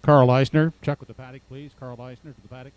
Carl Eisner. Check with the paddock, please. Carl Eisner to the paddock.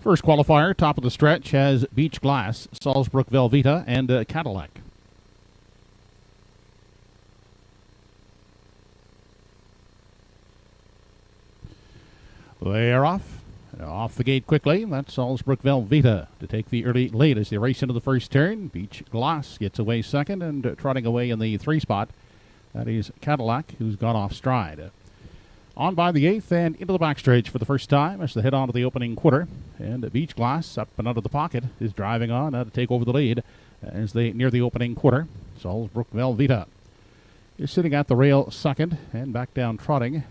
First qualifier, top of the stretch, has Beach Glass, Salzburg Velveeta, and Cadillac. They are off. Off the gate quickly. That's Salzburg Velveeta to take the early lead as they race into the first turn. Beach Glass gets away second, and trotting away in the 3 spot, that is Cadillac, who's gone off stride. On by the 8th and into the backstretch for the first time as they head on to the opening quarter. And Beach Glass, up and out of the pocket, is driving on to take over the lead as they near the opening quarter. Salzburg Velveeta is sitting at the rail second and back down trotting.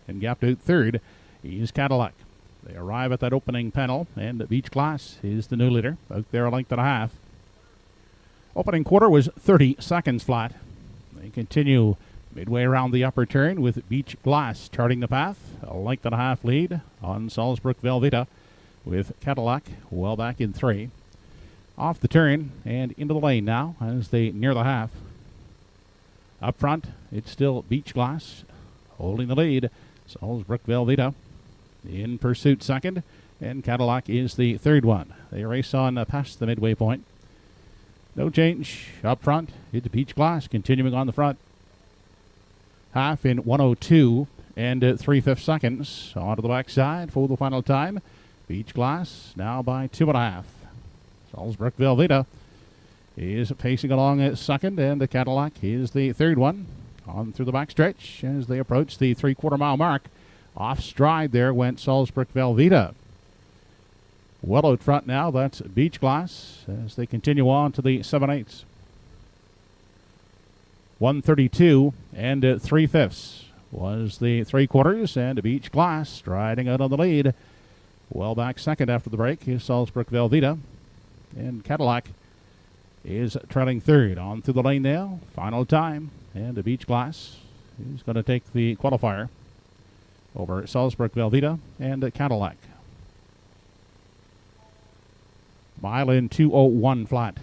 And gapped out third is Cadillac. They arrive at that opening panel, and Beach Glass is the new leader, out there a length and a half. Opening quarter was 30 seconds flat. They continue midway around the upper turn with Beach Glass charting the path. A length and a half lead on Salzburg Velveeta with Cadillac well back in 3. Off the turn and into the lane now as they near the half. Up front, it's still Beach Glass holding the lead. Salzburg Velveeta in pursuit second, and Cadillac is the third one. They race on past the midway point. No change up front. It's Beach Glass continuing on the front. Half in 1:02 and 3/5 seconds. Onto the backside for the final time. Beach Glass now by 2.5. Salzburg Velveeta is pacing along at second, and the Cadillac is the third one. On through the backstretch as they approach the 3/4 mile mark. Off stride there went Salzburg Velveeta. Well out front now, that's Beach Glass as they continue on to the 7/8. 1:32 and 3/5 was the 3/4, and Beach Glass striding out on the lead. Well back second after the break is Salzburg Velveeta, and Cadillac is trailing third. On through the lane now, final time, and Beach Glass is going to take the qualifier over Salzburg Velveeta and Cadillac. Mile in 2:01 flat.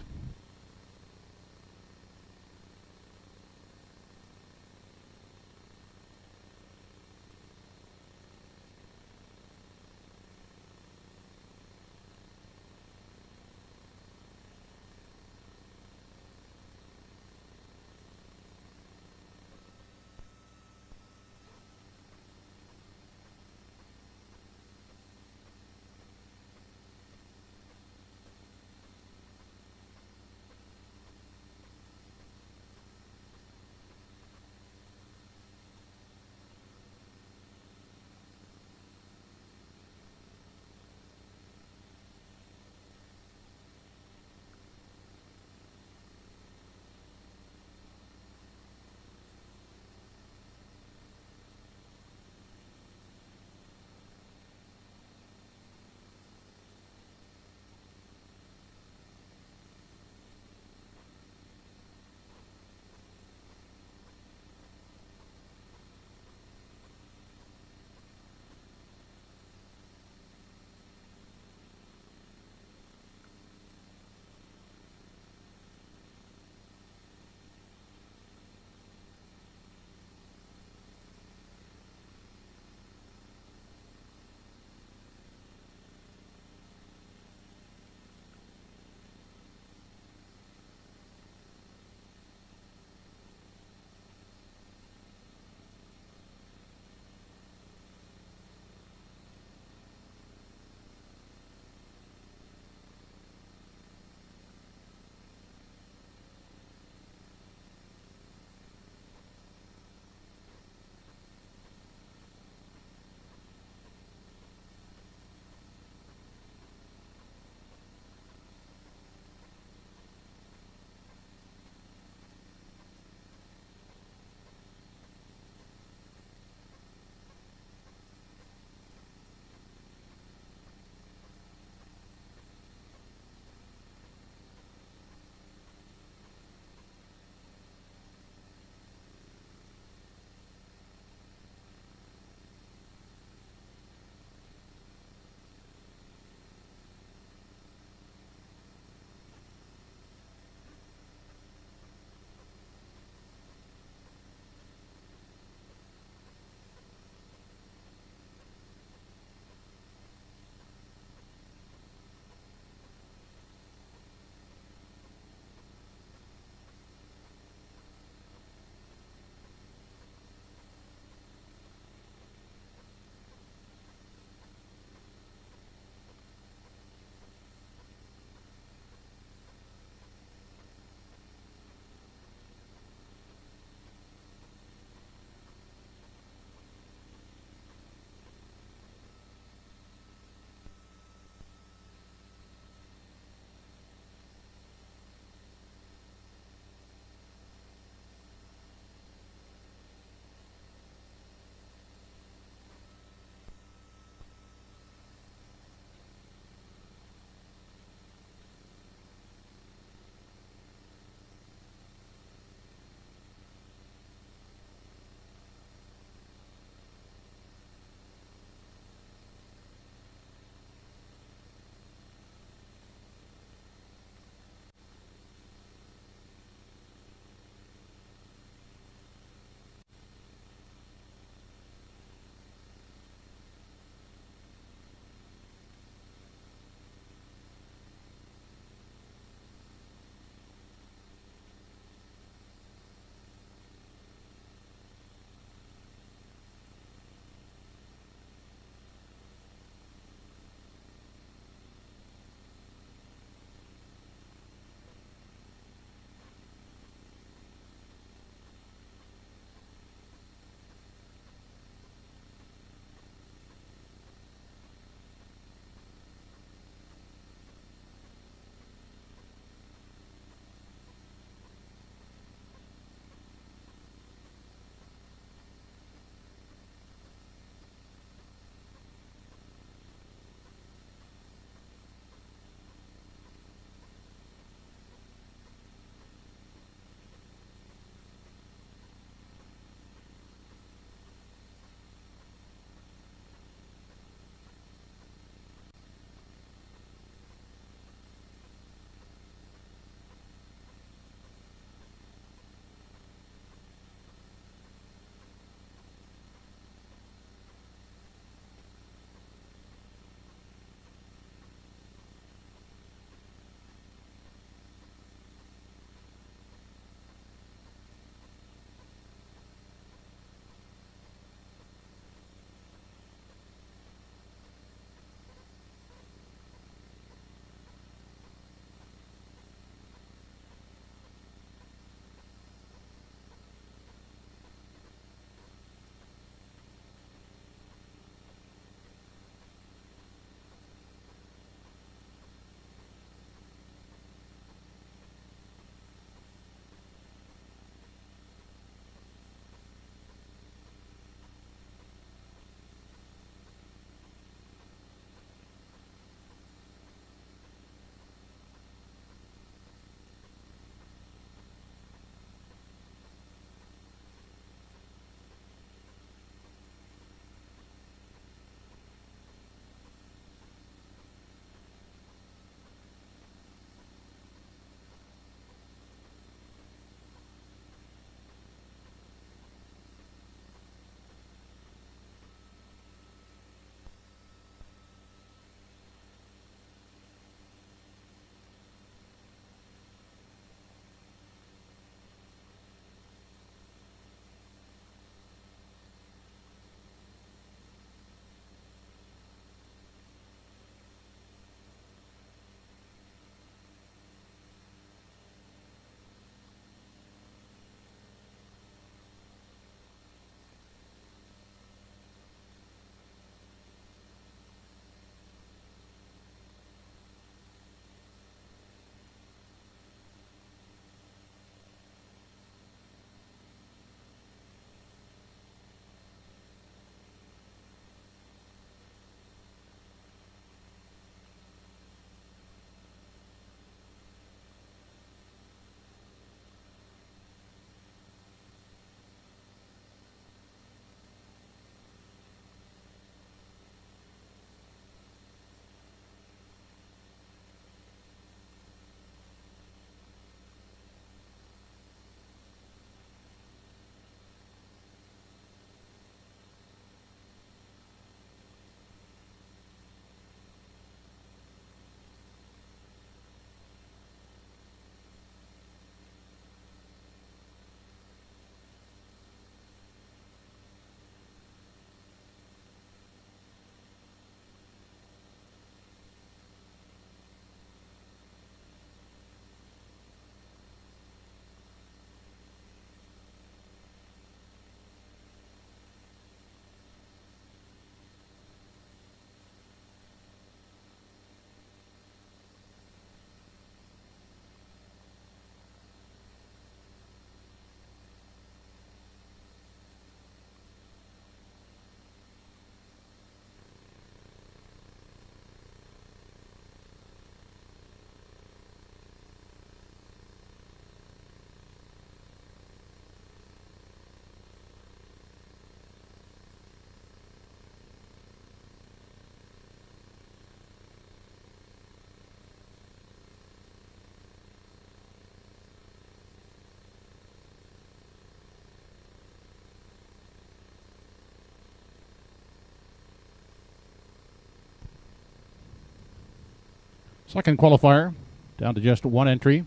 Second qualifier, down to just one entry.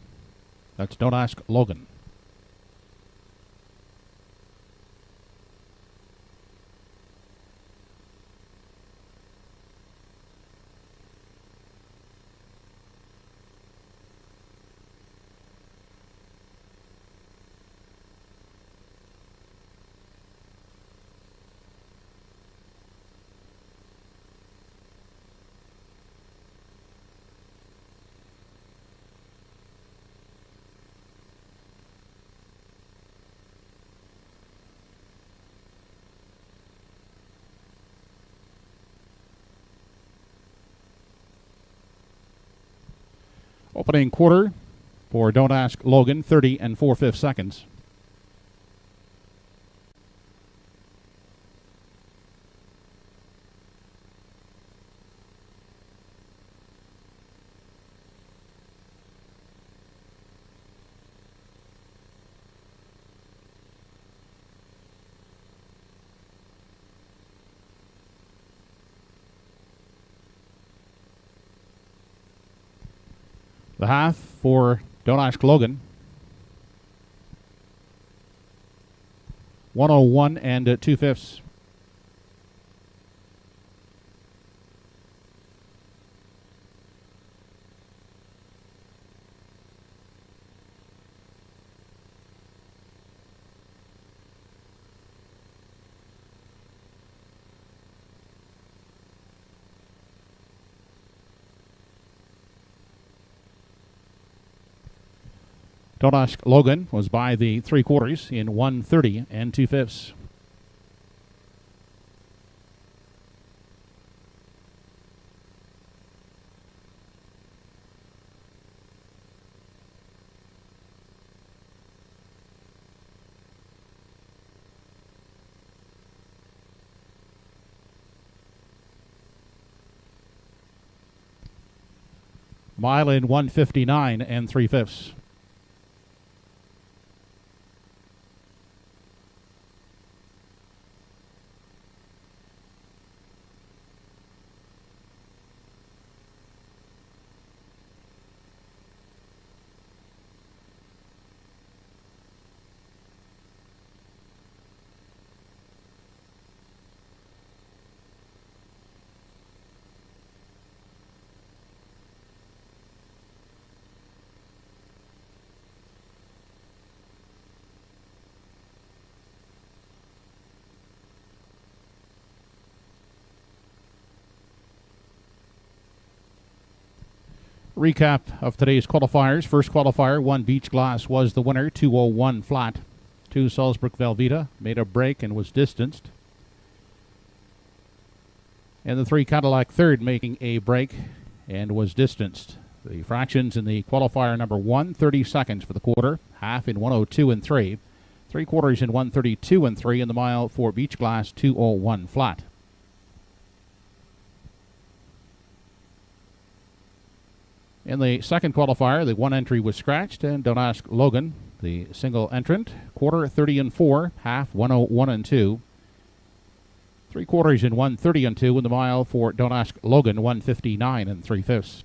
That's Don't Ask Logan. Opening quarter for Don't Ask Logan, 30 4/5 seconds. The half for Don't Ask Logan, 101 2/5. Don't Ask Logan was by the 3/4 in 130 2/5. Mile in 159 3/5. Recap of today's qualifiers. First qualifier, 1 Beach Glass was the winner, 2:01 flat. 2 Salzburg Velveeta made a break and was distanced. And the 3 Cadillac third making a break and was distanced. The fractions in the qualifier number 1, 30 seconds for the quarter, half in 1:02 3, 3/4 in 1:32 3, and the mile for Beach Glass, 2:01 flat. In the second qualifier, the 1 entry was scratched, and Don't Ask Logan, the single entrant, quarter 30 4, half 1:01 2, 3/4 in 1:30 2, and the mile for Don't Ask Logan, 1:59 3/5.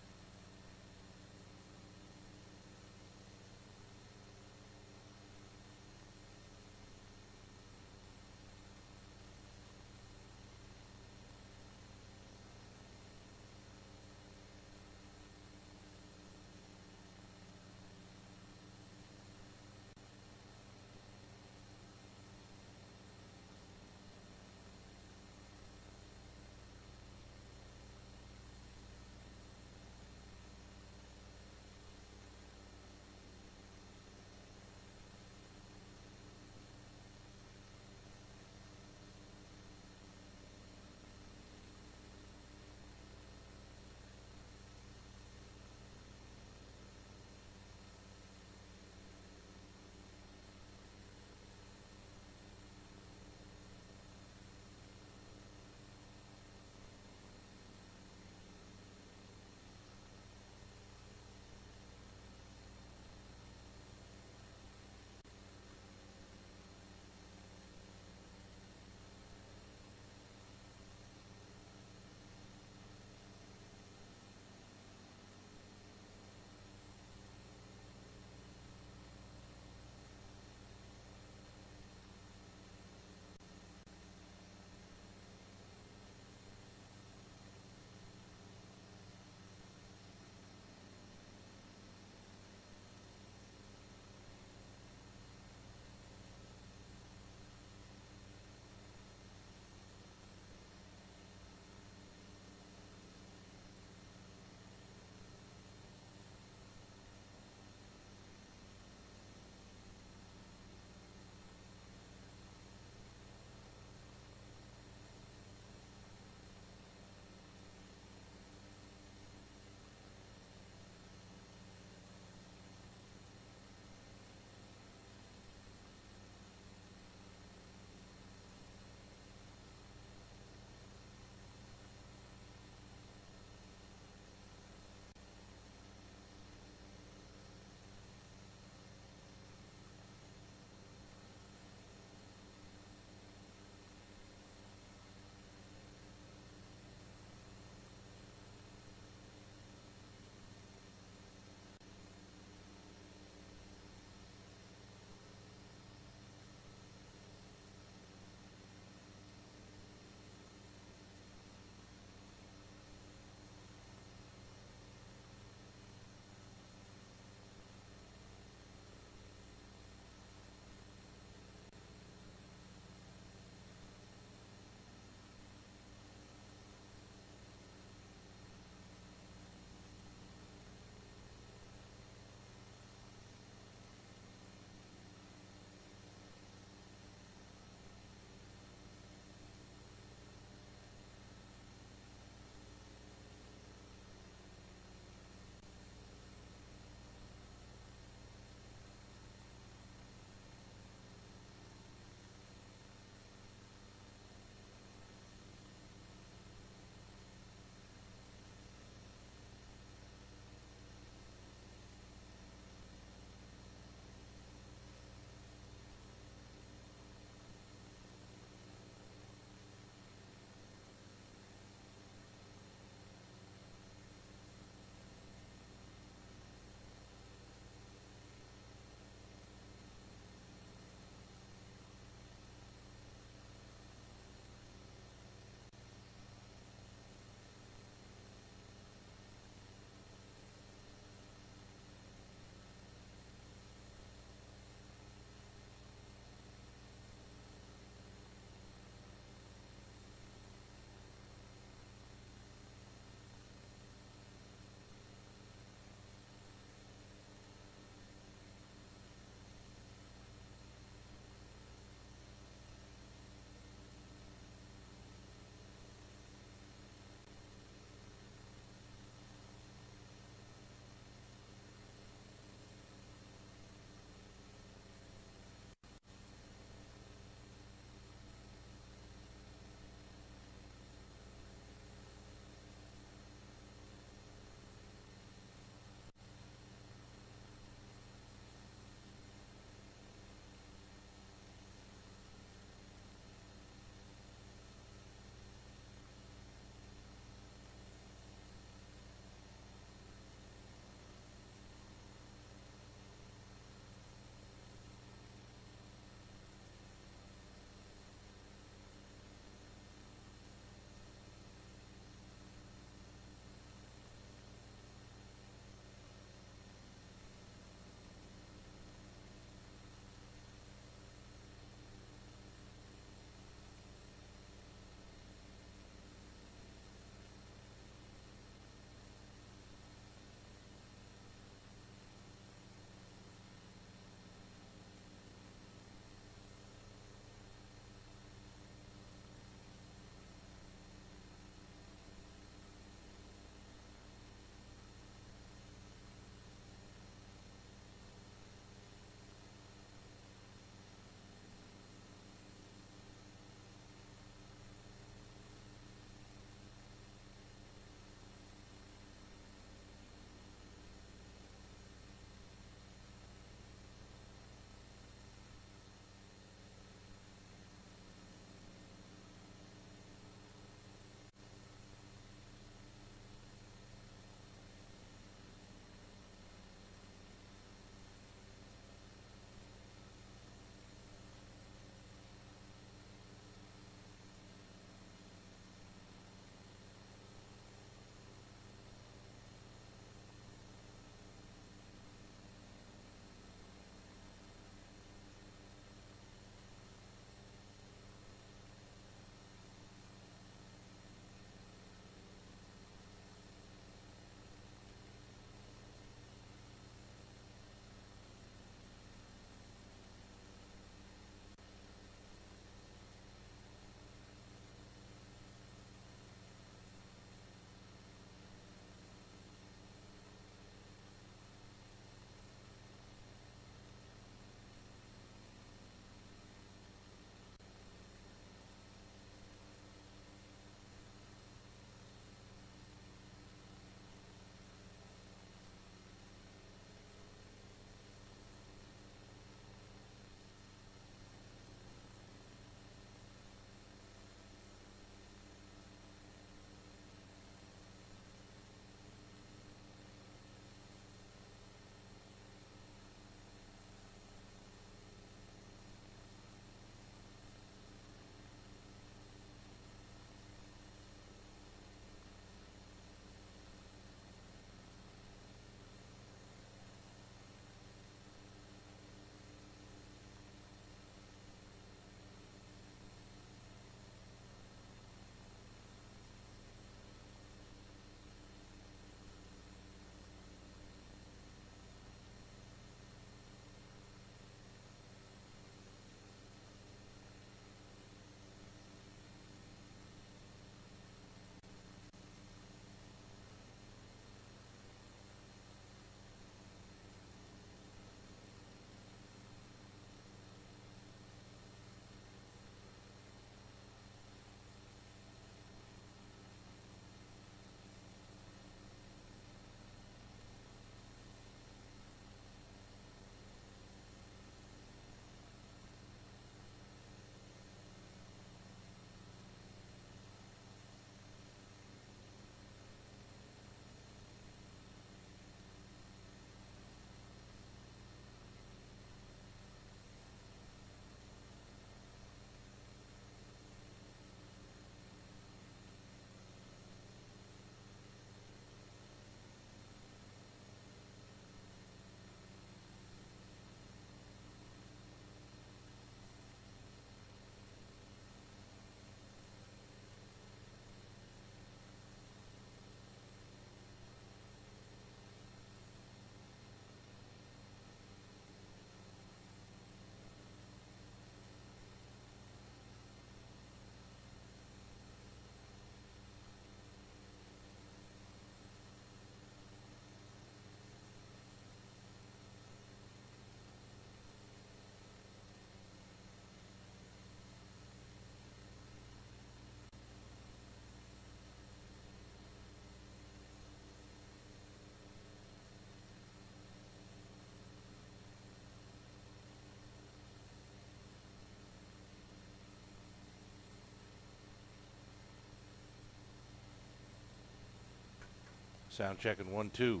Sound checking 1, 2.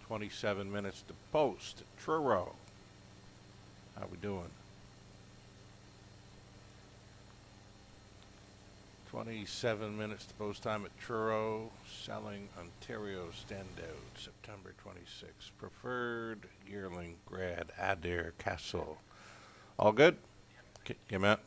27 minutes to post. Truro. How we doing? 27 minutes to post time at Truro. Selling Ontario standout. September 26th. Preferred yearling grad Adair Castle. All good? Okay, Matt.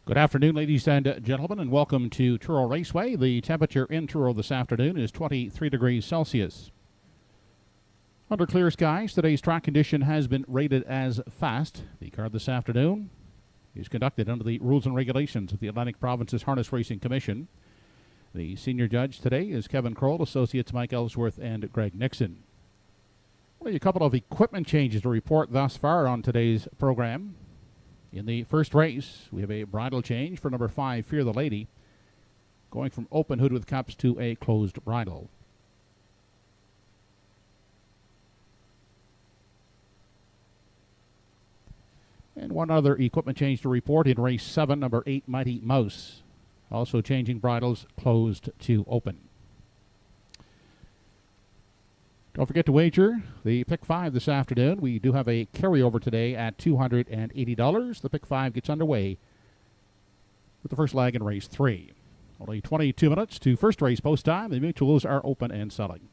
Good afternoon, ladies and gentlemen, and welcome to Truro Raceway. The temperature in Truro this afternoon is 23 degrees Celsius. Under clear skies, today's track condition has been rated as fast. The card this afternoon is conducted under the rules and regulations of the Atlantic Provinces Harness Racing Commission. The senior judge today is Kevin Kroll, associates Mike Ellsworth and Greg Nixon. Only a couple of equipment changes to report thus far on today's program. In the first race, we have a bridle change for number 5, Fear the Lady, going from open hood with cups to a closed bridle. And one other equipment change to report in race 7, number 8, Mighty Mouse, also changing bridles closed to open. Don't forget to wager the Pick 5 this afternoon. We do have a carryover today at $280. The Pick 5 gets underway with the first leg in race 3. Only 22 minutes to first race post time. The mutuals are open and selling.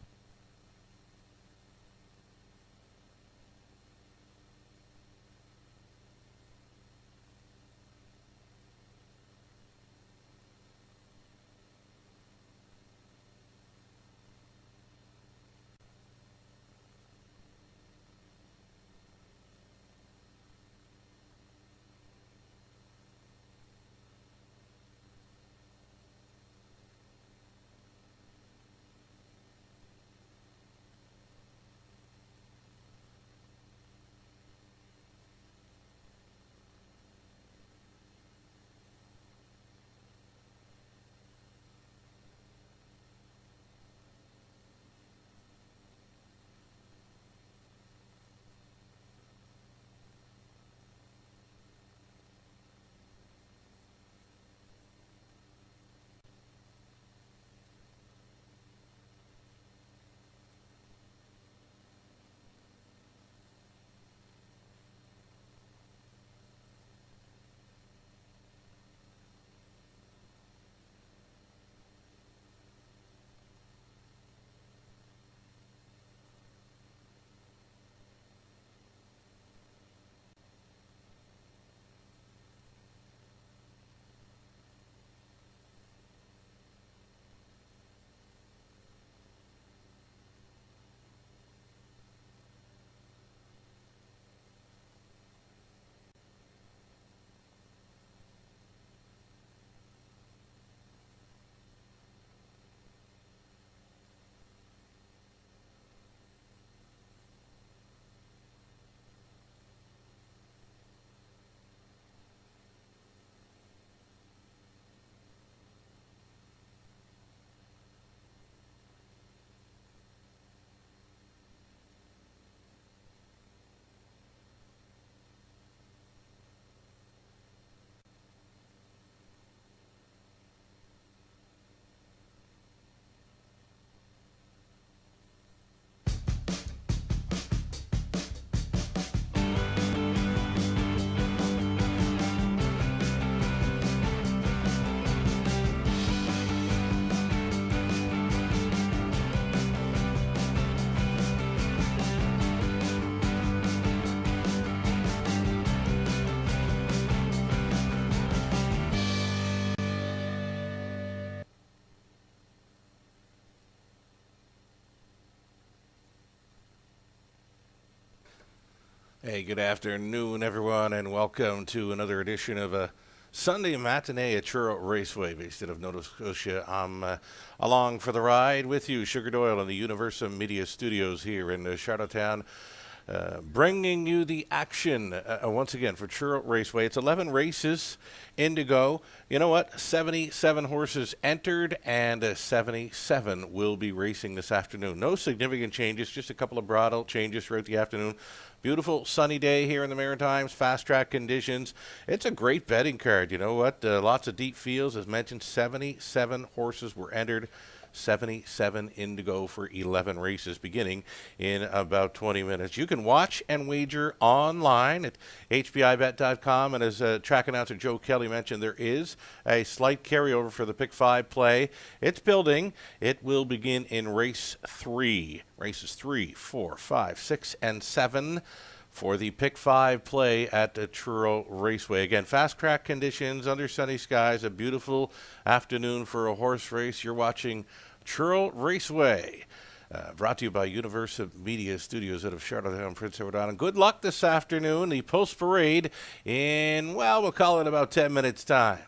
Hey, good afternoon, everyone, and welcome to another edition of a Sunday matinee at Truro Raceway, based out of Nova Scotia. I'm along for the ride with you, Sugar Doyle, in the Universum Media Studios here in Charlottetown. Bringing you the action once again for Truro Raceway. It's 11 races in to go. You know what? 77 horses entered, and 77 will be racing this afternoon. No significant changes, just a couple of broad changes throughout the afternoon. Beautiful sunny day here in the Maritimes, fast track conditions. It's a great betting card. You know what? Lots of deep fields. As mentioned, 77 horses were entered. 77 in to go for 11 races beginning in about 20 minutes. You can watch and wager online at hbibet.com, and as track announcer Joe Kelly mentioned, there is a slight carryover for the Pick 5 play. It's building. It will begin in race 3. Races 3, 4, 5, 6, and 7 for the Pick 5 play at the Truro Raceway. Again, fast track conditions under sunny skies, a beautiful afternoon for a horse race. You're watching Truro Raceway, brought to you by Universum Media Studios out of Charlottetown, Prince Edward Island. Good luck this afternoon. The post parade in, well, we'll call it about 10 minutes' time.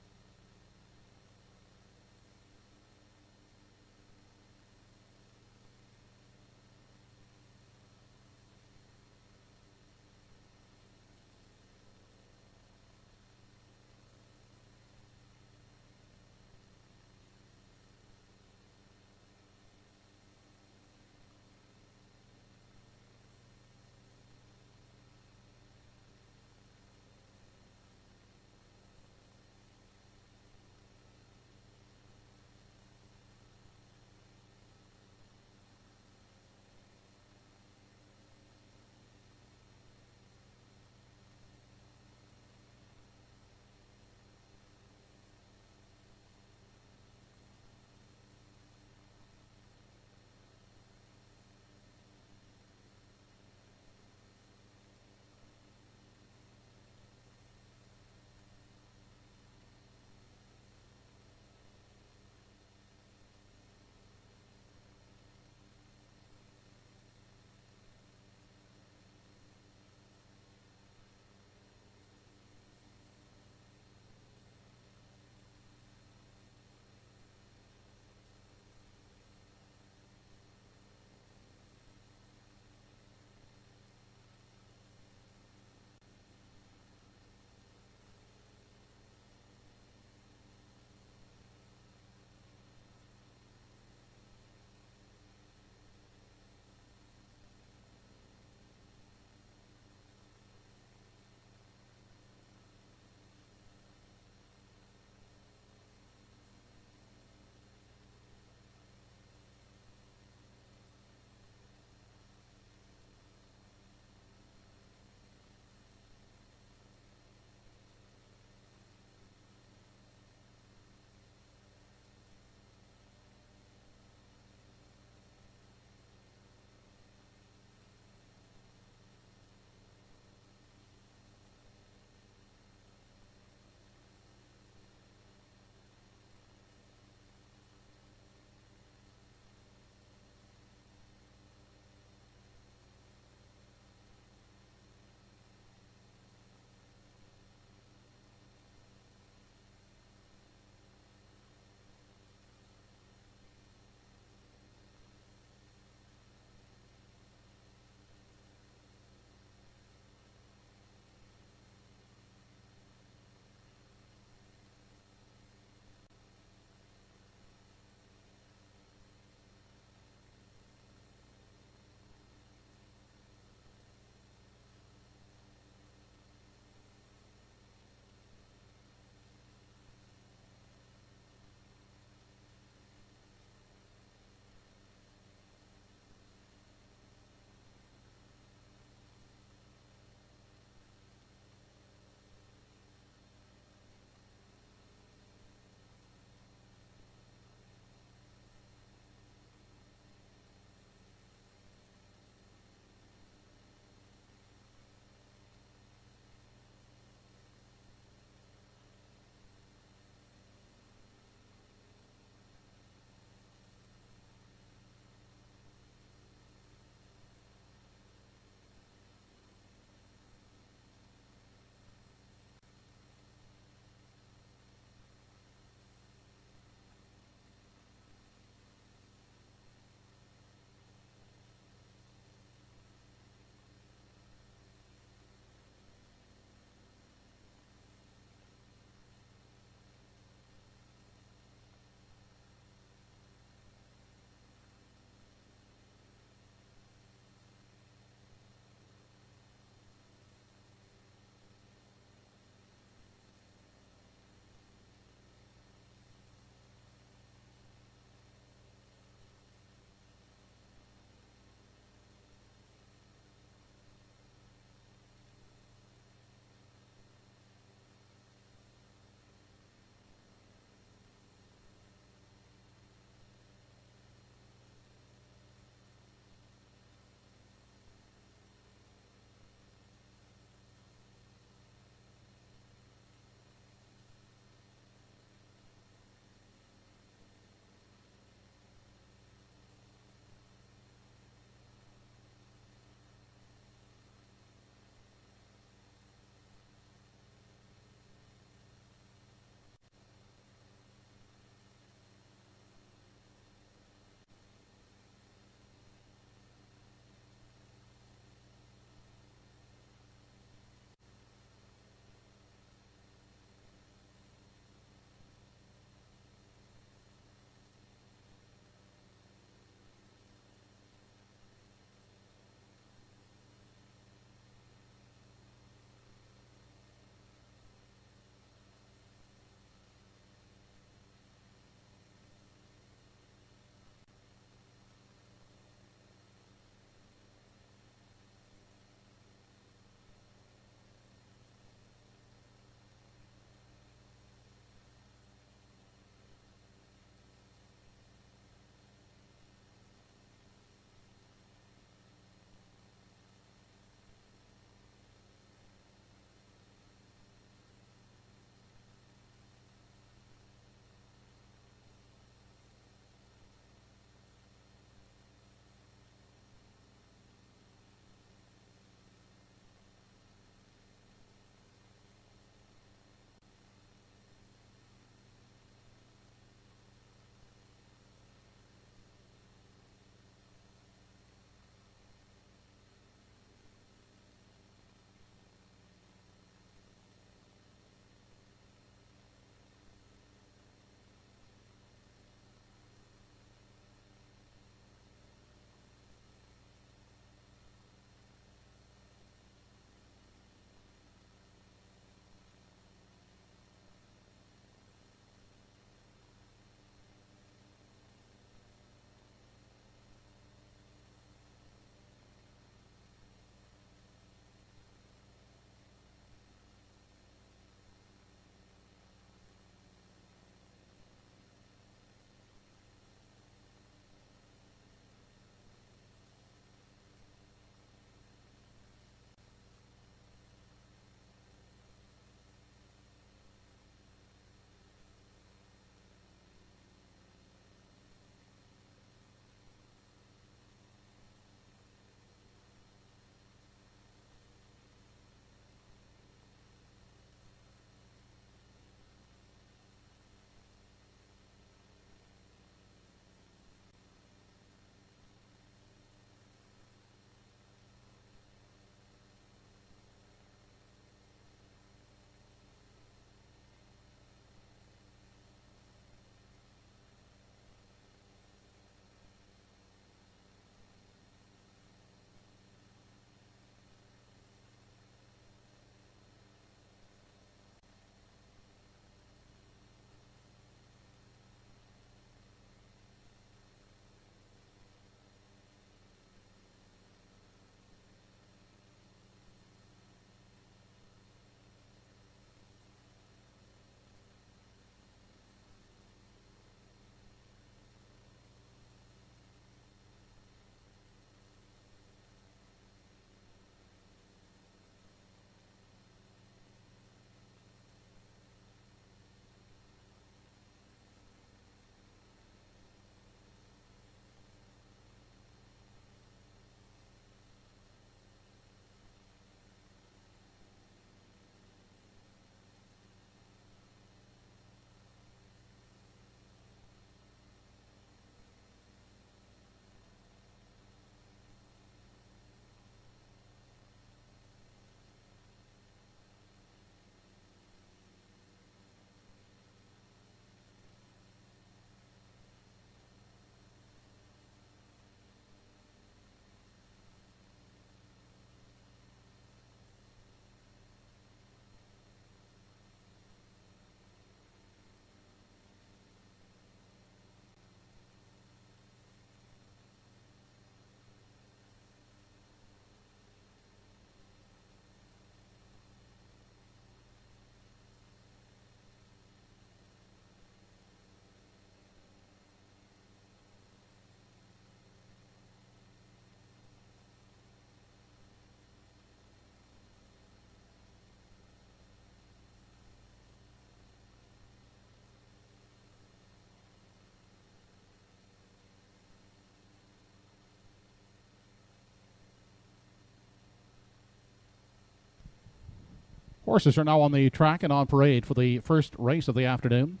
Horses are now on the track and on parade for the first race of the afternoon.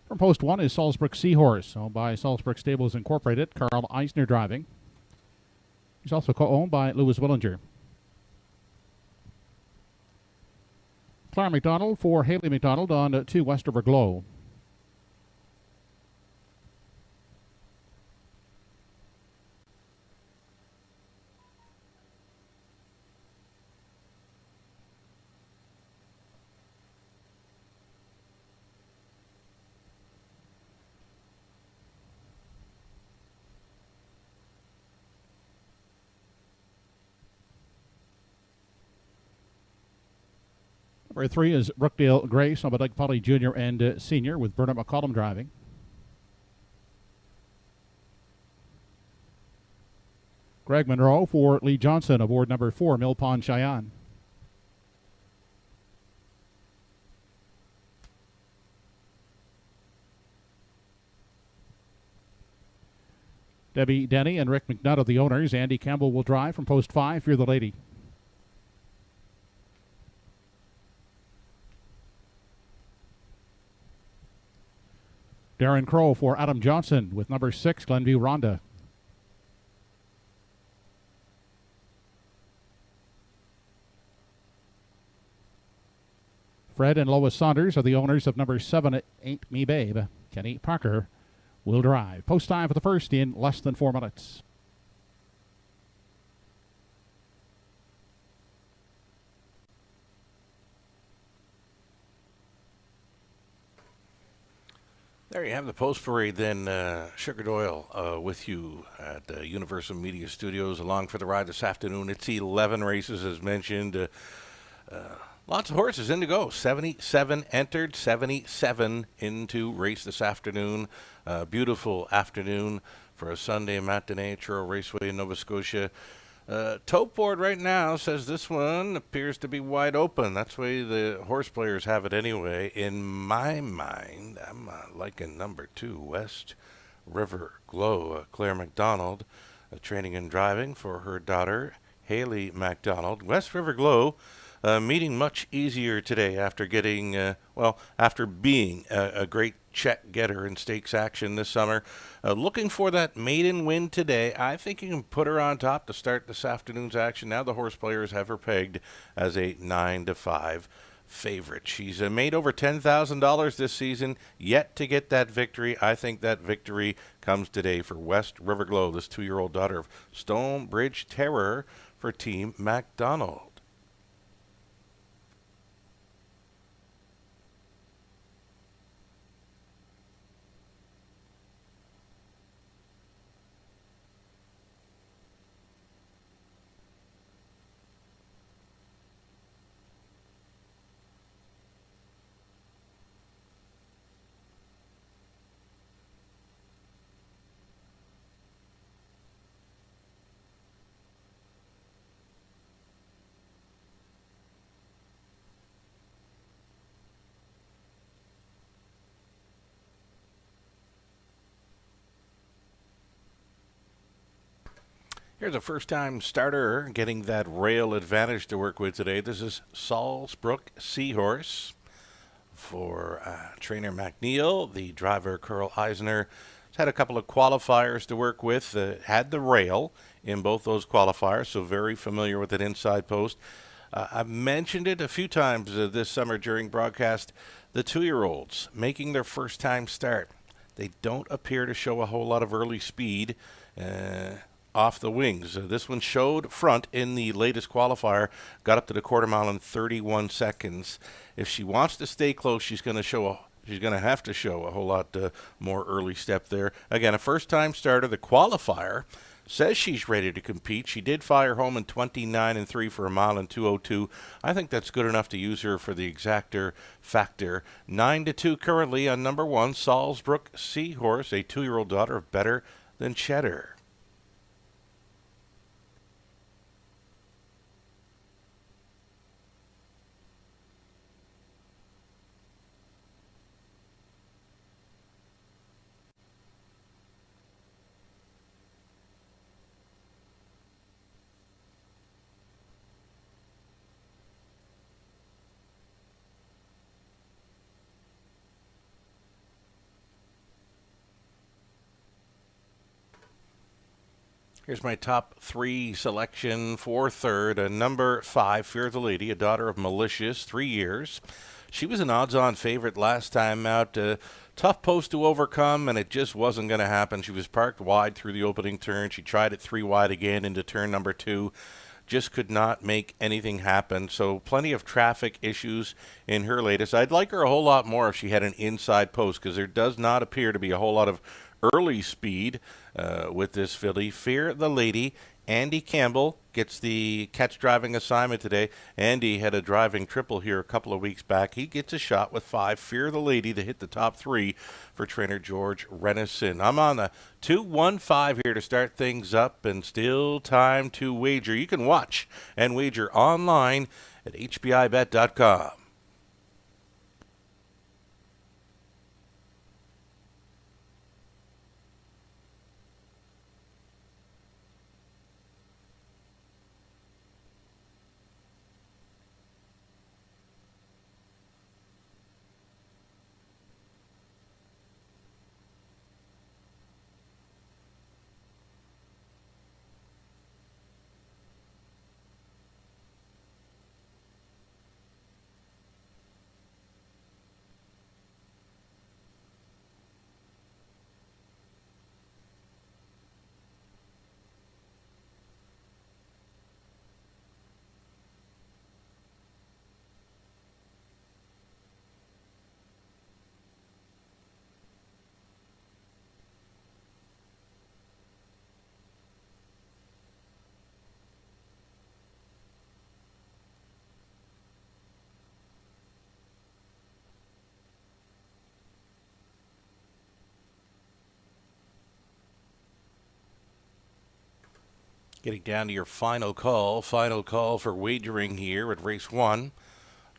From post 1 is Salzburg Seahorse, owned by Salzburg Stables Incorporated, Carl Eisner driving. He's also co-owned by Louis Willinger. Claire McDonald for Haley McDonald on 2 West River Glow. Number 3 is Brookdale Grace, on by Doug Polly Jr. and Sr. with Bernard McCollum driving. Greg Monroe for Lee Johnson aboard number 4, Mill Pond Cheyenne. Debbie Denny and Rick McNutt are the owners. Andy Campbell will drive from post 5. Fear the Lady. Darren Crow for Adam Johnson with number 6, Glenview Rhonda. Fred and Lois Saunders are the owners of number 7, Ain't Me Babe. Kenny Parker will drive. Post time for the first in less than 4 minutes. There you have the post parade then. Sugar Doyle with you at Universal Media Studios along for the ride this afternoon. It's 11 races as mentioned. Lots of horses in to go. 77 entered, 77 into race this afternoon. Beautiful afternoon for a Sunday matinee at Truro Raceway in Nova Scotia. Tote board right now says this one appears to be wide open. That's the way the horse players have it anyway. In my mind, I'm liking number 2, West River Glow. Claire McDonald training and driving for her daughter, Haley McDonald. West River Glow meeting much easier today after getting, after being a great check getter in stakes action this summer. Looking for that maiden win today. I think you can put her on top to start this afternoon's action. Now the horse players have her pegged as a 9-5 favorite. She's made over $10,000 this season, yet to get that victory. I think that victory comes today for West River Glow, this 2-year-old daughter of Stonebridge Terror for Team MacDonald. Here's a first-time starter getting that rail advantage to work with today. This is Salzburg Seahorse for trainer McNeil. The driver, Carl Eisner, has had a couple of qualifiers to work with. Had the rail in both those qualifiers, so very familiar with an inside post. I've mentioned it a few times this summer during broadcast. The 2-year-olds making their first-time start. They don't appear to show a whole lot of early speed off the wings. This one showed front in the latest qualifier, got up to the quarter mile in 31 seconds. If she wants to stay close, she's going to have to show a whole lot more early step there. Again, a first-time starter. The qualifier says she's ready to compete. She did fire home in 29-3 for a mile in 2:02. I think that's good enough to use her for the exactor factor. 9-2 currently on number 1, Salzburg Seahorse, a 2-year-old daughter of Better Than Cheddar. Here's my top 3 selection for third. Number 5, Fear the Lady, a daughter of Malicious, 3 years. She was an odds-on favorite last time out. Tough post to overcome, and it just wasn't going to happen. She was parked wide through the opening turn. She tried it 3 wide again into turn number 2. Just could not make anything happen. So plenty of traffic issues in her latest. I'd like her a whole lot more if she had an inside post, because there does not appear to be a whole lot of early speed with this filly. Fear the Lady. Andy Campbell gets the catch driving assignment today. Andy had a driving triple here a couple of weeks back. He gets a shot with 5, Fear the Lady, to hit the top 3 for trainer George Renison. I'm on the 2-1-5 here to start things up, and still time to wager. You can watch and wager online at hbibet.com. Getting down to your final call for wagering here at Race 1,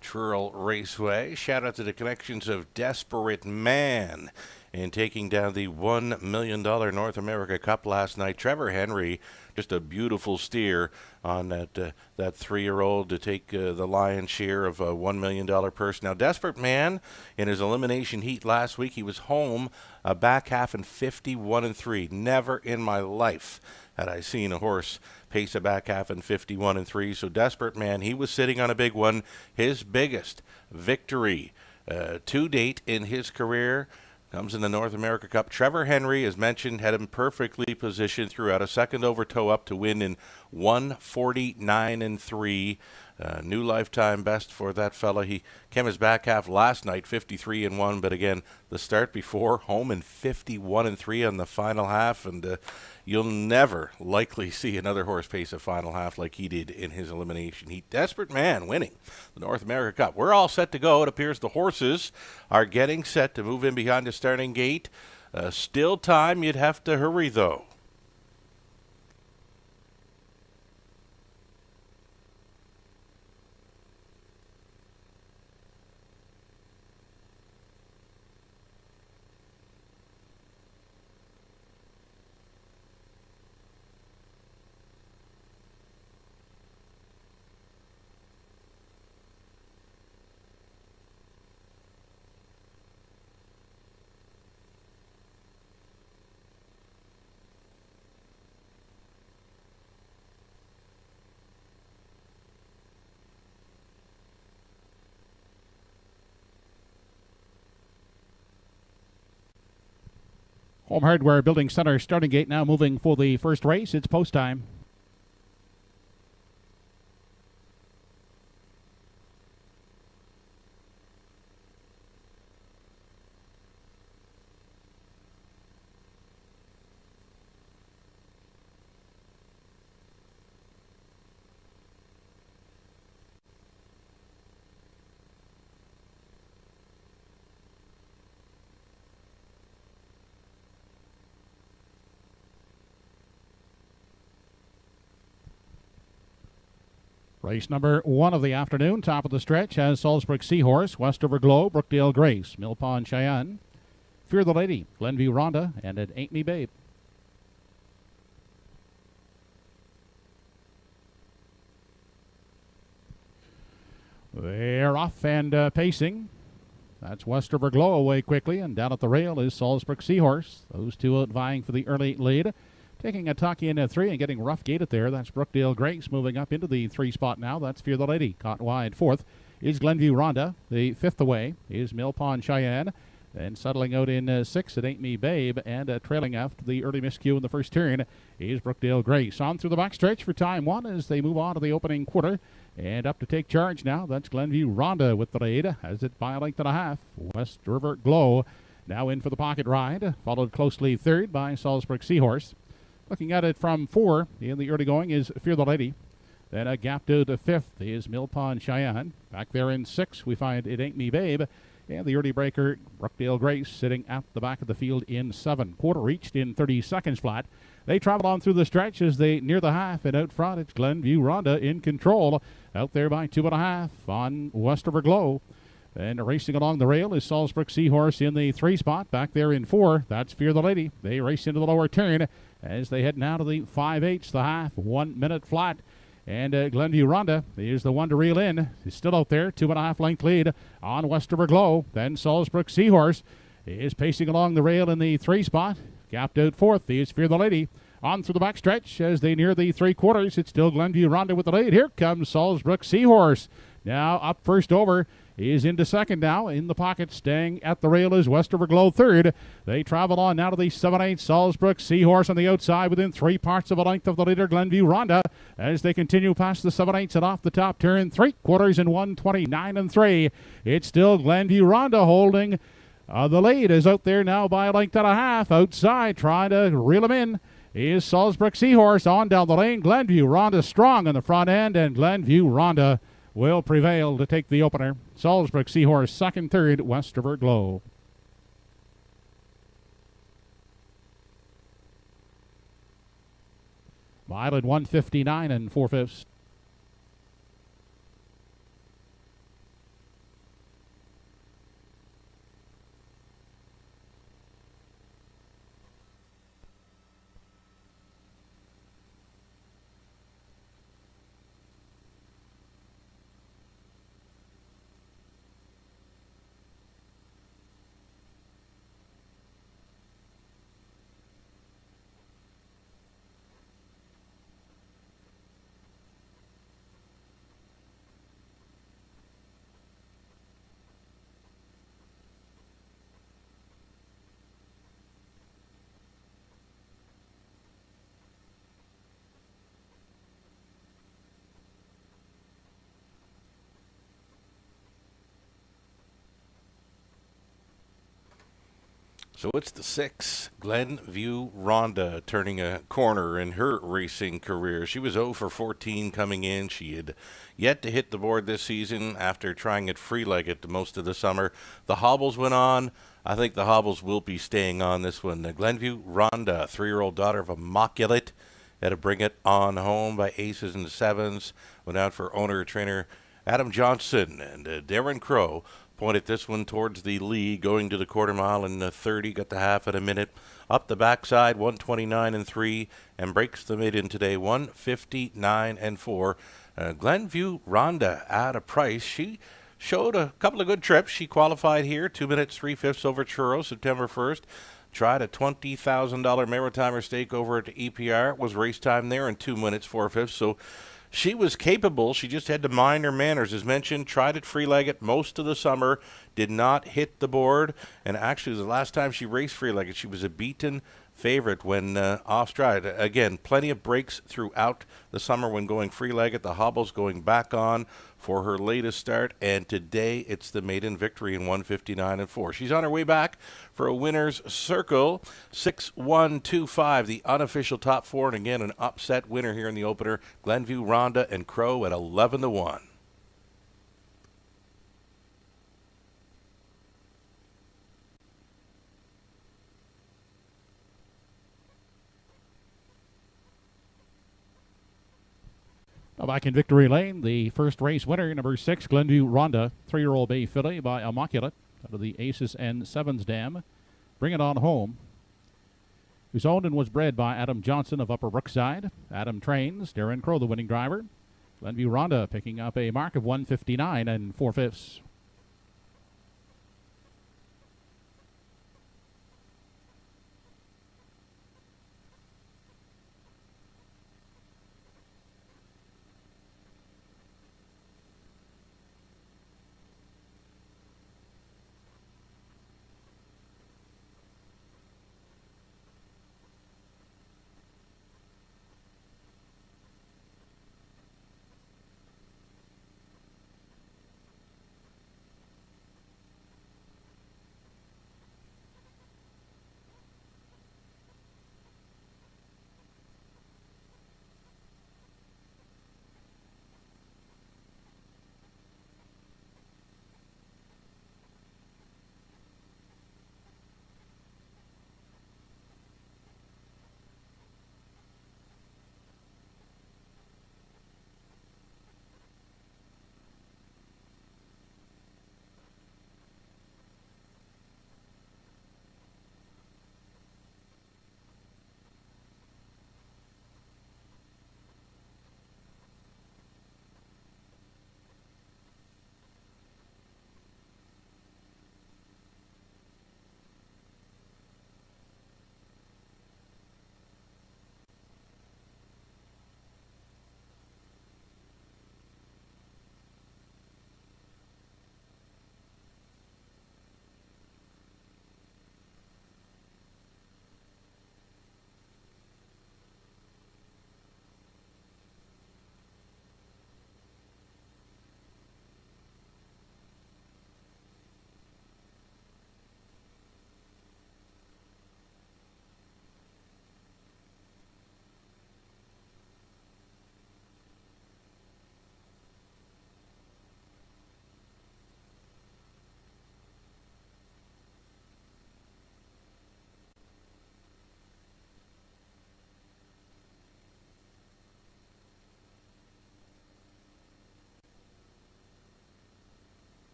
Truro Raceway. Shout out to the connections of Desperate Man in taking down the $1 million North America Cup last night. Trevor Henry, just a beautiful steer on that 3-year-old to take the lion's share of a $1 million purse. Now, Desperate Man, in his elimination heat last week, he was home a back half in 51-3. Never in my life had I seen a horse pace a back half in 51-3. So Desperate Man, he was sitting on a big one, his biggest victory to date in his career. Comes in the North America Cup. Trevor Henry, as mentioned, had him perfectly positioned throughout. A second over toe up to win in 149-3. New lifetime best for that fella. He came his back half last night, 53-1. But again, the start before, home in 51-3 on the final half. And you'll never likely see another horse pace a final half like he did in his elimination heat. Desperate Man winning the North America Cup. We're all set to go. It appears the horses are getting set to move in behind the starting gate. Still time. You'd have to hurry, though. Home Hardware Building Center starting gate now moving for the first race. It's post time. Race number 1 of the afternoon, top of the stretch, has Salzburg Seahorse, Westover Glow, Brookdale Grace, Mill Pond Cheyenne, Fear the Lady, Glenview Rhonda, and It Ain't Me Babe. They're off and pacing. That's Westover Glow away quickly, and down at the rail is Salzburg Seahorse. Those two out vying for the early lead. Taking a tuck in at 3 and getting rough gated there. That's Brookdale Grace moving up into the 3 spot now. That's Fear the Lady. Caught wide 4th is Glenview Rhonda. The 5th away is Mill Pond Cheyenne. And settling out in 6th, It Ain't Me Babe. And trailing after the early miscue in the first turn is Brookdale Grace. On through the backstretch for time 1 as they move on to the opening quarter. And up to take charge now. That's Glenview Rhonda with the lead. Has it by a length and a half. West River Glow now in for the pocket ride. Followed closely 3rd by Salisbury Seahorse. Looking at it from 4 in the early going is Fear the Lady. Then a gap to the 5th is Mill Pond Cheyenne. Back there in 6 we find It Ain't Me Babe. And the early breaker, Brookdale Grace, sitting at the back of the field in 7. Quarter reached in 30 seconds flat. They travel on through the stretch as they near the half, and out front it's Glenview Rhonda in control. Out there by 2.5 on West River Glow. And racing along the rail is Salisbury Seahorse in the 3 spot. Back there in 4, that's Fear the Lady. They race into the lower turn as they head now to the 5/8, the half, 1 minute flat. And Glenview Rhonda is the one to reel in. He's still out there, 2.5 length lead on West River Glow. Then Salisbury Seahorse is pacing along the rail in the 3 spot. Gapped out 4th is Fear the Lady. On through the backstretch as they near the 3/4. It's still Glenview Rhonda with the lead. Here comes Salisbury Seahorse. Now up first over is into 2nd now. In the pocket, staying at the rail is West River Glow 3rd. They travel on now to the 7/8. Salisbury Seahorse on the outside within 3 parts of a length of the leader, Glenview Rhonda, as they continue past the 7/8 and off the top turn. 3/4 in 1:29 3. It's still Glenview Rhonda holding the lead. Is out there now by a length and a half. Outside, trying to reel him in is Salisbury Seahorse on down the lane. Glenview Rhonda strong in the front end, and Glenview Rhonda will prevail to take the opener. Salisbury Seahorse 2nd, 3rd, West River Glow. Mile at 1:59 4/5. So it's the 6, Glenview Rhonda, turning a corner in her racing career. She was 0 for 14 coming in. She had yet to hit the board this season after trying it free-legged most of the summer. The hobbles went on. I think the hobbles will be staying on this one. Glenview Rhonda, 3-year-old daughter of Immaculate, had to bring it on home by aces and sevens. Went out for owner-trainer Adam Johnson, and Darren Crow pointed this one towards the lead, going to the quarter mile in 30, got the half at a minute. Up the backside, 1:29 3, and breaks the maiden today, 1:59 4. Glenview Rhonda at a price. She showed a couple of good trips. She qualified here, 2 minutes 3/5 over Truro, September 1st. Tried a $20,000 Maritimer stake over at EPR. It was race time there in 2 minutes 4/5. So she was capable. She just had to mind her manners. As mentioned, tried it free-legged most of the summer, did not hit the board. And actually, the last time she raced free-legged, she was a beaten favorite when off stride. Again, plenty of breaks throughout the summer when going free-legged. The hobbles going back on for her latest start. And today, it's the maiden victory in 1:59 4. She's on her way back for a winner's circle. 6-1-2-5, the unofficial top 4. And again, an upset winner here in the opener. Glenview Rhonda and Crow at 11-1. Now back in Victory Lane, the first race winner, number 6, Glenview Rhonda, 3-year-old bay filly by Immaculate, out of the Aces and Sevens dam. Bring it on home. Who's owned and was bred by Adam Johnson of Upper Brookside. Adam trains, Darren Crow, the winning driver. Glenview Rhonda picking up a mark of 1:59 4/5.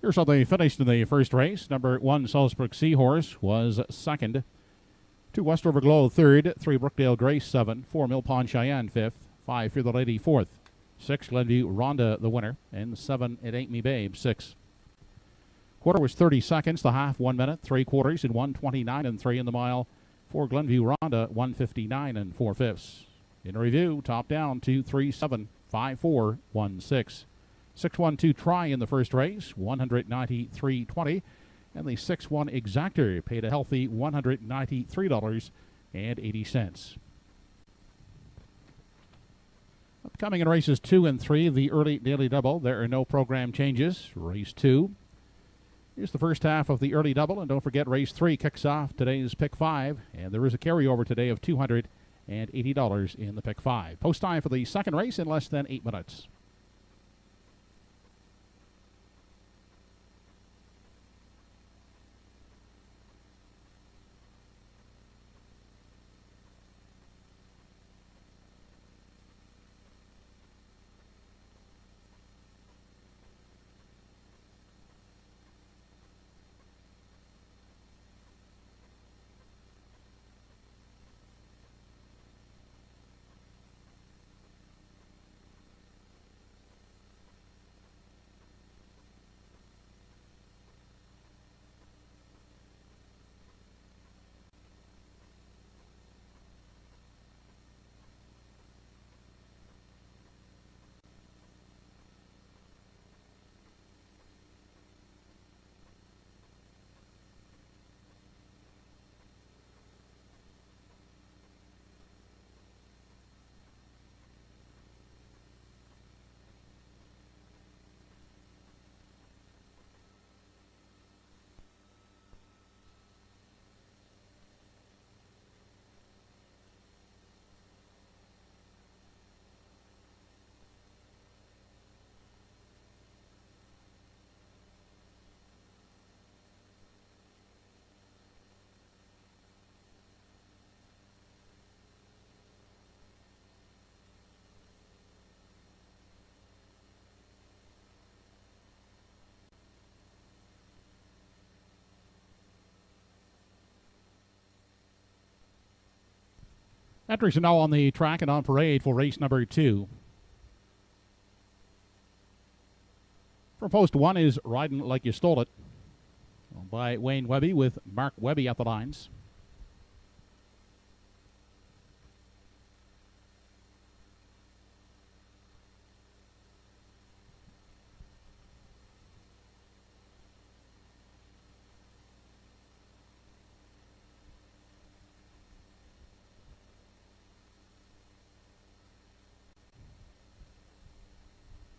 Here's how they finished in the first race. Number 1, Salzburg Seahorse, was second. 2, Westover Glow, third. 3, Brookdale Grace, 7. 4, Mill Pond Cheyenne, fifth. 5, Fear the Lady, fourth. 6, Glenview Rhonda, the winner. And 7, It Ain't Me Babe, 6. Quarter was 30 seconds. The half, 1 minute. 3 quarters in 1:29 and 3 in the mile. For Glenview Rhonda, 1:59 and 4/5. In review, top down, 2-3-7, 5-4, 1-6. 6-1-2 try in the first race, 193.20. And the 6-1 exactor paid a healthy $193.80. Upcoming in races 2 and 3 of the early daily double, there are no program changes. Race 2. Here's the first half of the early double, and don't forget race 3 kicks off today's pick 5, and there is a carryover today of $280 in the pick 5. Post time for the second race in less than 8 minutes. Entries are now on the track and on parade for race number 2. From post 1 is Riding Like You Stole It by Wayne Webby with Mark Webby at the lines.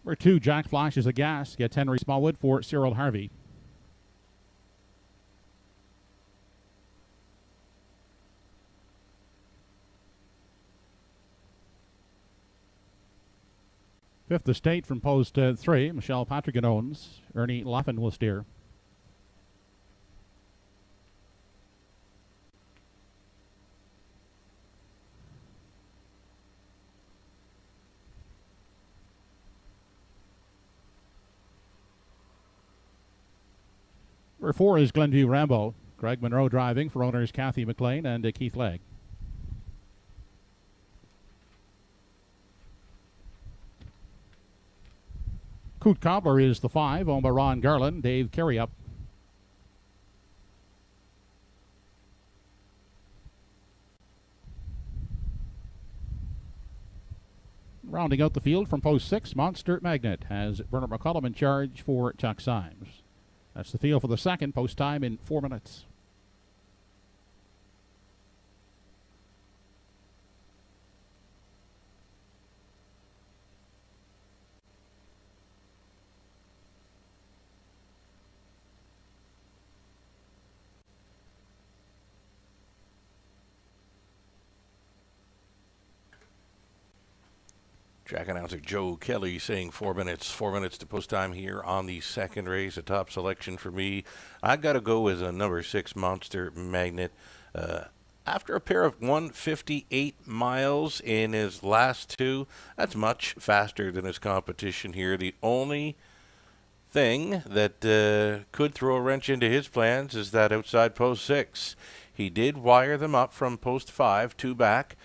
Number 2, Jack Flashes a Gas, gets Henry Smallwood for Cyril Harvey. Fifth Estate from post 3, Michelle Patrick owns. Ernie Laffin will steer. Number 4 is Glenview Rambo. Greg Monroe driving for owners Kathy McLean and Keith Legg. Coot Cobbler is the 5, owned by Ron Garland, Dave Carryup. Rounding out the field from post 6, Monster Magnet has Bernard McCollum in charge for Chuck Symes. That's the field for the second, post time in 4 minutes. Track announcer Joe Kelly saying 4 minutes to post time here on the second race. A top selection for me. I got to go with a number 6 Monster Magnet. After a pair of 158 miles in his last 2, that's much faster than his competition here. The only thing that could throw a wrench into his plans is that outside post 6. He did wire them up from post 5, 2 back.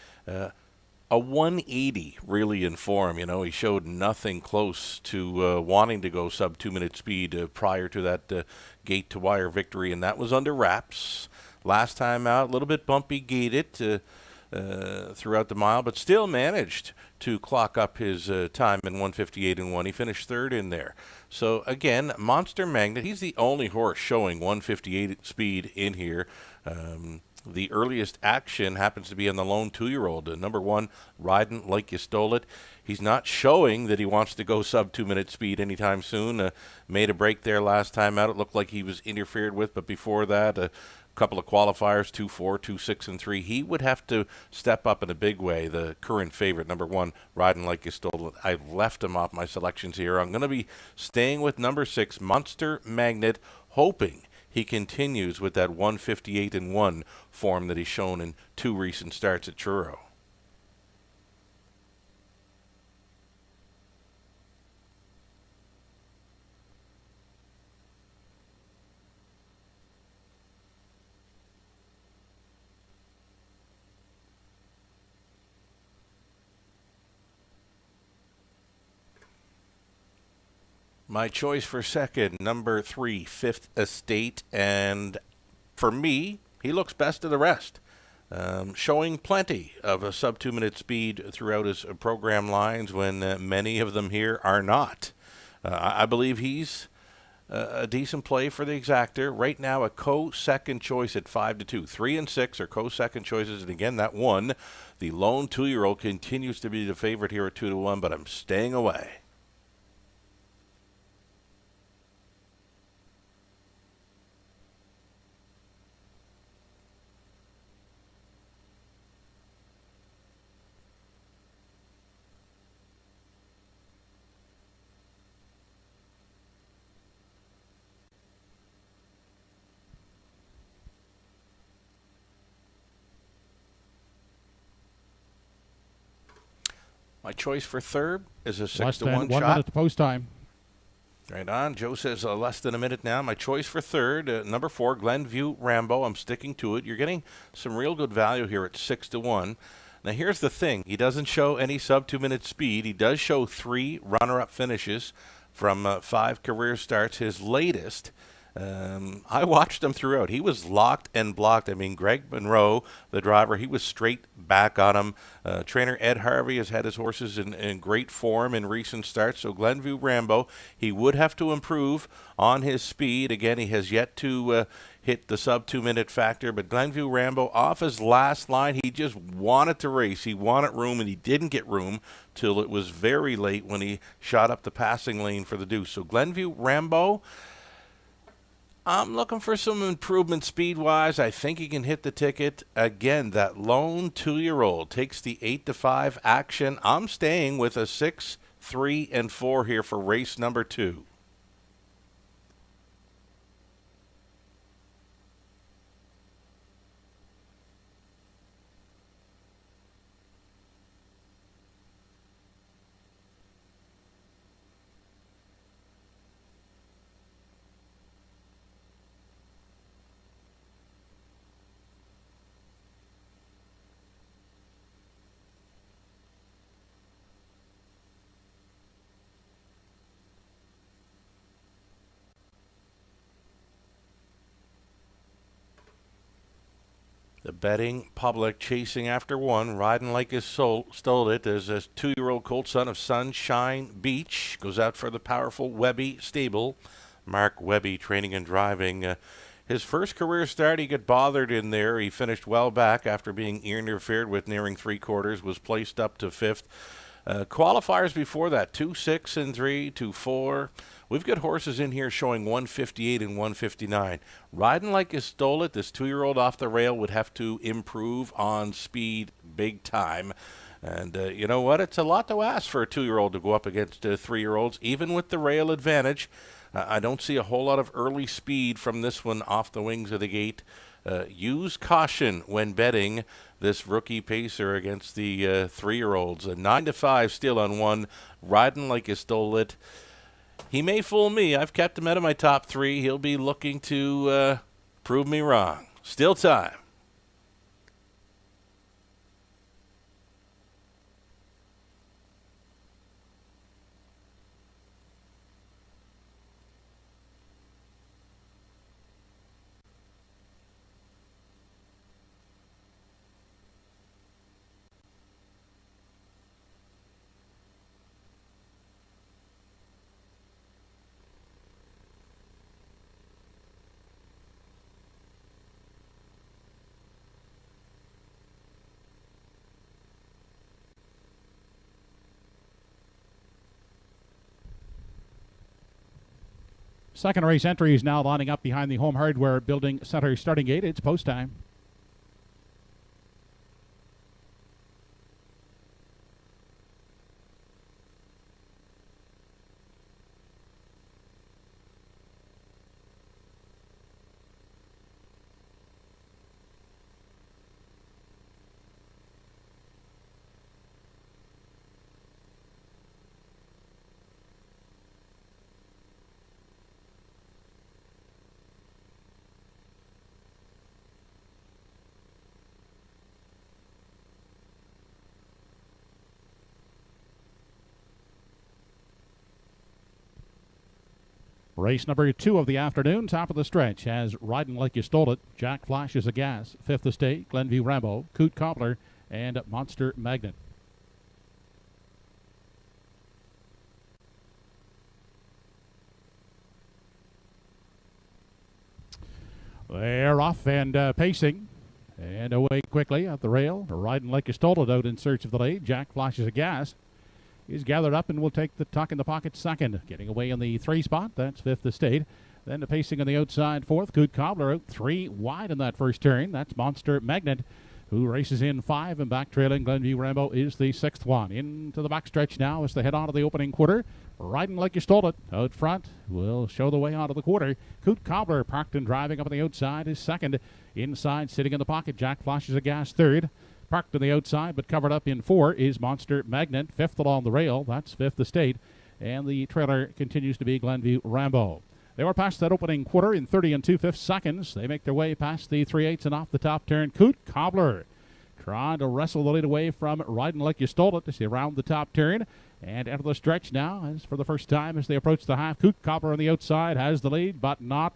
A 180 really in form. He showed nothing close to wanting to go sub 2-minute speed prior to that gate to wire victory, and that was under wraps. Last time out, a little bit bumpy gated throughout the mile, but still managed to clock up his time in 1:58.1. He finished third in there. So again, Monster Magnet, he's the only horse showing 1:58 speed in here. The earliest action happens to be on the lone 2-year-old, number 1, Riding Like You Stole It. He's not showing that he wants to go sub 2-minute speed anytime soon. Made a break there last time out. It looked like he was interfered with, but before that, a couple of qualifiers, 2-4, 2-6, and 3. He would have to step up in a big way. The current favorite, number 1, Riding Like You Stole It. I've left him off my selections here. I'm going to be staying with number 6, Monster Magnet, hoping he continues with that 1:58.1 form that he's shown in 2 recent starts at Truro. My choice for second, number 3, Fifth Estate, and for me, he looks best of the rest. Showing plenty of a sub 2-minute speed throughout his program lines when many of them here are not. I believe he's a decent play for the exactor. Right now, a co-second choice at 5-2. 3 and 6 are co-second choices, and again, that one, the lone 2-year-old, continues to be the favorite here at 2-1, but I'm staying away. My choice for third is a 6-1 Less than 1 shot. minute to post time. Right on. Joe says less than a minute now. My choice for third, number 4, Glenview Rambo. I'm sticking to it. You're getting some real good value here at 6-1. Now, here's the thing. He doesn't show any sub 2-minute speed. He does show 3 runner-up finishes from 5 career starts. His latest, I watched him throughout. He was locked and blocked. I mean, Greg Monroe, the driver, he was straight back on him. Trainer Ed Harvey has had his horses in great form in recent starts. So Glenview Rambo, he would have to improve on his speed. Again, he has yet to hit the sub 2-minute factor. But Glenview Rambo, off his last line, he just wanted to race. He wanted room, and he didn't get room till it was very late when he shot up the passing lane for the deuce. So Glenview Rambo, I'm looking for some improvement speed-wise. I think he can hit the ticket. Again, that lone 2-year-old takes the 8-5 action. I'm staying with a 6, 3, and 4 here for race number 2. The betting public chasing after one, riding like his soul stole it. There's a 2-year-old colt son of Sunshine Beach. Goes out for the powerful Webby stable. Mark Webby training and driving. His first career start, he got bothered in there. He finished well back after being interfered with nearing 3/4, was placed up to 5th. Qualifiers before that, 2, 6, and 3, 2, 4. We've got horses in here showing 1:58 and 1:59. Riding like you stole it, this 2-year-old off the rail would have to improve on speed big time. And you know what? It's a lot to ask for a 2-year-old to go up against 3-year-olds, even with the rail advantage. I don't see a whole lot of early speed from this one off the wings of the gate. Use caution when betting this rookie pacer against the 3-year-olds. A 9-5 still on one. Riding like you stole it. He may fool me. I've kept him out of my top 3. He'll be looking to prove me wrong. Still time. Second race entry is now lining up behind the Home Hardware Building Center starting gate. It's post time. Race number 2 of the afternoon, top of the stretch, has Riding Like You Stole It, Jack Flashes a Gas, Fifth Estate, Glenview Rambo, Coot Cobbler, and Monster Magnet. They're off and pacing. And away quickly at the rail. Riding Like You Stole It out in search of the lead. Jack Flashes a Gas. He's gathered up and will take the tuck in the pocket second. Getting away in the 3 spot, that's Fifth Estate. Then the pacing on the outside fourth. Coot Cobbler out 3 wide in that first turn. That's Monster Magnet, who races in 5 and back trailing. Glenview Rambo is the 6th one. Into the backstretch now as they head on to the opening quarter. Riding Like You Stole It out front will show the way onto the quarter. Coot Cobbler parked and driving up on the outside is second. Inside, sitting in the pocket, Jack Flashes a Gas third. Parked on the outside but covered up in 4 is Monster Magnet. 5th along the rail, that's Fifth Estate. And the trailer continues to be Glenview Rambo. They were past that opening quarter in 30 and 2/5 seconds. They make their way past the 3/8 and off the top turn. Coot Cobbler trying to wrestle the lead away from Riding Like You Stole It as they round the top turn. And enter the stretch now as for the first time as they approach the half. Coot Cobbler on the outside has the lead, but not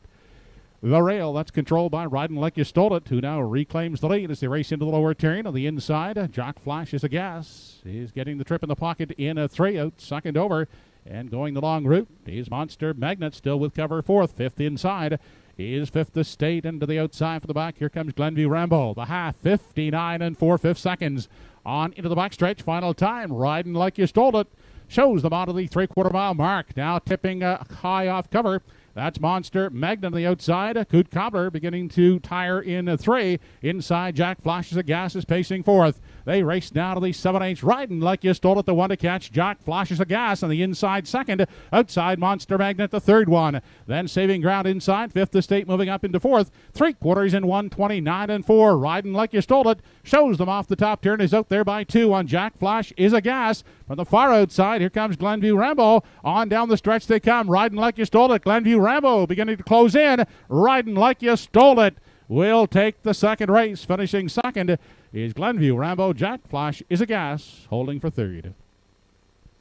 the rail. That's controlled by Riding Like You Stole It, who now reclaims the lead as they race into the lower turn. On the inside, Jack Flashes a Gas. He's getting the trip in the pocket in a 3 out, second over. And going the long route is Monster Magnet, still with cover 4th. 5th inside is Fifth Estate into the outside for the back. Here comes Glenview Rambo. The half, 59 and 4/5 seconds. On into the backstretch. Final time, Riding Like You Stole It. Shows them out of the 3/4 mile mark. Now tipping high off cover. That's Monster Magnet on the outside. Coot Cobbler beginning to tire in 3. Inside, Jack Flashes a Gas is pacing 4th. They race now to the 7/8. Riding Like You Stole It, the one to catch. Jack Flashes a Gas on the inside second. Outside, Monster Magnet, the 3rd one. Then saving ground inside. Fifth Estate moving up into 4th. 3/4 in 1:29 and 4. Riding Like You Stole It shows them off the top turn. Is out there by 2 on Jack Flash is a Gas. From the far outside, here comes Glenview Rambo. On down the stretch they come. Riding Like You Stole It. Glenview Rambo beginning to close in. Riding Like You Stole It will take the second race. Finishing second is Glenview Rambo. Jack Flash is a Gas, holding for 3rd.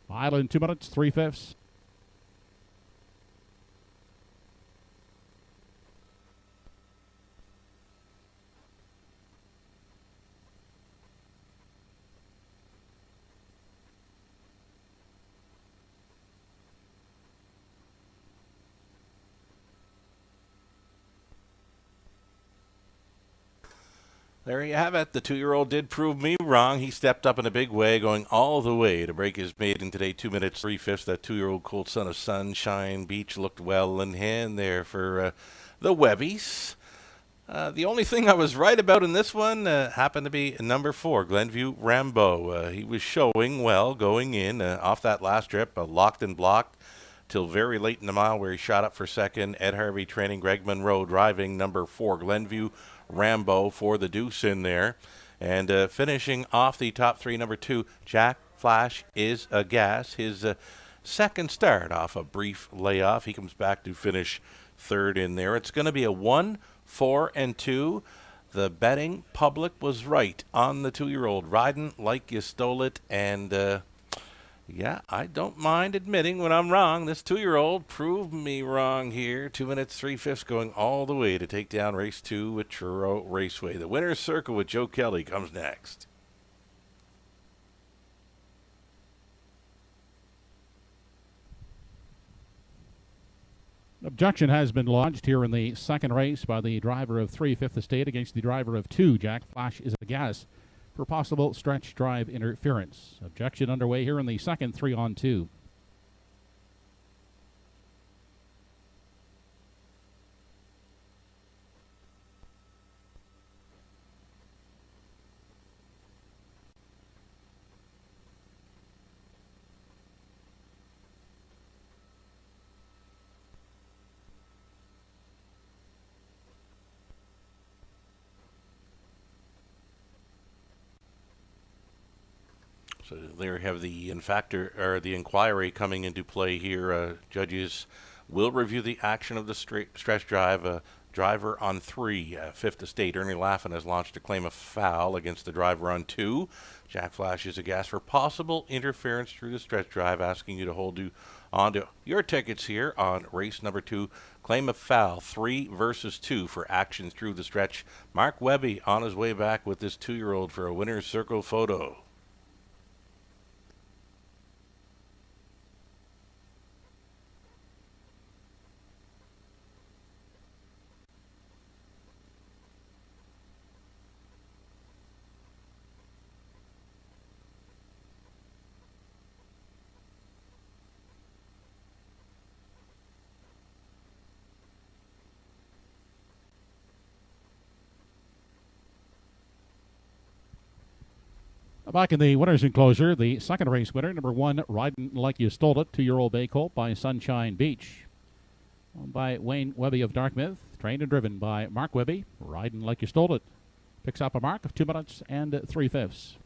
Mile in 2 minutes, 3/5. There you have it. The 2-year-old did prove me wrong. He stepped up in a big way, going all the way to break his maiden today, 2 minutes, 3/5. That 2-year-old colt son of Sunshine Beach looked well in hand there for the Webbies. The only thing I was right about in this one happened to be number 4, Glenview Rambo. He was showing well going in off that last trip, locked and blocked till very late in the mile where he shot up for second. Ed Harvey training, Greg Monroe driving number 4, Glenview Rambo for the deuce in there. And finishing off the top 3, number 2, Jack Flash is a Gas. His second start off a brief layoff. He comes back to finish third in there. It's going to be a 1, 4, and 2. The betting public was right on the 2-year-old riding like you stole it. And yeah, I don't mind admitting when I'm wrong. This 2-year-old proved me wrong here. 2 minutes 3/5 going all the way to take down race 2 at Truro Raceway. The winner's circle with Joe Kelly comes next. Objection has been lodged here in the second race by the driver of 3, Fifth Estate, against the driver of 2, Jack Flash is a gas, for possible stretch drive interference. Objection underway here in the second 3-on-2. So there have the inquiry coming into play here. Judges will review the action of the stretch drive. Driver on 3, Fifth Estate, Ernie Laffin, has launched a claim of foul against the driver on 2. Jack Flash is aghast for possible interference through the stretch drive, asking you to hold on to your tickets here on race number 2. Claim of foul, 3 versus 2 for action through the stretch. Mark Webby on his way back with this 2-year-old for a winner's circle photo. Back in the winner's enclosure, the second race winner, number 1, Riding Like You Stole It, 2-year-old bay colt by Sunshine Beach. Owned by Wayne Webby of Dartmouth, trained and driven by Mark Webby. Riding Like You Stole It picks up a mark of 2 minutes and 3/5.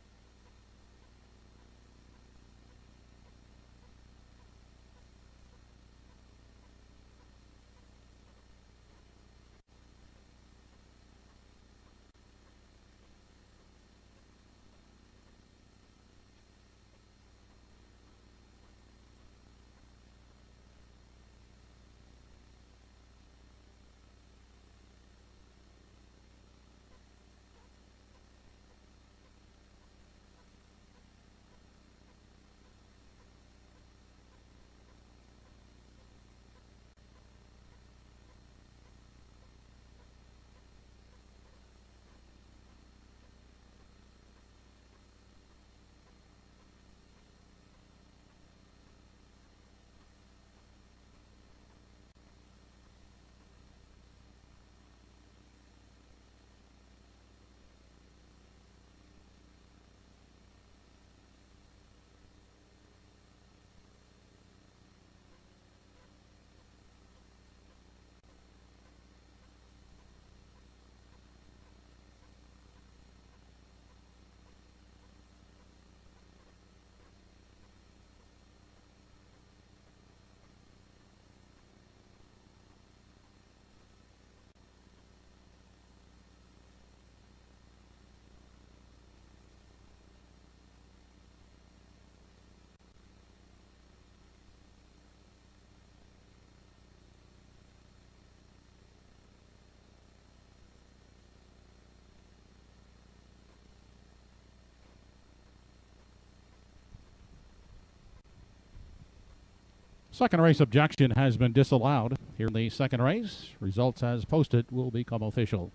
Second race objection has been disallowed here in the second race. Results as posted will become official.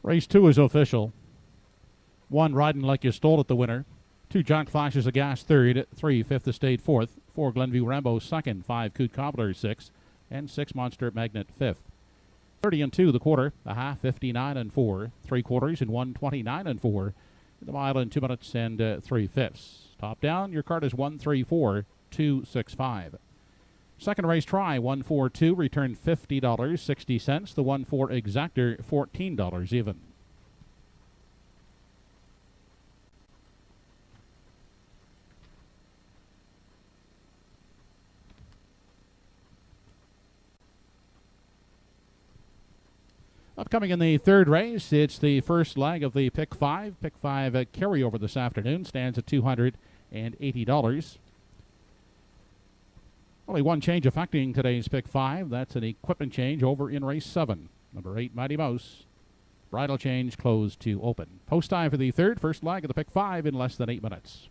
Race 2 is official. 1, Riding Like You Stole It, the winner. 2, Jack Flashes of Gas, third. 3, Fifth Estate, fourth. 4, Glenview Rambo, second. 5, Coot Cobbler, sixth. And 6, Monster Magnet, fifth. 30 and 2, the quarter. A half, 59 and 4. 3 quarters and 129 and 4. The mile in 2 minutes and 3/5. Top down, your card is 134-265. Second race try, 142, return $50.60. The 1-4 exactor, $14 even. Upcoming in the third race, it's the first leg of the Pick 5. Pick 5 carryover this afternoon stands at $280. Only one change affecting today's Pick 5. That's an equipment change over in race 7. Number 8, Mighty Mouse. Bridle change closed to open. Post time for the third, first leg of the Pick 5 in less than 8 minutes.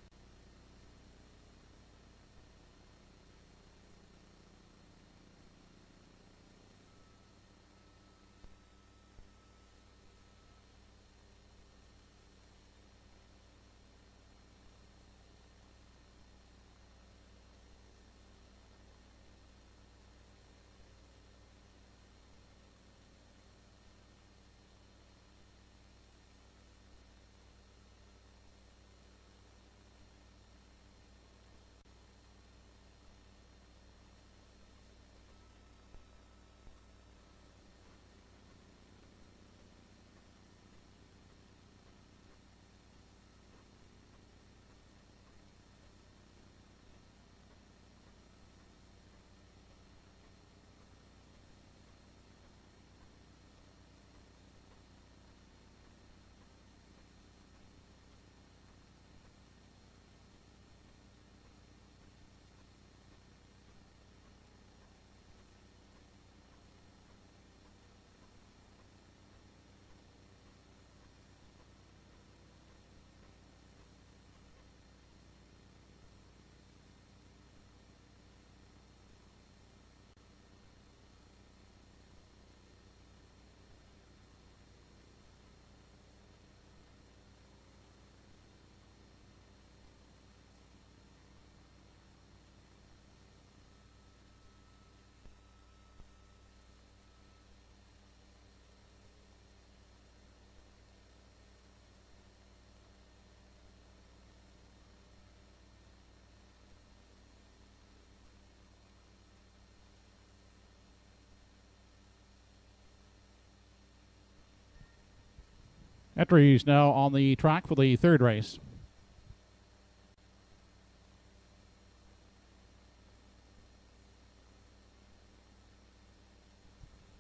Entries now on the track for the third race.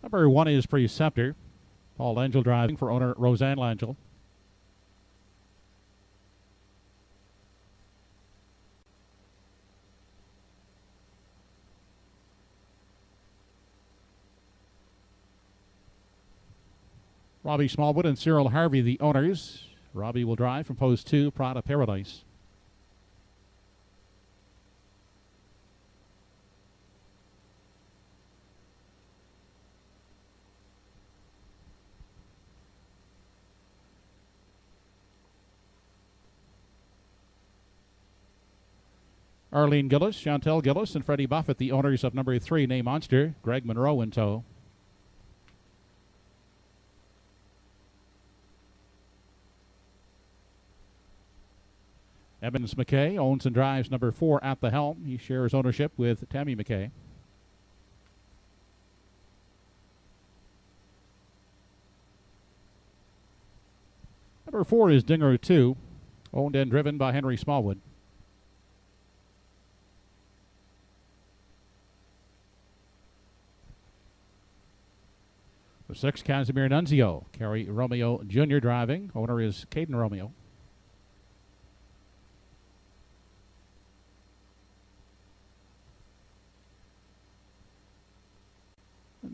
Number 1 is Preceptor. Paul Langell driving for owner Roseanne Langell. Robbie Smallwood and Cyril Harvey, the owners. Robbie will drive from post 2, Prada Paradise. Arlene Gillis, Chantel Gillis, and Freddie Buffett, the owners of number 3, Name Monster. Greg Monroe in tow. Evans McKay owns and drives number 4 At the Helm. He shares ownership with Tammy McKay. Number 4 is Dinger 2, owned and driven by Henry Smallwood. The 6, Casimir Nunzio. Kerry Romeo Jr. driving. Owner is Caden Romeo.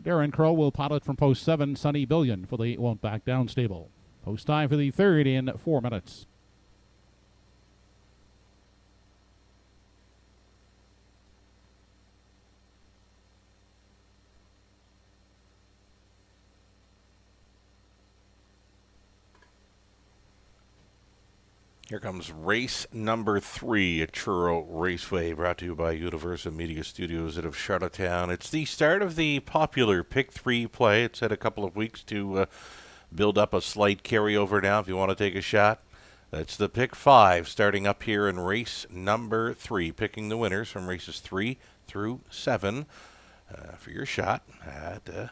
Darren Crow will pilot from post 7, Sonny Billion for the Won't Back Down stable. Post time for the third in 4 minutes. Here comes race number 3 at Truro Raceway, brought to you by Universal Media Studios out of Charlottetown. It's the start of the popular Pick 3 play. It's had a couple of weeks to build up a slight carryover now if you want to take a shot. It's the Pick 5 starting up here in race number 3, picking the winners from races 3 through 7 for your shot at a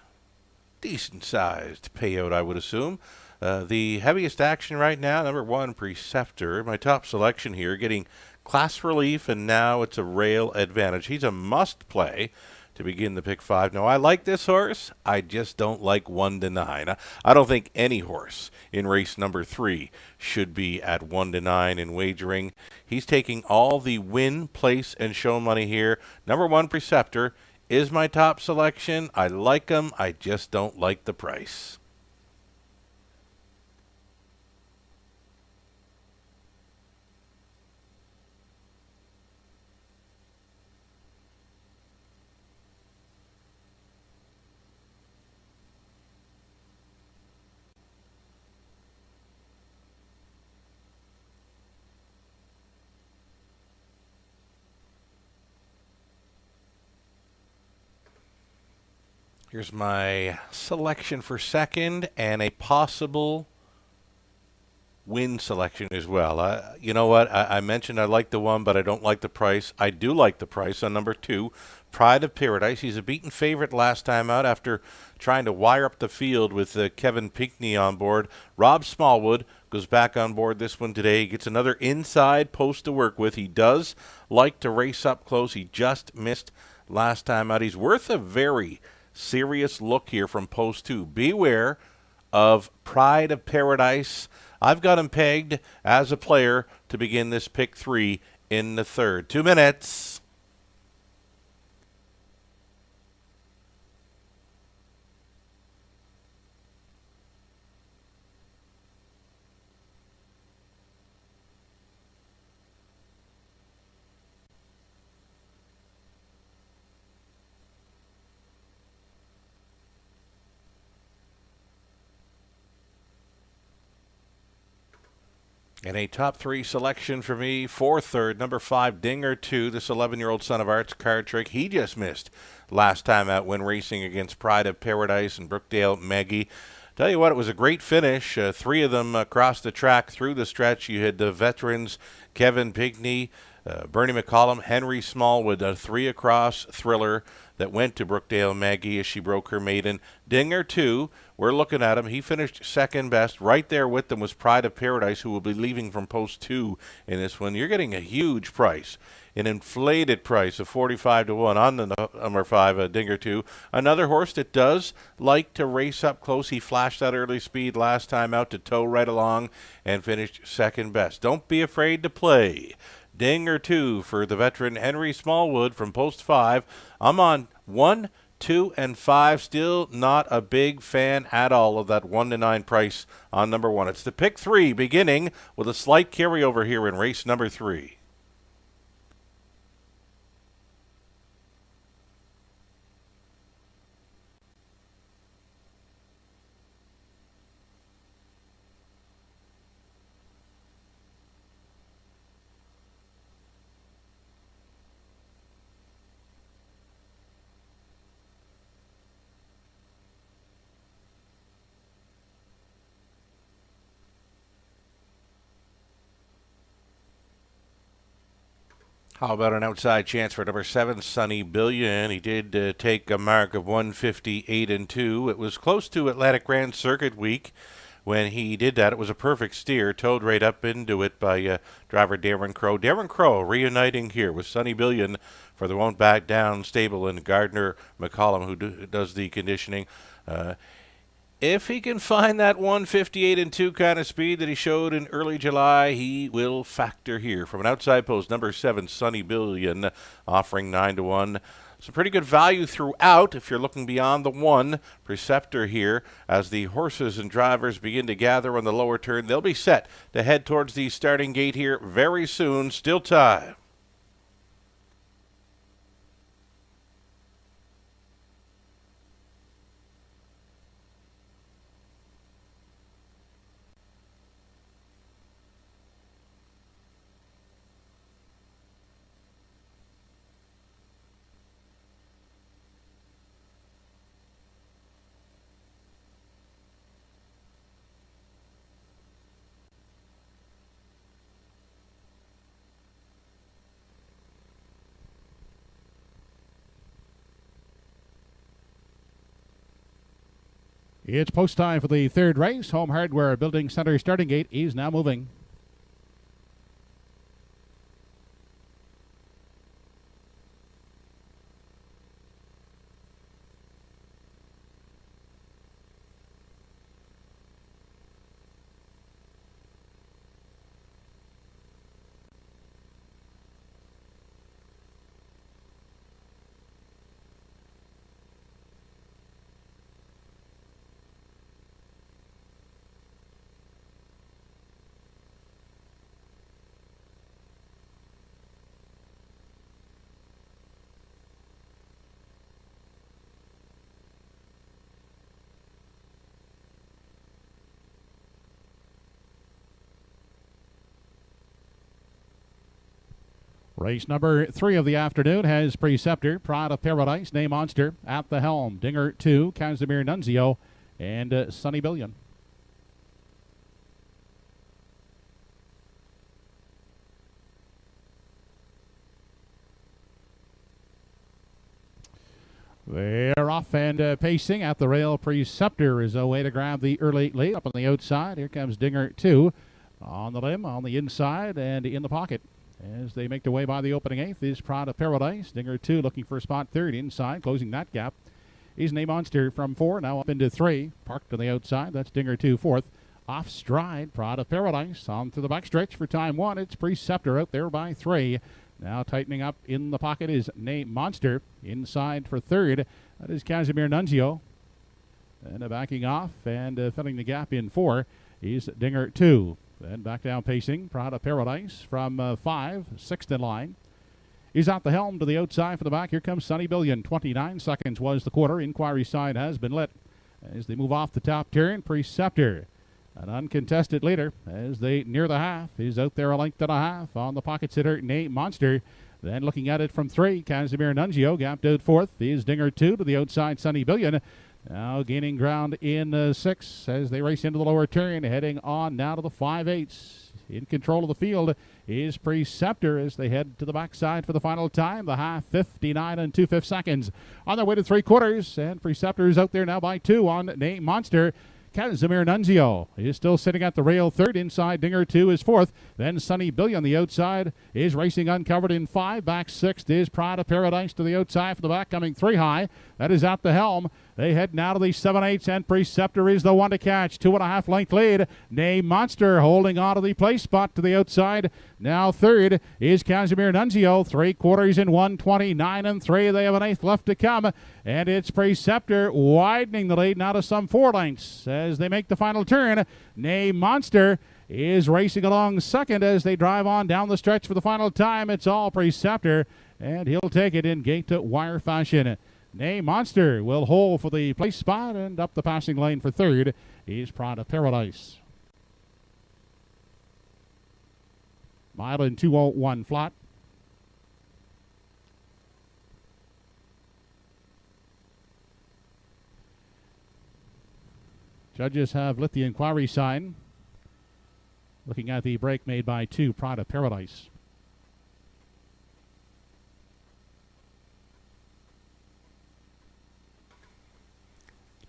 decent-sized payout, I would assume. The heaviest action right now, number 1, Preceptor. My top selection here, getting class relief, and now it's a rail advantage. He's a must-play to begin the Pick 5. Now, I like this horse. I just don't like 1 to 9. I don't think any horse in race number 3 should be at 1 to 9 in wagering. He's taking all the win, place, and show money here. Number 1, Preceptor, is my top selection. I like him. I just don't like the price. Here's my selection for second and a possible win selection as well. You know what? I mentioned I like the 1, but I don't like the price. I do like the price on number 2, Pride of Paradise. He's a beaten favorite last time out after trying to wire up the field with Kevin Pinckney on board. Rob Smallwood goes back on board this one today. He gets another inside post to work with. He does like to race up close. He just missed last time out. He's worth a very serious look here from post 2. Beware of Pride of Paradise. I've got him pegged as a player to begin this Pick 3 in the third. 2 minutes. And a top 3 selection for me for third, number 5, Dinger 2, this 11-year-old son of Arts card trick. He just missed last time out when racing against Pride of Paradise and Brookdale Maggie. Tell you what, it was a great finish. 3 of them across the track through the stretch. You had the veterans, Kevin Pinckney, Bernie McCollum, Henry Smallwood, a 3 across thriller that went to Brookdale Maggie as she broke her maiden. Dinger 2, we're looking at him. He finished second best. Right there with them was Pride of Paradise, who will be leaving from post 2 in this one. You're getting a huge price, an inflated price of 45 to 1 on the number 5, Dinger 2. Another horse that does like to race up close. He flashed that early speed last time out to tow right along and finished second best. Don't be afraid to play Dinger 2 for the veteran Henry Smallwood from post 5. I'm on 1, 2, and 5. Still not a big fan at all of that 1 to 9 price on number 1. It's the Pick 3 beginning with a slight carryover here in race number 3. How about an outside chance for number 7, Sunny Billion? He did take a mark of 158 and 2. It was close to Atlantic Grand Circuit week when he did that. It was a perfect steer, towed right up into it by driver Darren Crow. Darren Crow reuniting here with Sunny Billion for the Won't Back Down stable and Gardner McCollum, who does the conditioning. If he can find that 158 and 2 kind of speed that he showed in early July, he will factor here. From an outside post, number 7, Sunny Billion, offering 9 to 1. Some pretty good value throughout if you're looking beyond the 1. Preceptor here as the horses and drivers begin to gather on the lower turn. They'll be set to head towards the starting gate here very soon. Still time. It's post time for the third race. Home Hardware Building Center starting gate is now moving. Race number 3 of the afternoon has Preceptor, Pride of Paradise, Name Monster at the helm. Dinger 2, Casimir Nunzio, and Sunny Billion. They're off and pacing at the rail. Preceptor is away to grab the early lead up on the outside. Here comes Dinger 2 on the limb, on the inside, and in the pocket. As they make their way by the opening eighth is Pride of Paradise. Dinger 2 looking for spot third inside, closing that gap. Is Name Monster from 4, now up into 3. Parked on the outside, that's Dinger 2 fourth. Off stride, Pride of Paradise on to the backstretch for time 1. It's Preceptor out there by 3. Now tightening up in the pocket is Name Monster. Inside for third, that is Casimir Nunzio. And backing off and filling the gap in 4 is Dinger 2. Then back down pacing, Pride of Paradise from 5, sixth in line. He's at the helm to the outside for the back. Here comes Sunny Billion. 29 seconds was the quarter. Inquiry side has been lit. As they move off the top turn, Preceptor, an uncontested leader as they near the half. He's out there a length and a half on the pocket sitter, Name Monster. Then looking at it from 3, Casimir Nunzio gapped out 4th. Is Dinger 2 to the outside, Sunny Billion. Now gaining ground in 6 as they race into the lower turn, heading on now to the 5/8. In control of the field is Preceptor as they head to the backside for the final time. The half, 59 2/5 seconds. On their way to 3/4, and Preceptor is out there now by 2 on Name Monster. Casimir Nunzio is still sitting at the rail third. Inside, Dinger 2 is 4th. Then Sunny Billion on the outside is racing uncovered in 5. Back 6th is Pride of Paradise to the outside for the back, coming 3 high. That is at the helm. They head now to the 7/8, and Preceptor is the one to catch. 2.5 length lead. Name Monster holding on to the place spot to the outside. Now third is Casimir Nunzio. 3/4 in 1:29 3. They have an 1/8 left to come, and it's Preceptor widening the lead now to some 4 lengths as they make the final turn. Name Monster is racing along second as they drive on down the stretch for the final time. It's all Preceptor, and he'll take it in gate to wire fashion. Name Monster will hold for the place spot, and up the passing lane for third is Pride of Paradise. Mile in 2:01 flat. Judges have lit the inquiry sign. Looking at the break made by 2, Pride of Paradise.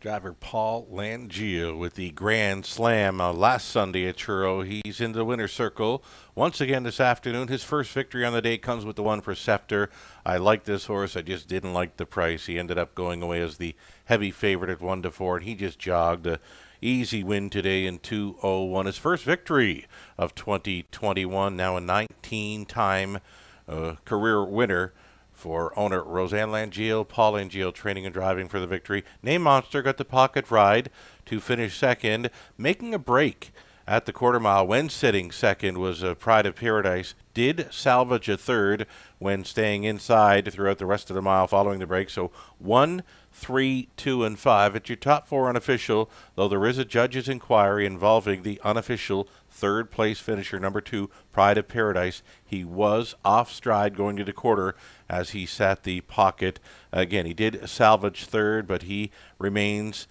Driver Paul Langio with the Grand Slam last Sunday at Truro. He's in the winner's circle once again this afternoon. His first victory on the day comes with the 1 Preceptor. I like this horse. I just didn't like the price. He ended up going away as the heavy favorite at 1-4, and he just jogged. A easy win today in 2:01. His first victory of 2021. Now a 19-time career winner for owner Roseanne Langio. Paul Langio training and driving for the victory. Name Monster got the pocket ride to finish second, making a break at the quarter mile when sitting second was Pride of Paradise. Did salvage a third when staying inside throughout the rest of the mile following the break. So 1, 3, 2, and 5. It's your top 4 unofficial, though there is a judge's inquiry involving the unofficial third place finisher, number 2, Pride of Paradise. He was off stride going to the quarter as he sat the pocket. Again, he did salvage third, but he remains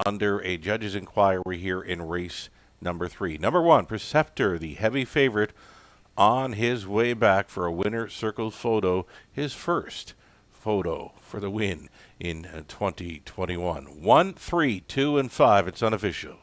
under a judge's inquiry here in race number 3. Number 1, Preceptor, the heavy favorite, on his way back for a winner circle photo, his first photo for the win in 2021. 1, 3, 2, and 5. It's unofficial.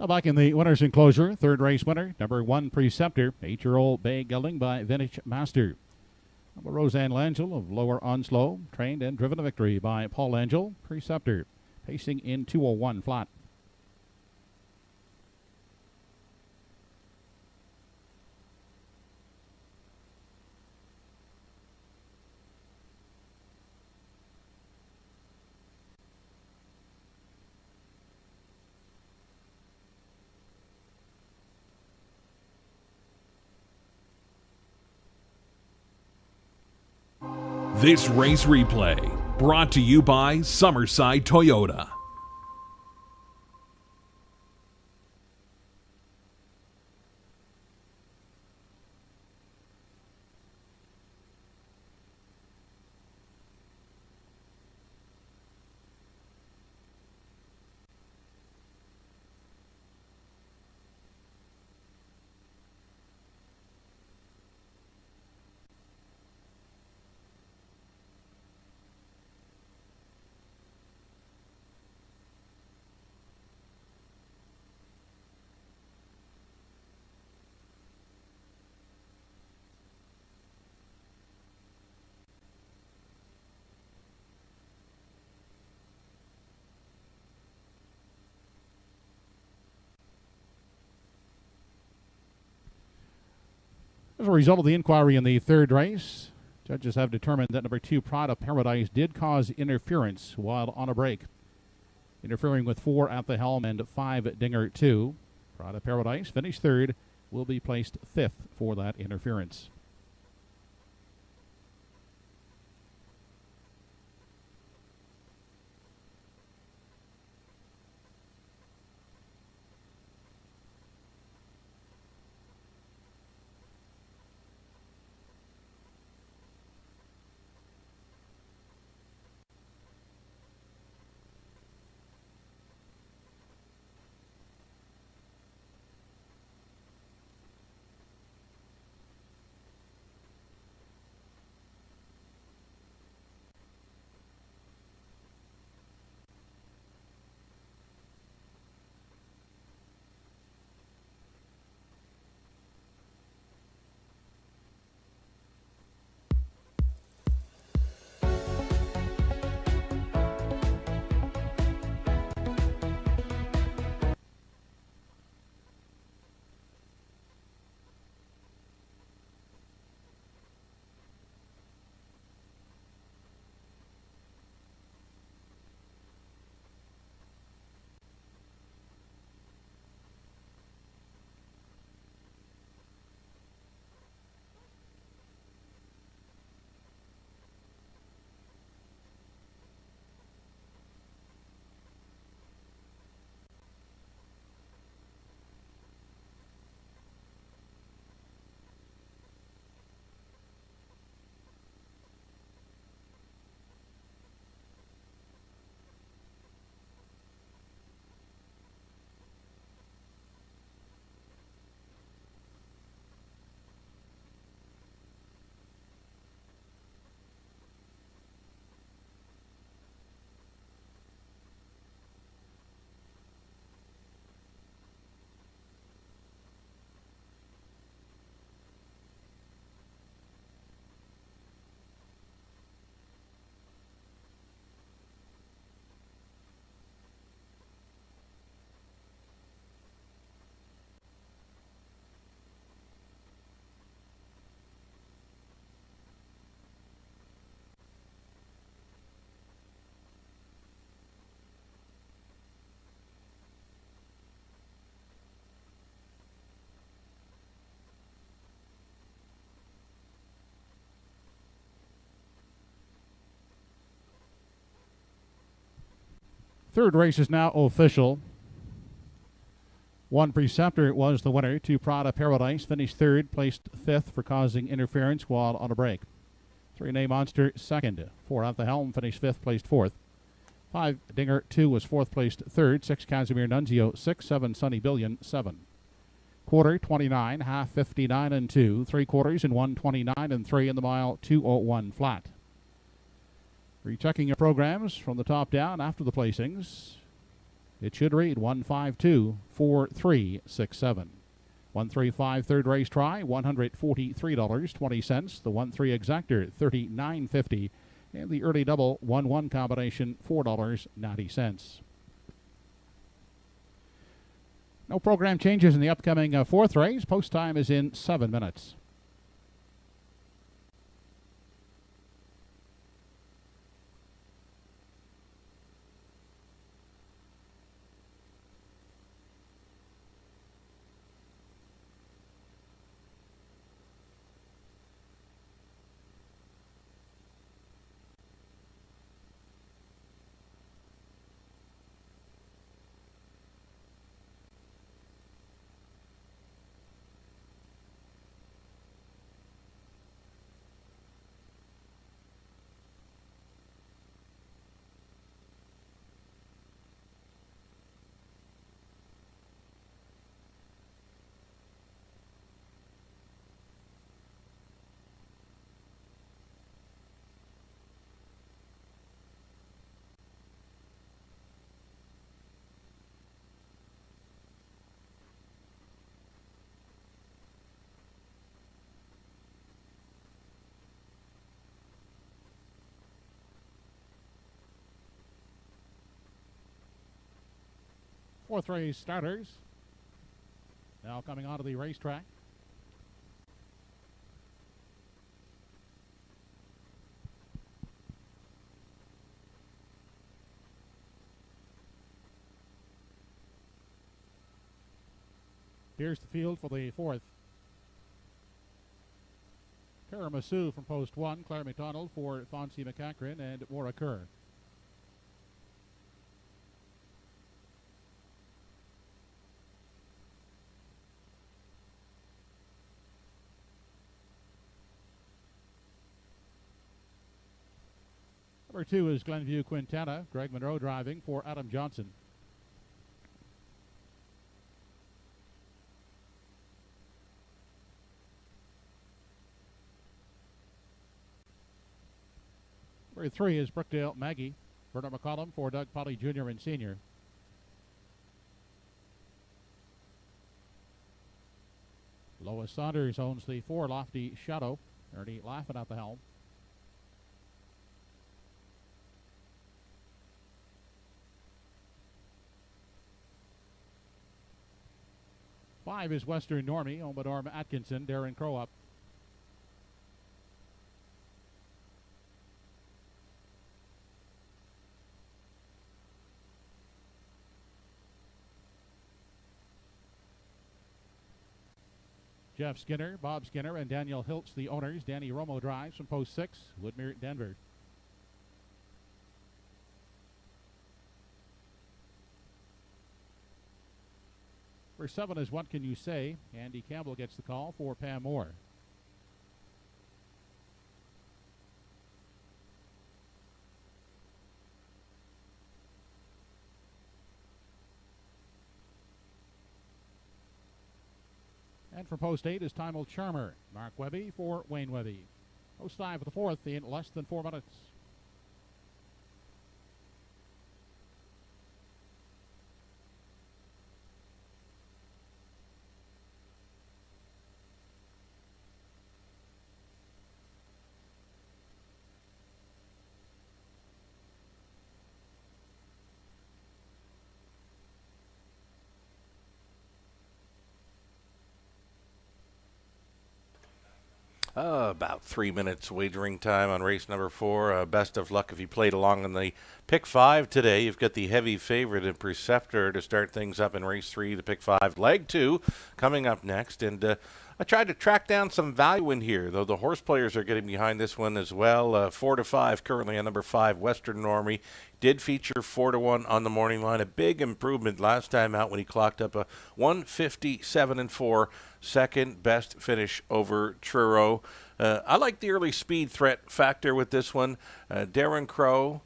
Now back in the winner's enclosure, third race winner, number 1 Preceptor, 8-year-old bay gelding by Vintage Master. Number Roseanne Langell of Lower Onslow, trained and driven to victory by Paul Angel. Preceptor, pacing in 2:01 flat. This race replay brought to you by Summerside Toyota. As a result of the inquiry in the third race, judges have determined that number 2 Pride of Paradise did cause interference while on a break, interfering with 4 at the helm and 5 Dinger 2. Pride of Paradise finished third, will be placed 5th for that interference. Third race is now official. One Preceptor was the winner. Two Prada Paradise finished third, placed fifth for causing interference while on a break. 3 Name Monster second. 4 At the Helm finished fifth, placed fourth. 5 Dinger 2 was fourth, placed third. 6 Casimir Nunzio 6. 7 Sunny Billion 7. Quarter 29, half 59 and 2. 3 quarters in 129 and 3 in the mile 201 flat. Rechecking your programs from the top down after the placings. It should read 152 4367. 135 third race try, $143.20. The 1-3 exactor, $39.50. And the early double 1-1 combination, $4.90. No program changes in the upcoming fourth race. Post time is in 7 minutes. Fourth race starters now coming onto the racetrack. Here's the field for the fourth. Tiramisu from post 1, Claire McDonald for Fonzie McCachran and Maura Kerr. Number 2 is Glenview Quintana. Greg Monroe driving for Adam Johnson. Number 3 is Brookdale Maggie. Bernard McCollum for Doug Polly Jr. and Sr. Lois Saunders owns the 4 Lofty Shadow. Ernie laughing at the helm. Five is Western Normie, owned by Norm Atkinson, Darren Crow up. Jeff Skinner, Bob Skinner, and Daniel Hiltz, the owners. Danny Romo drives from post 6, Woodmere, Denver. For 7 is What Can You Say? Andy Campbell gets the call for Pam Moore. And for post 8 is Timel Charmer. Mark Webby for Wayne Webby. Post 5 for the fourth in less than 4 minutes. About 3 minutes wagering time on race number 4. Best of luck if you played along in the pick 5 today. You've got the heavy favorite in Preceptor to start things up in race 3, the pick 5. Leg 2 coming up next. And I tried to track down some value in here, though the horse players are getting behind this one as well. 4-5 currently on number 5, Western Normie. Did feature 4-1 on the morning line. A big improvement last time out when he clocked up a 157-4, second best finish over Truro. I like the early speed threat factor with this one. Darren Crow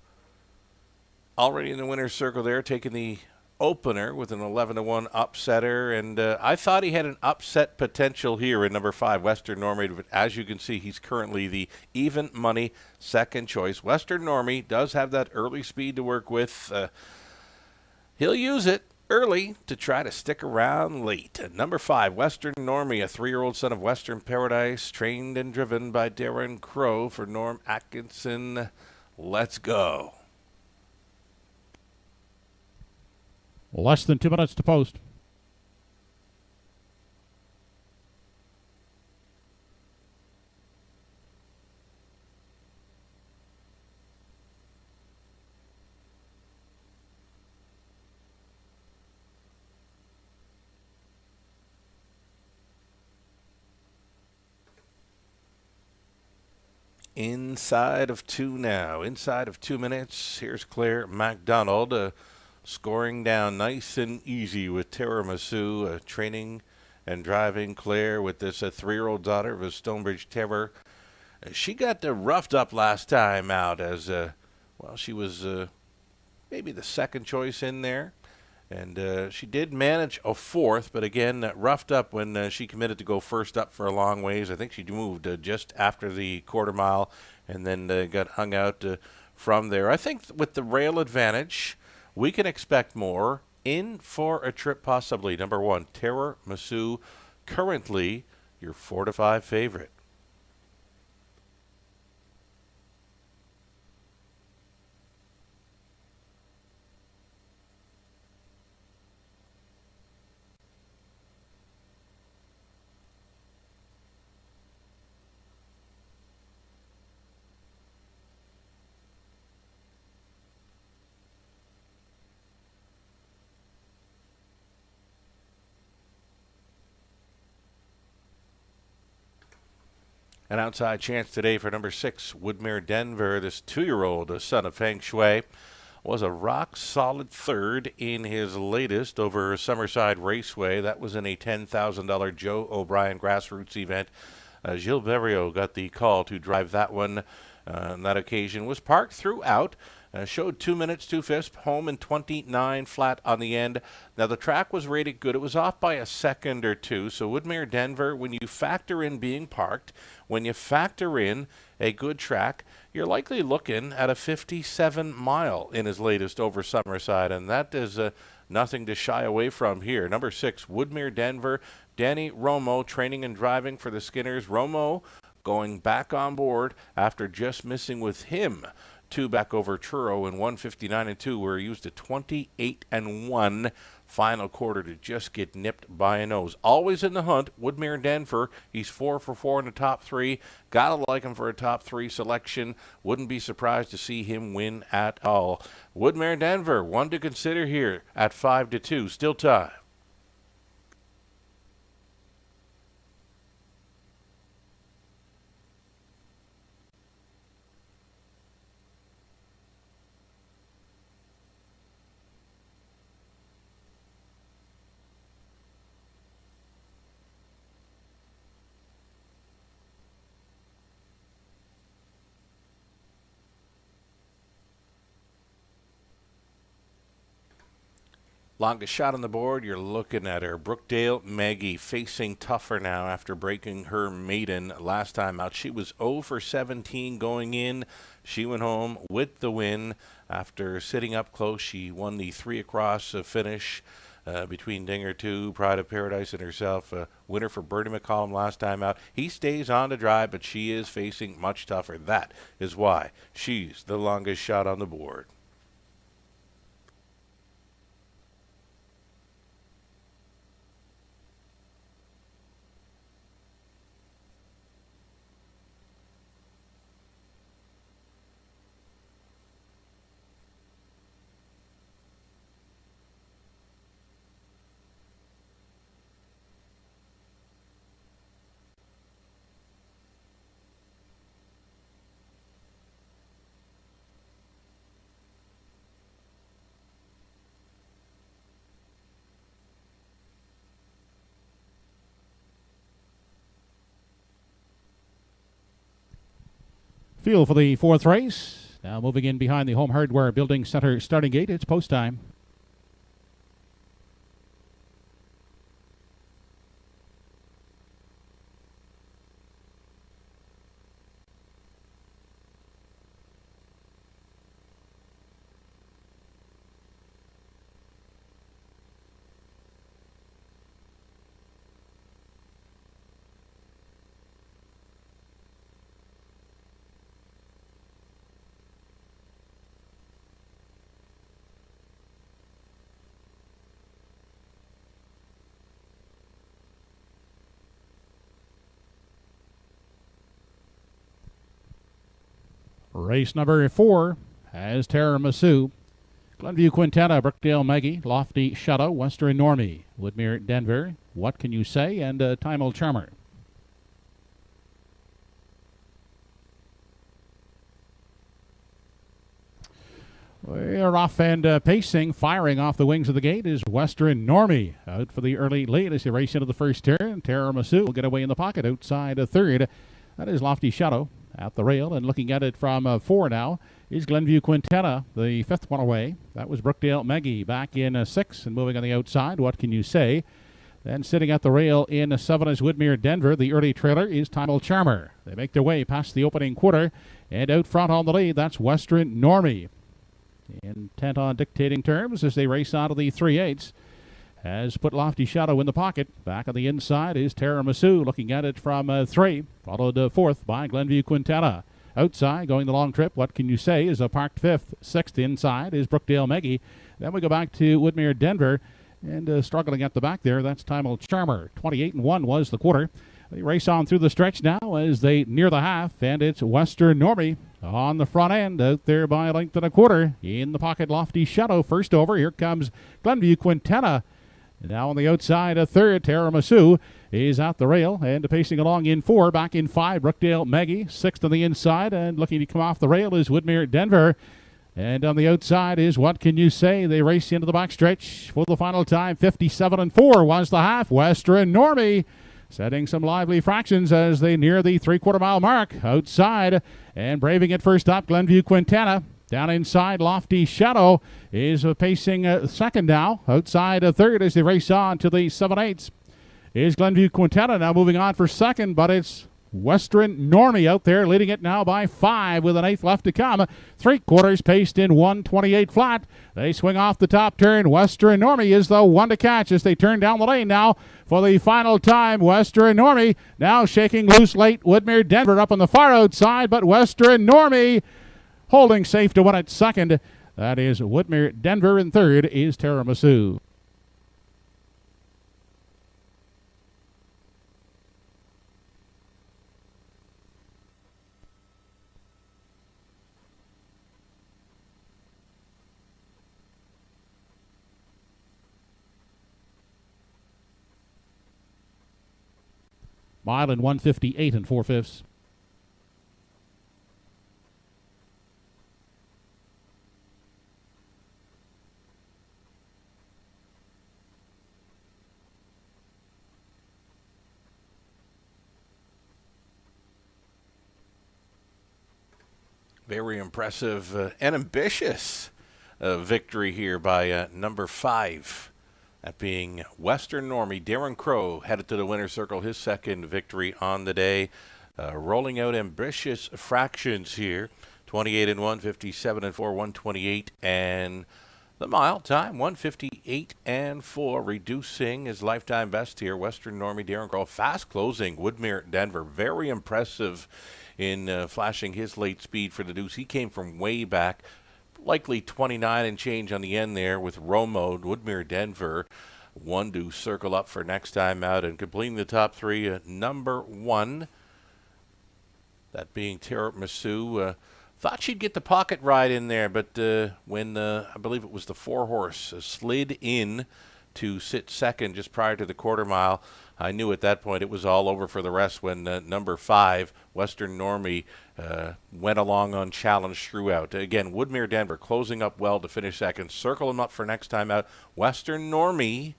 already in the winner's circle there, taking the opener with an 11-1 upsetter, and I thought he had an upset potential here in number 5, Western Normie, but as you can see, he's currently the even money second choice. Western Normie does have that early speed to work with. He'll use it early to try to stick around late. Number 5, Western Normie, a 3-year-old son of Western Paradise, trained and driven by Darren Crow for Norm Atkinson. Let's go. Less than 2 minutes to post. Inside of 2 now. Inside of 2 minutes. Here's Claire MacDonald scoring down nice and easy with Tiramisu, training and driving Claire with this 3-year-old daughter of a Stonebridge Terror. She got roughed up last time out as, she was maybe the second choice in there. And she did manage a 4th, but again, roughed up when she committed to go first up for a long ways. I think she moved just after the quarter mile and then got hung out from there. I think with the rail advantage, we can expect more. In for a trip possibly. Number 1, Terror Masu, currently your 4-5 favorite. An outside chance today for number 6, Woodmere Denver. This 2-year-old son of Feng Shui was a rock-solid third in his latest over Summerside Raceway. That was in a $10,000 Joe O'Brien grassroots event. Gilles Berriot got the call to drive that one on that occasion. Was parked throughout. Showed 2 minutes, 2/5, home in 29 flat on the end. Now, the track was rated good. It was off by a second or two. So, Woodmere Denver, when you factor in being parked, when you factor in a good track, you're likely looking at a 57-mile in his latest over Summerside. And that is nothing to shy away from here. Number 6, Woodmere Denver. Danny Romo training and driving for the Skinners. Romo going back on board after just missing with him 2 back over Truro in 159-2, where he used a 28-1 final quarter to just get nipped by a nose. Always in the hunt, Woodmere Denver. He's 4 for 4 in the top 3. Gotta like him for a top 3 selection. Wouldn't be surprised to see him win at all. Woodmere Denver, one to consider here at 5-2. Still time. Longest shot on the board, you're looking at her. Brookdale Maggie facing tougher now after breaking her maiden last time out. She was 0 for 17 going in. She went home with the win after sitting up close. She won the 3 across finish between Dinger 2, Pride of Paradise, and herself. Winner for Bernie McCollum last time out. He stays on to drive, but she is facing much tougher. That is why she's the longest shot on the board. Field for the fourth race. Now moving in behind the Home Hardware Building Center starting gate. It's post time. Race number 4 has Tiramisu, Glenview Quintana, Brookdale Maggie, Lofty Shadow, Western Normie, Woodmere Denver, What Can You Say, and Timel Charmer. We're off and pacing, firing off the wings of the gate is Western Normie. Out for the early lead as he race into the first turn. Tiramisu will get away in the pocket outside a third. That is Lofty Shadow at the rail, and looking at it from 4 now is Glenview Quintana, the 5th one away. That was Brookdale Maggie back in 6 and moving on the outside. What Can You Say? Then sitting at the rail in 7 is Woodmere Denver. The early trailer is Timel Charmer. They make their way past the opening quarter, and out front on the lead, that's Western Normie. Intent on dictating terms as they race out of the 3/8. Has put Lofty Shadow in the pocket. Back on the inside is Tiramisu, looking at it from 3, followed 4th by Glenview Quintana. Outside, going the long trip, What Can You Say, is a parked 5th. 6th inside is Brookdale Maggie. Then we go back to Woodmere Denver, and struggling at the back there, that's Timel Charmer. 28-1 was the quarter. They race on through the stretch now as they near the half, and it's Western Normie on the front end, out there by a length and a quarter. In the pocket, Lofty Shadow first over. Here comes Glenview Quintana. Now on the outside, a third. Tiramisu is at the rail and pacing along in 4. Back in 5, Brookdale Maggie. 6th on the inside, and looking to come off the rail is Woodmere Denver. And on the outside is What Can You Say? They race into the backstretch for the final time. 57-4 was the half. Western Normie setting some lively fractions as they near the 3/4 mile mark. Outside and braving it first up, Glenview Quintana. Down inside, Lofty Shadow is pacing second now. Outside a third as they race on to the 7/8 is Glenview Quintana now moving on for second, but it's Western Normie out there leading it now by 5 with an 8th left to come. 3/4 paced in 1:28 flat. They swing off the top turn. Western Normie is the one to catch as they turn down the lane now for the final time. Western Normie now shaking loose late. Woodmere Denver up on the far outside, but Western Normie holding safe to win at second. That is Woodmere Denver, and third is Tiramisu. Mile in 1:58 4/5. Very impressive and ambitious victory here by number 5. That being Western Normie. Darren Crow headed to the winner's circle, his second victory on the day. Rolling out ambitious fractions here. 28-1, 57-4, 128, and the mile time, 158-4, reducing his lifetime best here. Western Normie, Darren Crow, fast closing. Woodmere Denver, very impressive in flashing his late speed for the deuce. He came from way back. Likely 29 and change on the end there with Romo. Woodmere Denver, one to circle up for next time out, and completing the top 3, number 1. That being Tiramisu. Thought she'd get the pocket ride in there, but when I believe it was the 4-horse slid in to sit second just prior to the quarter mile, I knew at that point it was all over for the rest when number 5, Western Normie, went along unchallenged throughout. Again, Woodmere Denver closing up well to finish second. Circle him up for next time out. Western Normie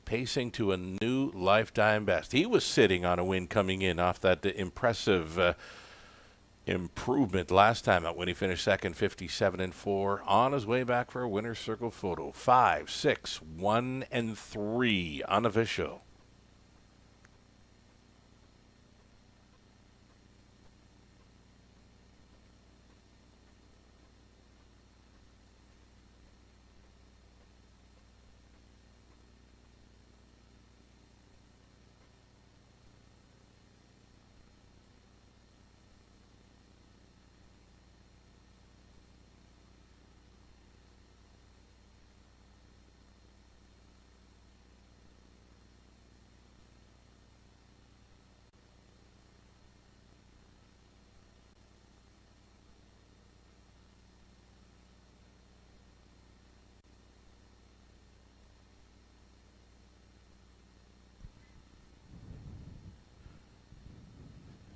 pacing to a new lifetime best. He was sitting on a win coming in off that impressive improvement last time out when he finished second, 57-4. On his way back for a winner's circle photo. 5, 6, 1, and 3 unofficial.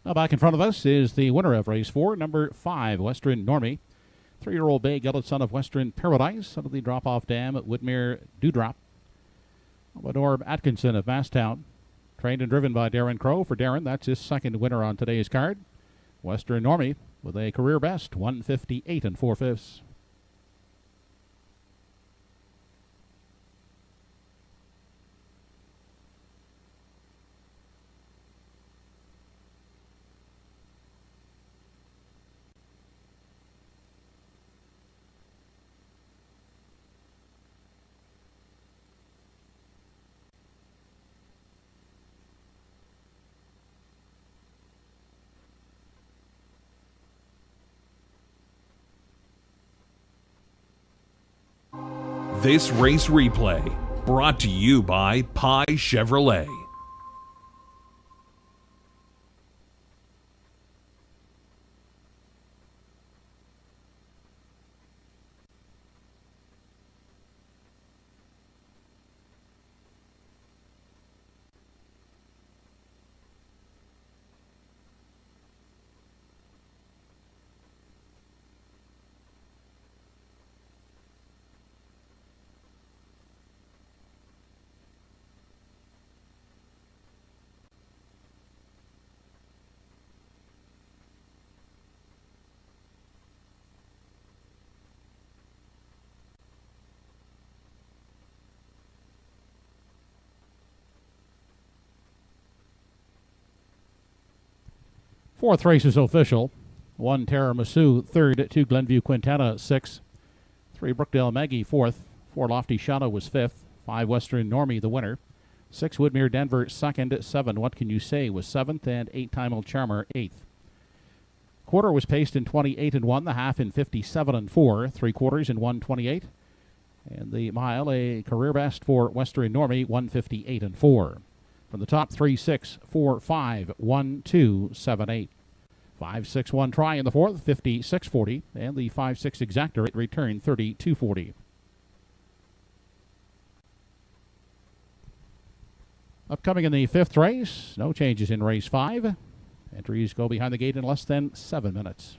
Now back in front of us is the winner of race 4, number 5, Western Normie. 3-year-old bay gelded son of Western Paradise out of the drop-off dam at Woodmere Dewdrop. Norm Atkinson of Masstown, trained and driven by Darren Crow. For Darren, that's his second winner on today's card. Western Normie with a career best, 158 4/5. This race replay brought to you by Pye Chevrolet. Fourth race is official. 1 Tiramisu, third. 2 Glenview Quintana, 6. 3 Brookdale Maggie, 4th. 4 Lofty Shadow was 5th. 5 Western Normie, the winner. 6 Woodmere Denver, 2nd. 7 What Can You Say was 7th. And 8 Time Old Charmer, 8th. Quarter was paced in 28-1. The half in 57-4. 3 quarters in 128. And the mile, a career best for Western Normie, 158-4. From the top, 3, 6, 4, 5, 1, 2, 7, 8. 5, 6, 1 try in the fourth, 56-40. And the 5, 6 exactor at return, 32-40. Upcoming in the fifth race, no changes in race 5. Entries go behind the gate in less than 7 minutes.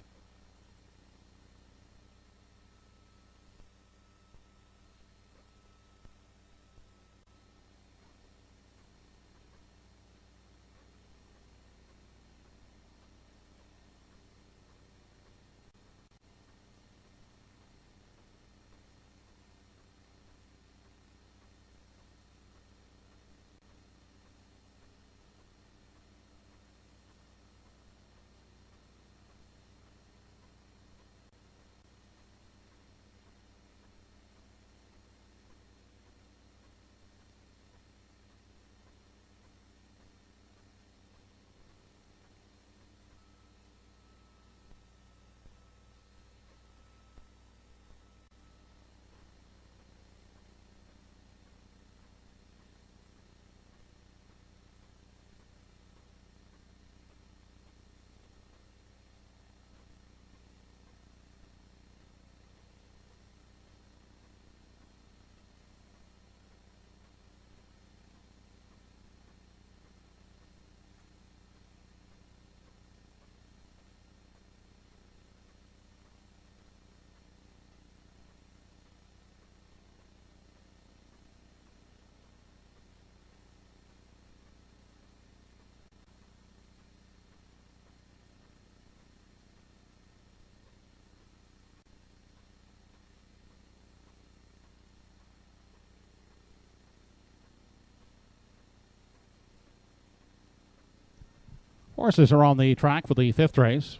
Horses are on the track for the 5th race.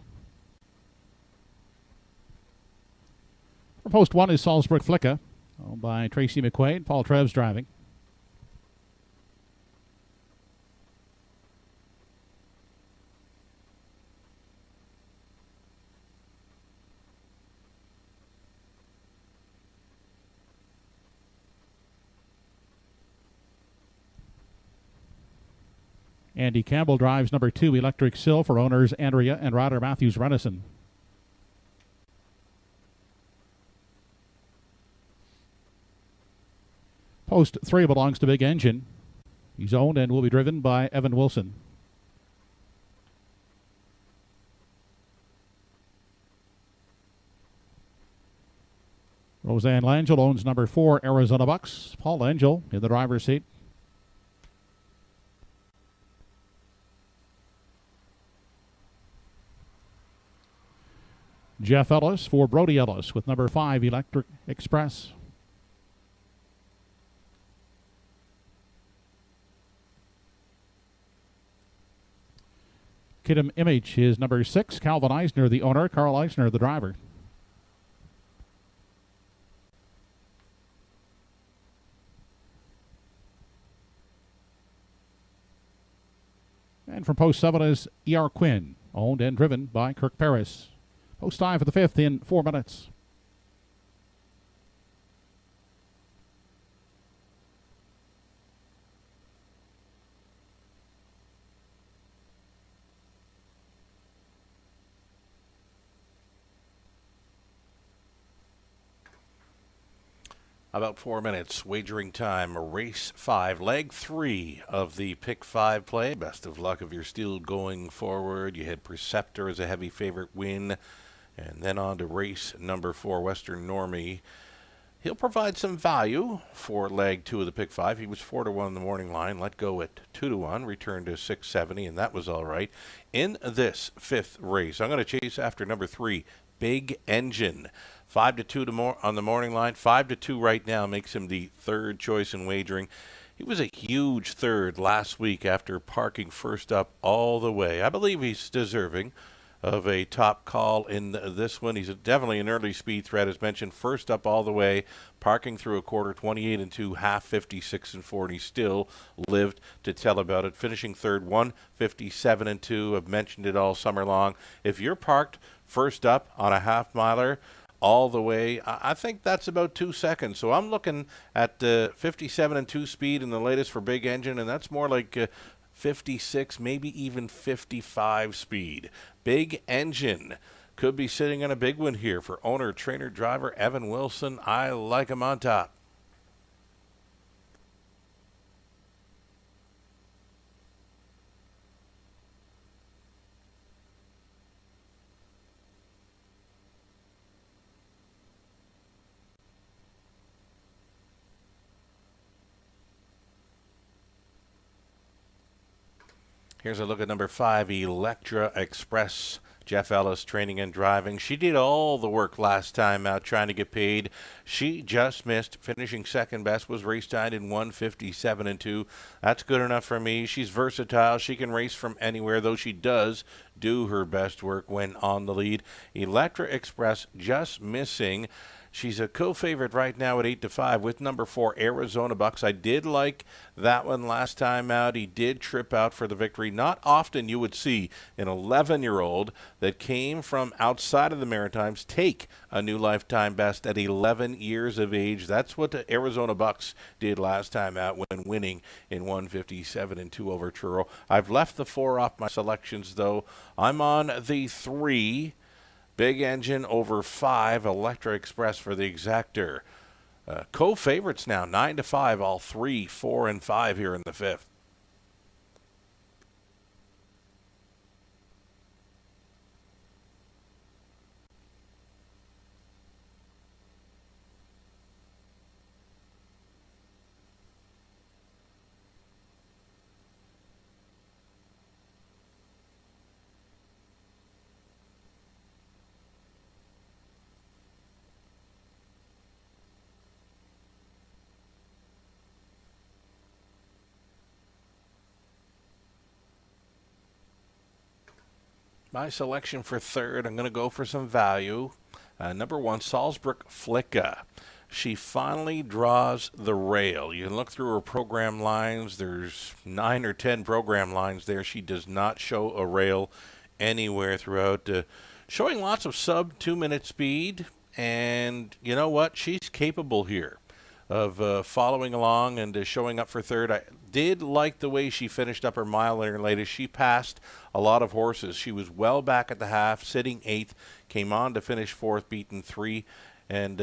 For post 1 is Salzburg Flicka, owned by Tracy McQuaid. Paul Trev's driving. Andy Campbell drives number 2, Electric Sill, for owners Andrea and rider Matthews Renison. Post 3 belongs to Big Engine. He's owned and will be driven by Evan Wilson. Roseanne Langell owns number 4, Arizona Bucks. Paul Langell in the driver's seat. Jeff Ellis for Brody Ellis with number 5, Electric Express. Kidam Image is number 6, Calvin Eisner the owner, Carl Eisner the driver. And from post 7 is E.R. Quinn, owned and driven by Kirk Paris. Post time for the 5th in 4 minutes. About 4 minutes, wagering time, race 5, leg 3 of the pick 5 play. Best of luck if you're still going forward. You had Preceptor as a heavy favorite win. And then on to race number 4, Western Normie. He'll provide some value for leg 2 of the pick 5. He was 4-1 in the morning line, let go at 2-1, returned to 670, and that was all right. In this 5th race, I'm going to chase after number 3, Big Engine. 5-2 on the morning line. 5-2 right now makes him the 3rd choice in wagering. He was a huge 3rd last week after parking first up all the way. I believe he's deserving of a top call in this one. He's definitely an early speed threat, as mentioned. First up all the way, parking through a quarter, 28-2, half 56-4. Still lived to tell about it. Finishing 3rd, 157-2. I've mentioned it all summer long. If you're parked first up on a half miler all the way, I think that's about 2 seconds. So I'm looking at 57-2 speed in the latest for Big Engine, and that's more like 56, maybe even 55 speed. Big Engine could be sitting on a big one here for owner, trainer, driver Evan Wilson. I like him on top. Here's a look at number 5, Electra Express. Jeff Ellis training and driving. She did all the work last time out trying to get paid. She just missed. Finishing 2nd best was race tied in 157-2. That's good enough for me. She's versatile. She can race from anywhere, though she does do her best work when on the lead. Electra Express just missing. She's a co-favorite right now at 8-5 with number 4, Arizona Bucks. I did like that one last time out. He did trip out for the victory. Not often you would see an 11-year-old that came from outside of the Maritimes take a new lifetime best at 11 years of age. That's what the Arizona Bucks did last time out when winning in 157-2 over Truro. I've left the 4 off my selections, though. I'm on the 3. Big Engine over 5, Electra Express for the exactor. Co-favorites now, 9-5, all 3, 4, and 5 here in the 5th. My selection for third, I'm going to go for some value. Number 1, Salzburg Flicka. She finally draws the rail. You can look through her program lines. There's 9 or 10 program lines there. She does not show a rail anywhere throughout. Showing lots of sub 2-minute speed. And you know what? She's capable here of following along and showing up for third. I did like the way she finished up her mile in her latest. She passed a lot of horses. She was well back at the half, sitting 8th, came on to finish 4th, beaten 3, and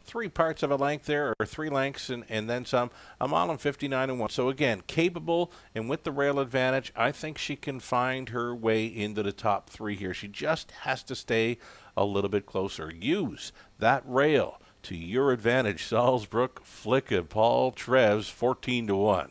3 parts of a length there, or 3 lengths and then some. I'm on 59-1. So again, capable and with the rail advantage, I think she can find her way into the top 3 here. She just has to stay a little bit closer. Use that rail to your advantage. Salzburg Flicka, Paul Treves, 14-1.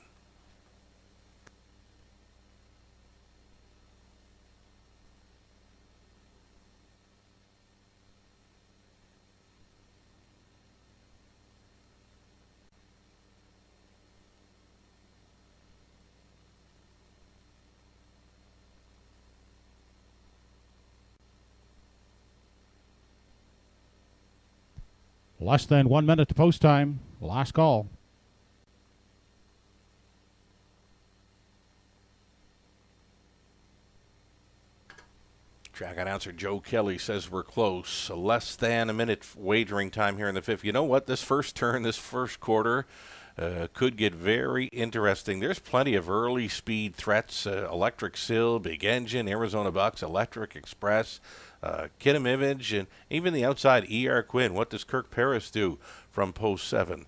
Less than 1 minute to post time. Last call. Track announcer Joe Kelly says we're close. Less than a minute wagering time here in the 5th. You know what? This first turn, this first quarter, could get very interesting. There's plenty of early speed threats. Electric Sill, Big Engine, Arizona Bucks, Electric Express, Kidham Image, and even the outside E.R. Quinn. What does Kirk Paris do from post 7?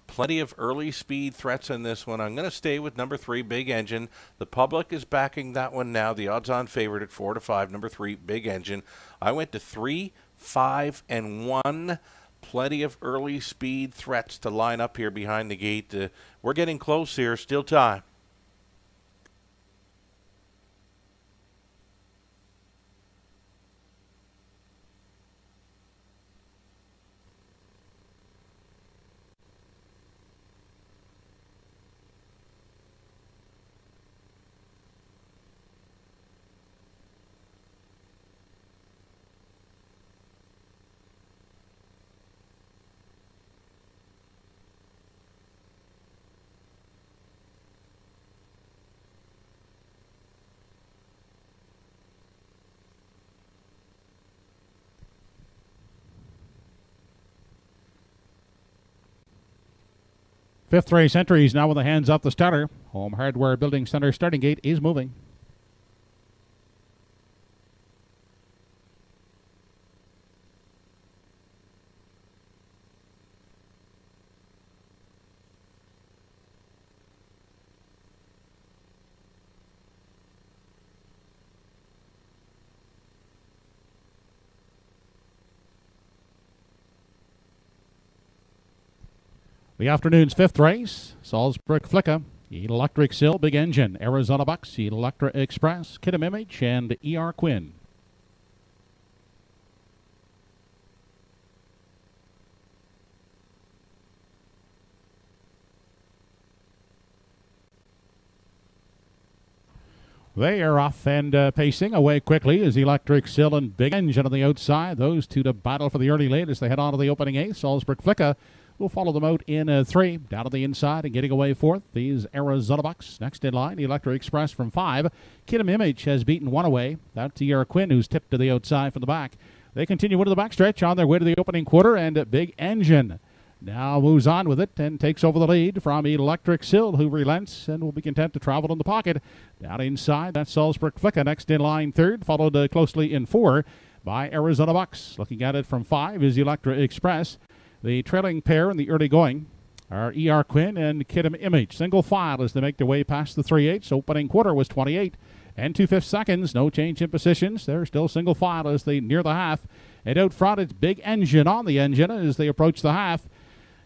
Plenty of early speed threats in this one. I'm going to stay with number 3, Big Engine. The public is backing that one now. The odds-on favorite at 4-5, number 3, Big Engine. I went to 3, 5, and 1. Plenty of early speed threats to line up here behind the gate. We're getting close here. Still time. Fifth race entries now with the hands up the starter. Home Hardware Building Center starting gate is moving. The afternoon's 5th race, Salzburg Flicka, Electric Sill, Big Engine, Arizona Bucks, Electric Express, Kidham Image, and E.R. Quinn. They are off and pacing away quickly as Electric Sill and Big Engine on the outside. Those two to battle for the early lead as they head on to the opening 8th. Salzburg Flicka will follow them out in 3. Down to the inside and getting away 4th. These Arizona Bucks. Next in line, Electric Express from 5. Kidham Image has beaten 1 away. That's E.R. Quinn, who's tipped to the outside from the back. They continue into the backstretch on their way to the opening quarter, and Big Engine now moves on with it and takes over the lead from Electric Sill, who relents and will be content to travel in the pocket. Down inside, that's Salzburg Flicka. Next in line, 3rd, followed closely in 4 by Arizona Bucks. Looking at it from 5 is Electric Express. The trailing pair in the early going are E.R. Quinn and Kidham Image. Single file as they make their way past the 3/8. Opening quarter was 28 and 2/5 seconds. No change in positions. They're still single file as they near the half. And out front, it's Big Engine on the engine as they approach the half.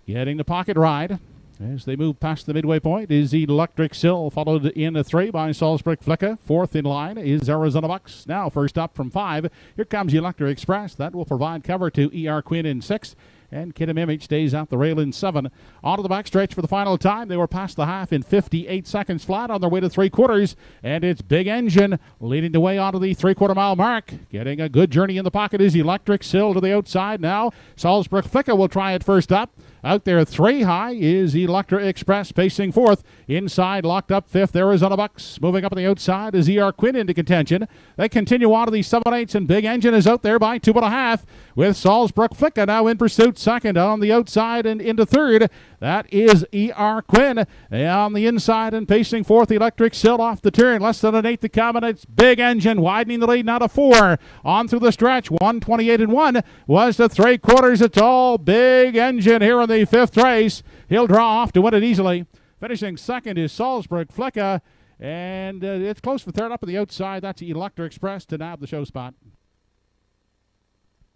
Getting the pocket ride as they move past the midway point is Electric Sill, followed in 3 by Salzburg Flicka. 4th in line is Arizona Bucks. Now first up from 5. Here comes Electric Express. That will provide cover to E.R. Quinn in 6th. And Kitamimich stays at the rail in 7. Onto the backstretch for the final time. They were past the half in 58 seconds flat on their way to 3/4. And it's Big Engine leading the way onto the 3/4 mile mark. Getting a good journey in the pocket is Electric Sill to the outside now. Salzburg Flicka will try it first up. Out there 3 high is Electra Express pacing 4th. Inside, locked up 5th, Arizona Bucks. Moving up on the outside is ER Quinn into contention. They continue on to the 7/8, and Big Engine is out there by 2.5, with Salzburg Flicka now in pursuit second. On the outside and into third, that is ER Quinn. On the inside and pacing 4th, Electric Sill off the turn. Less than an eighth to come, and it's Big Engine widening the lead now to 4. On through the stretch, 1:28 and 1 was the 3/4. It's all Big Engine here in the 5th race. He'll draw off to win it easily. Finishing second is Salzburg Flicka, and it's close for third. Up on the outside, that's Electra Express to nab the show spot.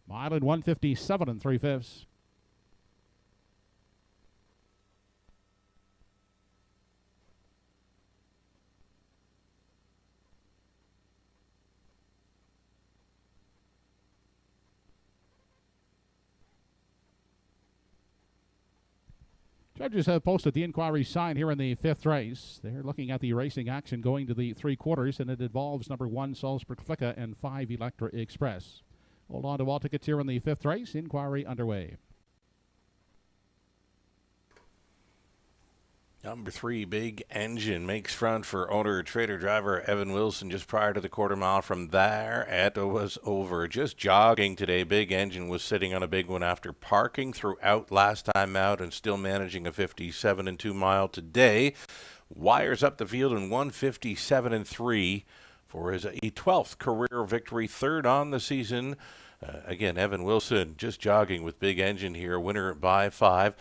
Mile in 1:57 and 3/5. Judges have posted the inquiry sign here in the 5th race. They're looking at the racing action going to the 3/4, and it involves number 1 Salzburg Flicka and 5 Electra Express. Hold on to all tickets here in the 5th race. Inquiry underway. Number 3, Big Engine, makes front for owner-trader driver Evan Wilson just prior to the 1/4 mile. From there, it was over. Just jogging today. Big Engine was sitting on a big one after parking throughout last time out and still managing a 57 and 2 mile today. Wires up the field in 1:57 and 3 for his 12th career victory, 3rd on the season. Again, Evan Wilson just jogging with Big Engine here, winner by 5.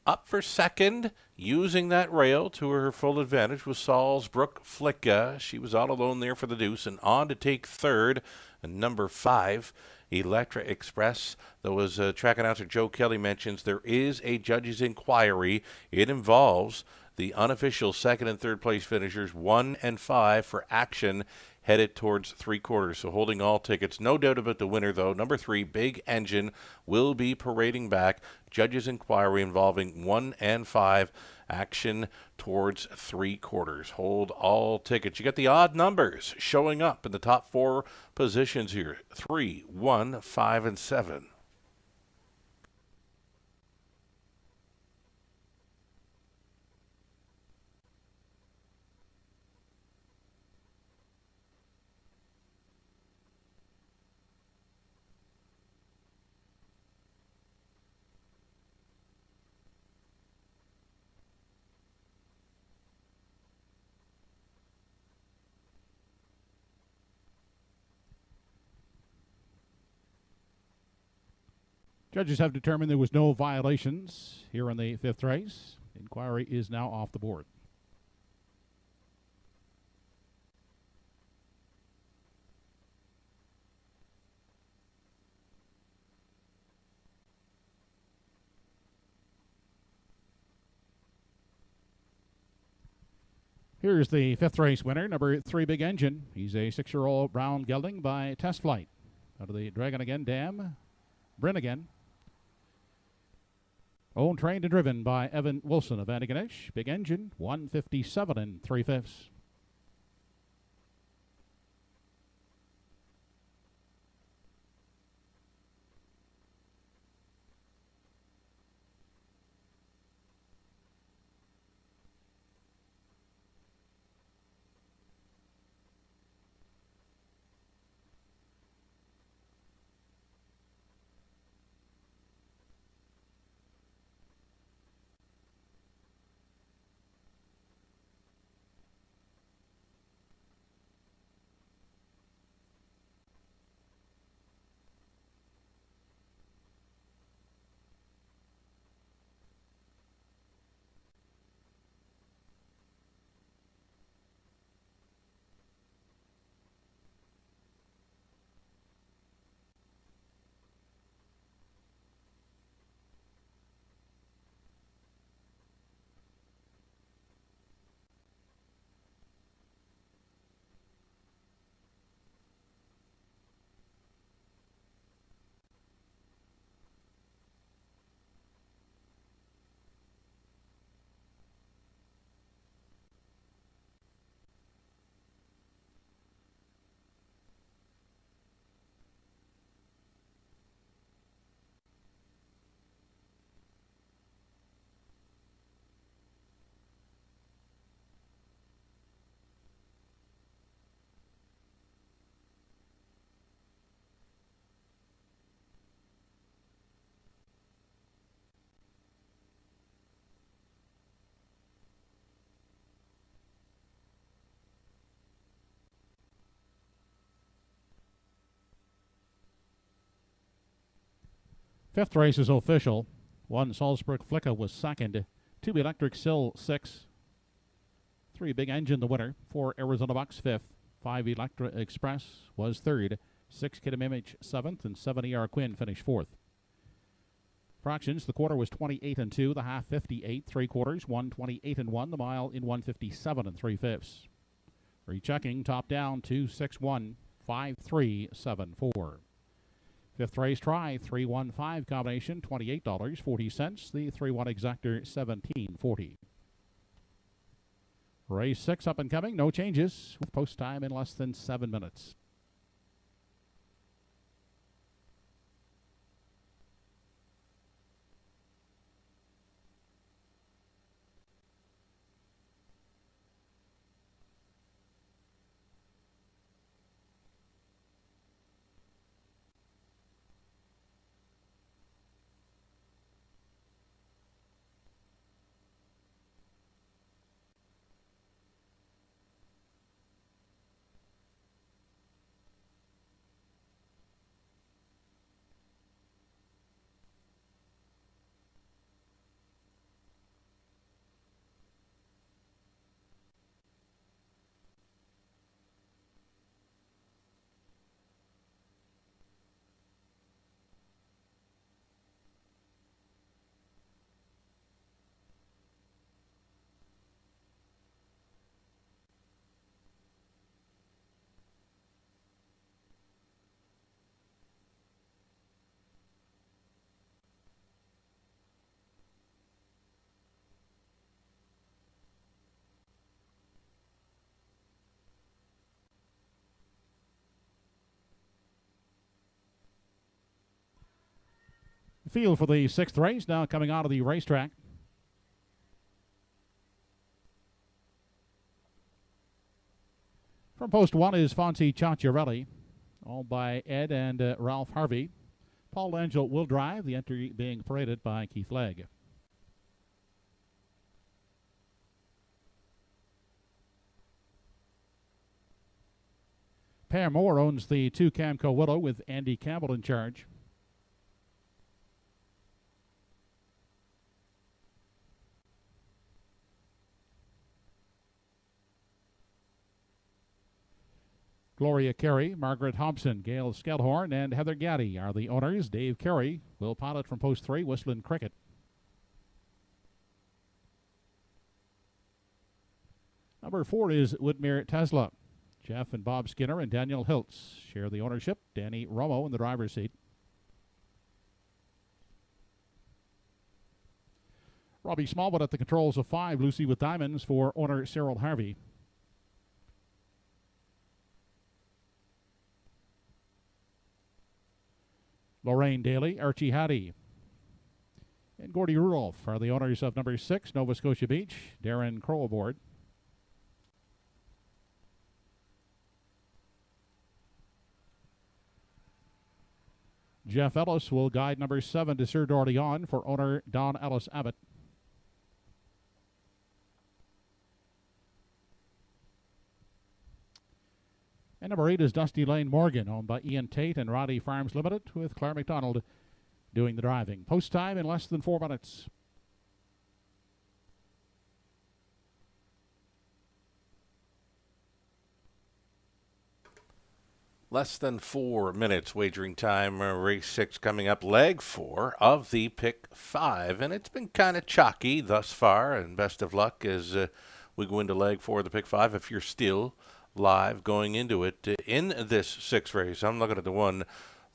Up for second, using that rail to her full advantage, was Salzburg Flicka. She was all alone there for the deuce, and on to take 3rd, number 5, Electra Express. Though, as track announcer Joe Kelly mentions, there is a judge's inquiry. It involves the unofficial 2nd and 3rd place finishers, 1 and 5, for action headed towards 3/4. So holding all tickets. No doubt about the winner, though. Number 3, Big Engine, will be parading back. Judge's inquiry involving 1 and 5. Action towards 3/4. Hold all tickets. You got the odd numbers showing up in the top 4 positions here. 3, 1, 5, and 7. Judges have determined there was no violations here in the 5th race. Inquiry is now off the board. Here's the 5th race winner, number 3, Big Engine. He's a 6-year-old brown gelding by Test Flight. Out of the Dragon Again Dam, Bryn again. Owned, trained, and driven by Evan Wilson of Antigonish. Big Engine, 1:57 and 3/5. Fifth race is official. 1 Salzburg Flicka was second. 2 Electric Sill 6. 3 Big Engine the winner. 4 Arizona Bucks 5th. 5 Electra Express was 3rd. 6 Kidam Image 7th. And 7 ER Quinn finished 4th. Fractions, the quarter was 28 and 2, the half 58, 3/4, 128 and 1, the mile in 157 and 3/5. Rechecking, top down 261 5374. Fifth race try 315 combination $28.40. The 3-1 exactor $17.40. Race 6 up and coming, no changes with post time in less than 7 minutes. Field for the 6th race now coming out of the racetrack. From post 1 is Fonzie Ciacciarelli, all by Ed and Ralph Harvey. Paul Angel will drive, the entry being paraded by Keith Legg. Per Moore owns the 2 Camco Willow with Andy Campbell in charge. Gloria Carey, Margaret Hobson, Gail Skelhorn, and Heather Gaddy are the owners. Dave Carey will pilot from post 3, Whistling Cricket. Number 4 is Whitmere Tesla. Jeff and Bob Skinner and Daniel Hiltz share the ownership. Danny Romo in the driver's seat. Robbie Smallwood at the controls of 5, Lucy with Diamonds for owner Cyril Harvey. Lorraine Daly, Archie Hattie, and Gordy Rudolph are the owners of number 6, Nova Scotia Beach. Darren Crow aboard. Jeff Ellis will guide number 7, Desir d'Orléans for owner Don Ellis Abbott. And number 8 is Dusty Lane Morgan, owned by Ian Tate and Roddy Farms Limited, with Claire McDonald doing the driving. Post time in less than 4 minutes. Less than 4 minutes wagering time. Race 6 coming up, leg 4 of the pick 5. And it's been kind of chalky thus far, and best of luck as we go into leg 4 of the pick 5. If you're still live going into it in this 6th race, I'm looking at the one,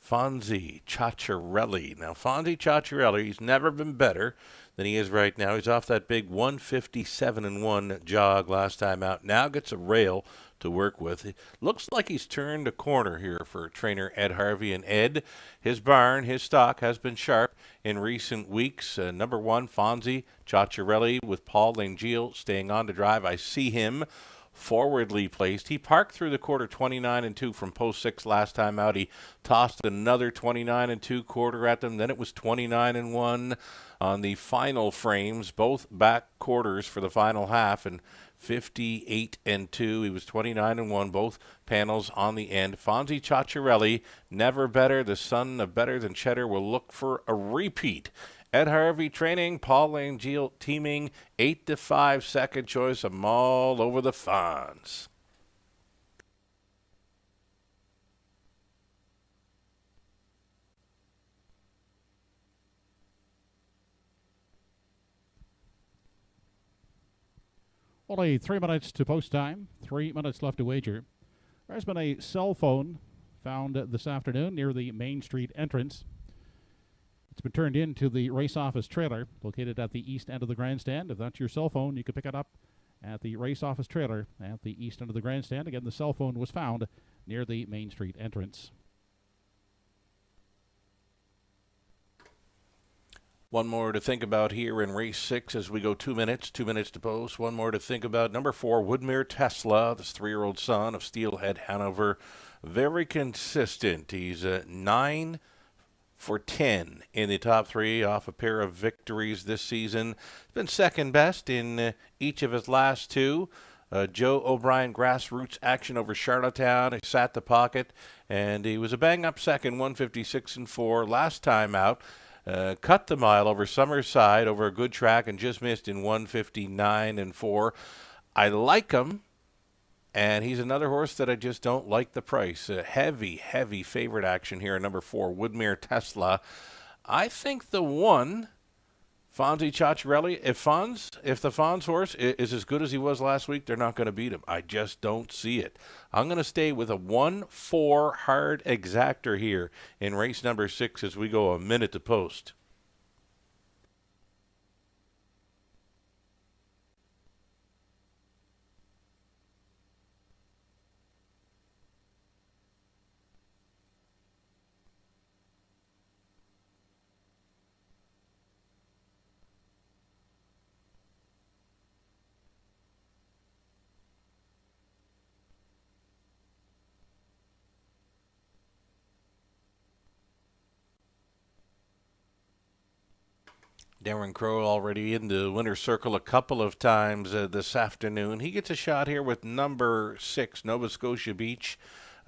Fonzie Ciacciarelli. Now, Fonzie Ciacciarelli, he's never been better than he is right now. He's off that big 157-1 jog last time out. Now gets a rail to work with. It looks like he's turned a corner here for trainer Ed Harvey. And Ed, his barn, his stock has been sharp in recent weeks. Number 1, Fonzie Ciacciarelli with Paul Langeal staying on to drive. I see him forwardly placed. He parked through the quarter 29-2 from post 6 last time out. He tossed another 29-2 quarter at them. Then it was 29-1 on the final frames, both back quarters for the final half, and 58-2. He was 29-1, both panels on the end. Fonzie Ciacciarelli, never better. The son of better than Cheddar will look for a repeat. Ed Harvey training, Paul Langeal teaming, 8-5, second choice. I'm all over the Fonz. Only 3 minutes to post time. 3 minutes left to wager. There's been a cell phone found this afternoon near the Main Street entrance. It's been turned into the race office trailer located at the east end of the grandstand. If that's your cell phone, you can pick it up at the race office trailer at the east end of the grandstand. Again, the cell phone was found near the Main Street entrance. One more to think about here in race 6 as we go 2 minutes to post. One more to think about. Number 4, Woodmere Tesla, this 3-year-old son of Steelhead Hanover. Very consistent. He's 9 for 10 in the top 3 off a pair of victories this season. He's been second best in each of his last 2. Joe O'Brien grassroots action over Charlottetown. He sat the pocket, and he was a bang-up second, 156-4 last time out. Cut the mile over Summerside over a good track and just missed in 159-4. I like him, and he's another horse that I just don't like the price. Heavy favorite action here. Number 4, Woodmere Tesla. I think the 1, Fonzie Ciacciarelli, if the Fonz horse is as good as he was last week, they're not going to beat him. I just don't see it. I'm going to stay with a 1-4 hard exactor here in race number 6 as we go a minute to post. Darren Crow already in the winner's circle a couple of times this afternoon. He gets a shot here with number 6, Nova Scotia Beach.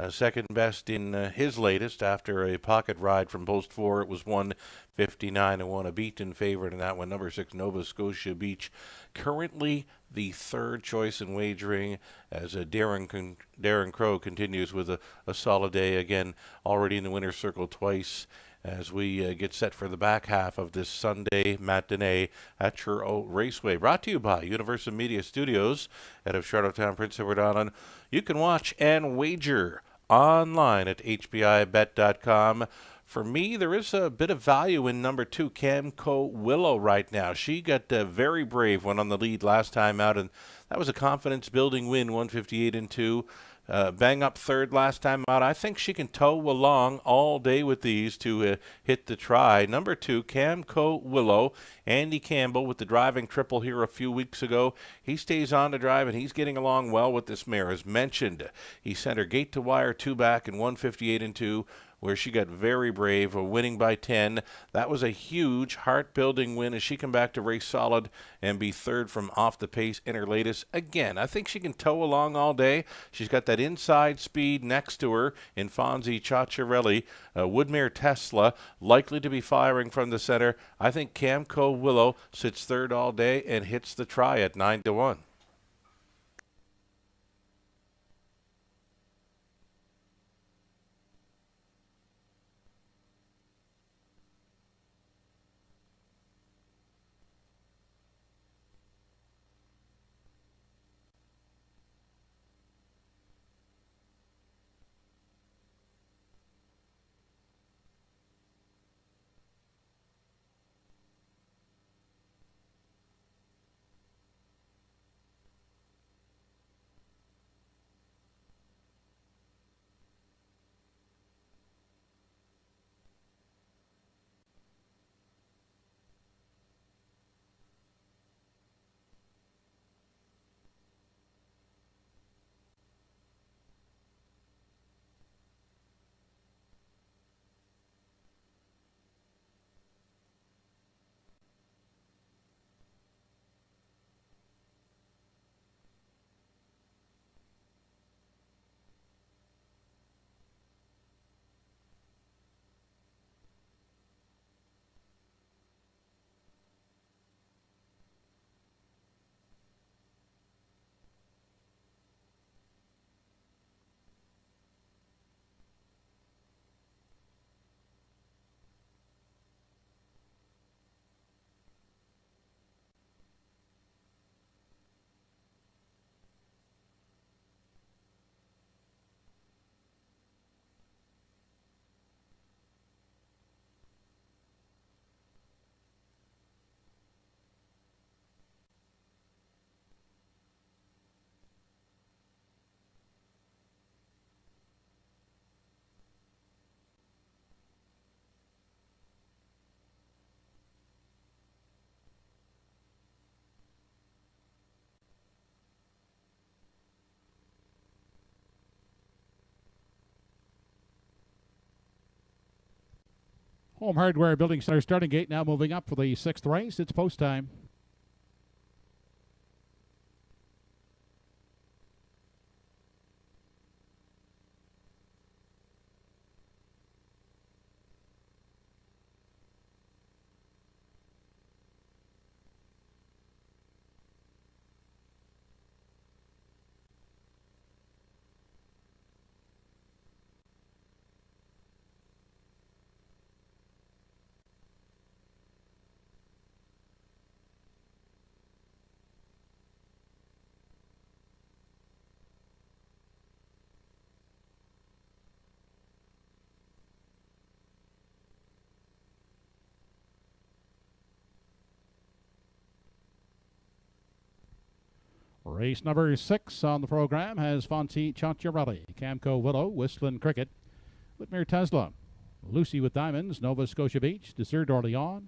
Second best in his latest after a pocket ride from post 4. It was 159-1, a beaten favorite in that one. Number 6, Nova Scotia Beach. Currently the third choice in wagering as Darren Crow continues with a solid day. Again, already in the winner's circle twice as we get set for the back half of this Sunday matinee at Truro Raceway. Brought to you by Universal Media Studios out of Charlottetown, Prince Edward Island. You can watch and wager online at hbibet.com. For me, there is a bit of value in number 2, Camco Willow right now. She got very brave, went on the lead last time out, and that was a confidence-building win, 158-2. Bang up third last time out. I think she can tow along all day with these to hit the try. Number 2, Camco Willow. Andy Campbell with the driving triple here a few weeks ago. He stays on to drive, and he's getting along well with this mare. As mentioned, he sent her gate to wire 2 back in 158-2. Where she got very brave, winning by 10. That was a huge heart-building win as she come back to race solid and be third from off the pace in her latest. Again, I think she can tow along all day. She's got that inside speed next to her in Fonzie Ciacciarelli. Woodmere Tesla likely to be firing from the center. I think Camco Willow sits third all day and hits the try at 9-1. Home Hardware Building Center starting gate now moving up for the 6th race. It's post time. Race number 6 on the program has Fonzie Cianciarelli, Camco Willow, Whistling Cricket, Whitmere Tesla, Lucy with Diamonds, Nova Scotia Beach, Desert d'Orleans,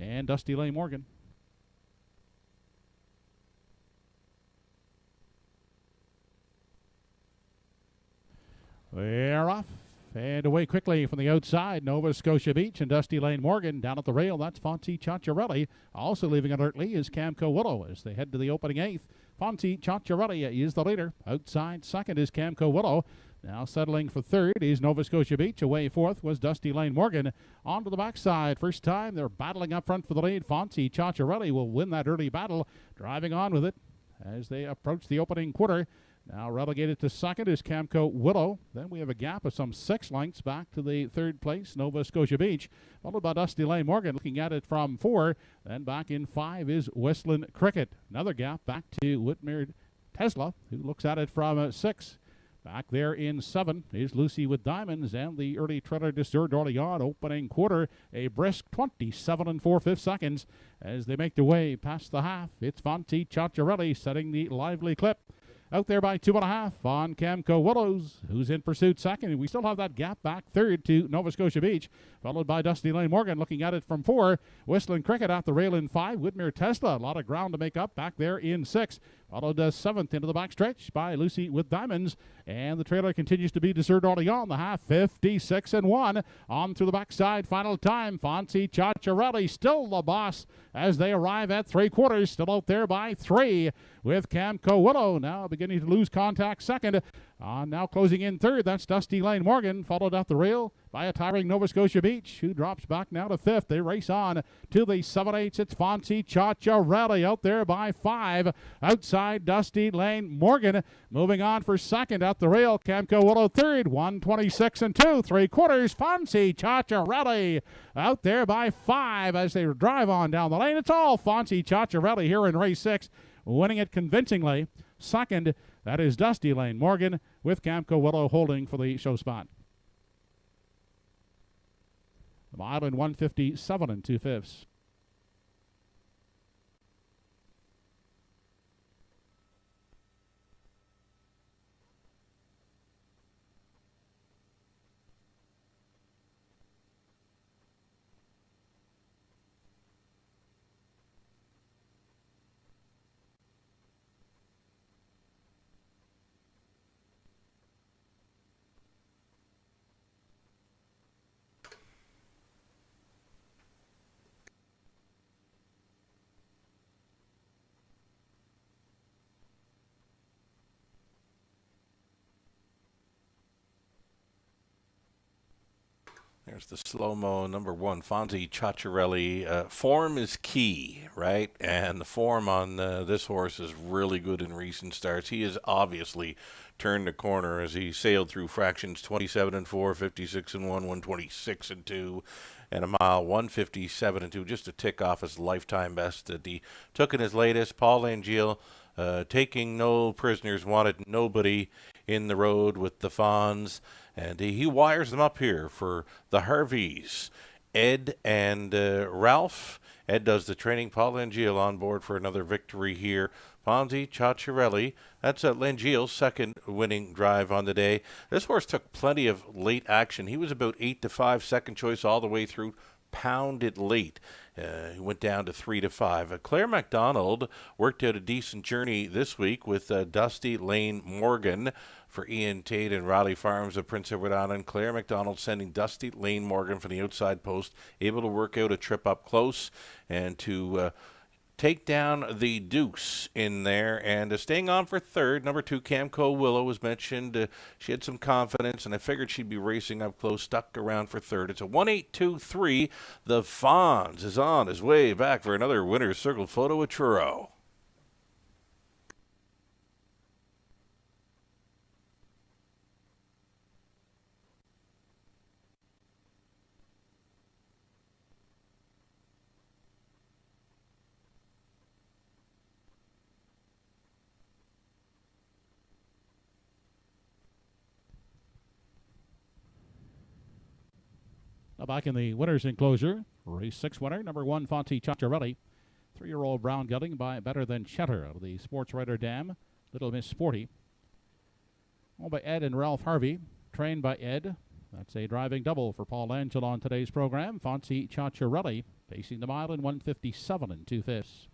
and Dusty Lane Morgan. They're off and away quickly from the outside. Nova Scotia Beach and Dusty Lane Morgan down at the rail. That's Fonzie Cianciarelli. Also leaving alertly is Camco Willow as they head to the opening 8th. Fonzie Cianciarelli is the leader. Outside second is Camco Willow. Now settling for third is Nova Scotia Beach. Away fourth was Dusty Lane Morgan. On to the backside. First time they're battling up front for the lead. Fonzie Cianciarelli will win that early battle. Driving on with it as they approach the opening quarter. Now relegated to second is Camco Willow. Then we have a gap of some 6 lengths back to the third place, Nova Scotia Beach, followed by Dusty Lane Morgan. Looking at it from 4. Then back in 5 is Whistling Cricket. Another gap back to Whitmere Tesla, who looks at it from 6. Back there in 7 is Lucy with Diamonds and the early treader Desert d'Orleans. Opening quarter, a brisk 27 4/5 seconds as they make their way past the half. It's Fonzie Cianciarelli setting the lively clip. Out there by 2.5 on Camco Willows, who's in pursuit second. We still have that gap back third to Nova Scotia Beach, followed by Dusty Lane Morgan looking at it from 4. Whistling Cricket at the rail in 5. Whitmere Tesla, a lot of ground to make up back there in 6. Followed 7th into the backstretch by Lucy with Diamonds. And the trailer continues to be Desert d'Orleans, the half 56 1. On through the backside, final time. Fonzie Cianciarelli still the boss as they arrive at 3/4. Still out there by 3 with Camco Willow now beginning to lose contact second. Now closing in third, that's Dusty Lane Morgan, followed at the rail by a tiring Nova Scotia Beach, who drops back now to 5th. They race on to the 7/8. It's Fonzie Cianciarelli out there by 5. Outside, Dusty Lane Morgan moving on for second at the rail. Camco Willow third, 1:26 2 3/4. Fonzie Cianciarelli out there by 5 as they drive on down the lane. It's all Fonzie Cianciarelli here in race 6, winning it convincingly. Second, that is Dusty Lane Morgan with Camco Willow holding for the show spot. The mile in 1:57 2/5. There's the slow-mo number 1, Fonzie Cianciarelli. Form is key, right? And the form on this horse is really good in recent starts. He has obviously turned the corner as he sailed through fractions 27 4, 56 1, 126 2, and a mile 157 2, just to tick off his lifetime best that he took in his latest. Paul Angeal, taking no prisoners, wanted nobody in the road with the Fonz. And he wires them up here for the Harveys, Ed and Ralph. Ed does the training. Paul Langeal on board for another victory here. Fonzie Cianciarelli, that's Langeal's second winning drive on the day. This horse took plenty of late action. He was about 8 to 5, second choice all the way through. Pound It Late. He went down to 3-5. Claire MacDonald worked out a decent journey this week with Dusty Lane Morgan for Ian Tate and Raleigh Farms of Prince Edward Island. Claire MacDonald sending Dusty Lane Morgan from the outside post, able to work out a trip up close and to take down the deuce in there. And staying on for third, number 2, Camco Willow was mentioned. She had some confidence, and I figured she'd be racing up close, stuck around for third. It's a 1-8-2-3. The Fonz is on his way back for another winner's circle photo at Truro. Now back in the winner's enclosure, race 6 winner, number 1, Fonzie Ciacciarelli. 3-year-old brown gelding by Better Than Cheddar out of the Sports Writer Dam, Little Miss Sporty. Owned by Ed and Ralph Harvey, trained by Ed. That's a driving double for Paul Angel on today's program. Fonzie Ciacciarelli pacing the mile in 1:57 2/5.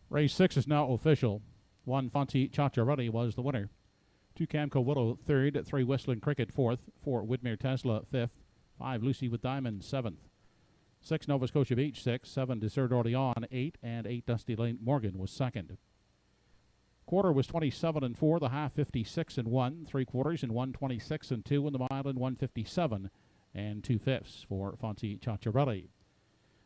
Race 6 is now official. 1, Fonzie Ciacciarelli was the winner. 2, Camco Willow 3rd. 3, Whistling Cricket 4th. 4, Widmer Tesla 5th. 5, Lucy with Diamond 7th. 6, Nova Scotia Beach 6. 7, Desert Orleans 8. And 8, Dusty Lane Morgan was 2nd. Quarter was 27-4. The half 56-1. 3 quarters in 1:26-2. And the mile in 1:57 2/5 for Fonzie Ciacciarelli.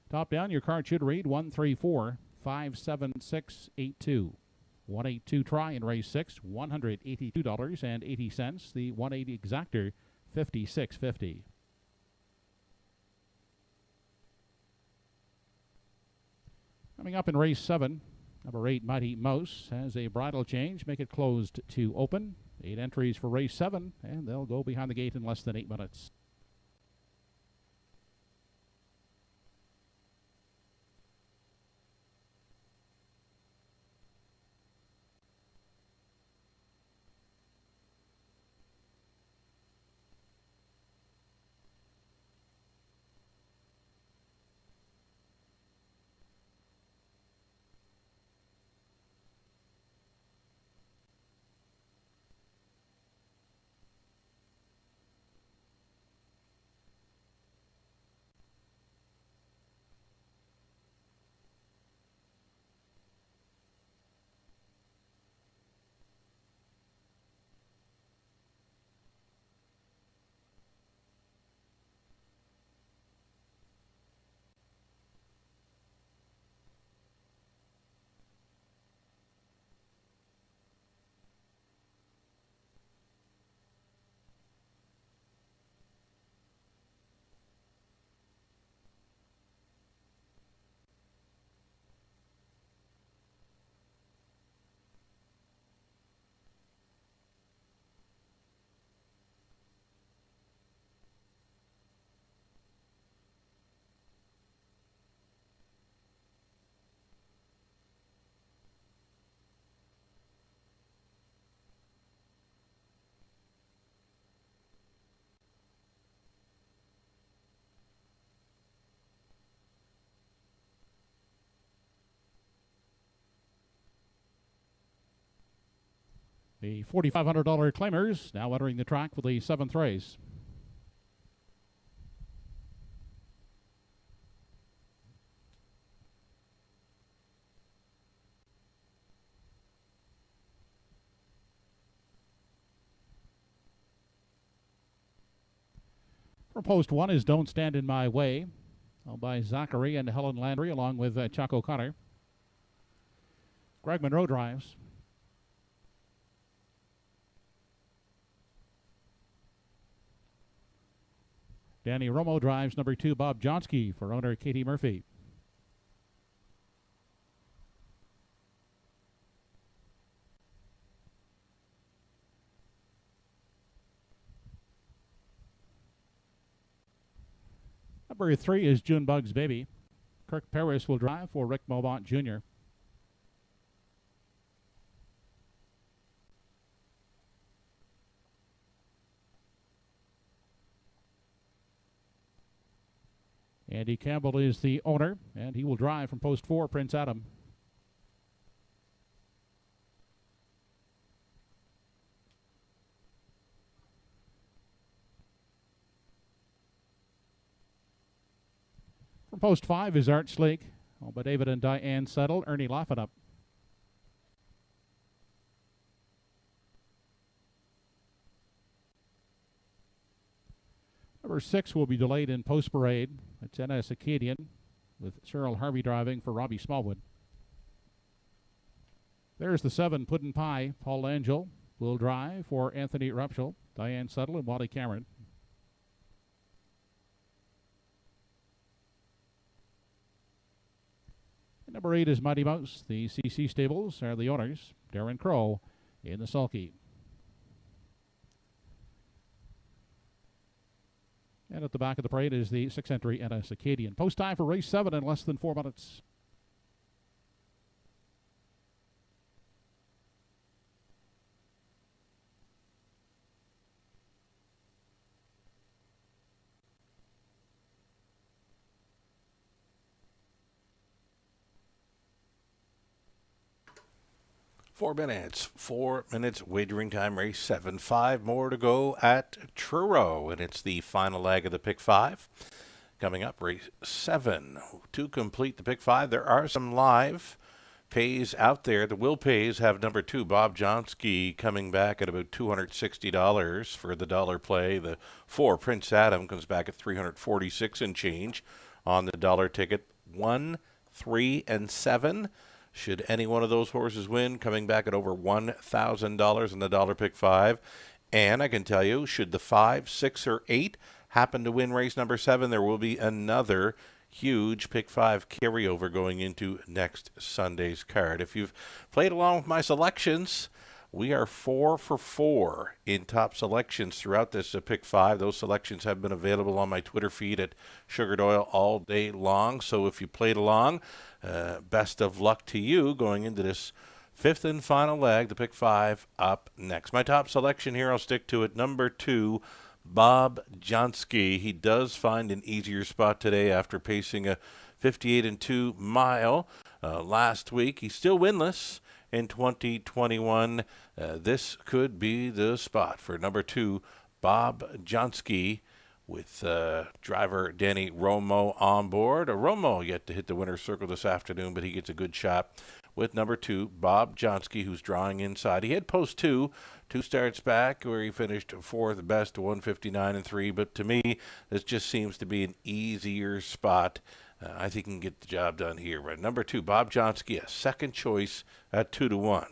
Top down, your card should read 134-57682. 182 try in race 6, $182.80. The 180 exactor, $56.50. Coming up in race 7, number 8, Mighty Mouse, has a bridle change, make it closed to open. 8 entries for race 7, and they'll go behind the gate in less than 8 minutes. The $4,500 claimers now entering the track for the 7th race. For post 1 is Don't Stand in My Way, owned by Zachary and Helen Landry, along with Chuck O'Connor. Greg Monroe drives. Danny Romo drives number 2, Bob Johnsky, for owner Katie Murphy. Number 3 is Junebug's Baby. Kirk Paris will drive for Rick Mobont Jr. Andy Campbell is the owner, and he will drive from post 4, Prince Adam. From post 5 is Art Sleek, owned by David and Diane Settle, Ernie Lafferup. Number 6 will be delayed in post parade. It's NS Acadian, with Cheryl Harvey driving for Robbie Smallwood. There's the 7, Puddin' Pie. Paul Angel will drive for Anthony Rupshall, Diane Settle, and Wally Cameron. And number 8 is Mighty Mouse. The CC Stables are the owners, Darren Crow in the sulky. And at the back of the parade is the 6th entry NS Acadian. Post time for race 7 in less than 4 minutes. Four minutes wagering time, race 7. 5 more to go at Truro, and it's the final leg of the pick 5. Coming up, race 7. To complete the pick 5, there are some live pays out there. The Will Pays have number 2, Bob Johnsky, coming back at about $260 for the dollar play. The 4, Prince Adam, comes back at $346 and change on the dollar ticket. 1, 3, and 7. Should any one of those horses win, coming back at over $1,000 in the dollar pick 5. And I can tell you, should the 5, 6, or 8 happen to win race number 7, there will be another huge pick 5 carryover going into next Sunday's card. If you've played along with my selections, we are 4 for 4 in top selections throughout this pick 5. Those selections have been available on my Twitter feed at Sugared Oil all day long. So if you played along, best of luck to you going into this 5th and final leg, the pick 5 up next. My top selection here, I'll stick to it. Number 2, Bob Johnsky. He does find an easier spot today after pacing a 58-2 mile last week. He's still winless in 2021. This could be the spot for number 2, Bob Johnsky, with driver Danny Romo on board. Romo yet to hit the winner's circle this afternoon, but he gets a good shot with number 2, Bob Johnsky, who's drawing inside. He had post 2 starts back, where he finished 4th best to 159-3. But to me, this just seems to be an easier spot. I think he can get the job done here. But number 2, Bob Johnsky, a second choice at 2-1.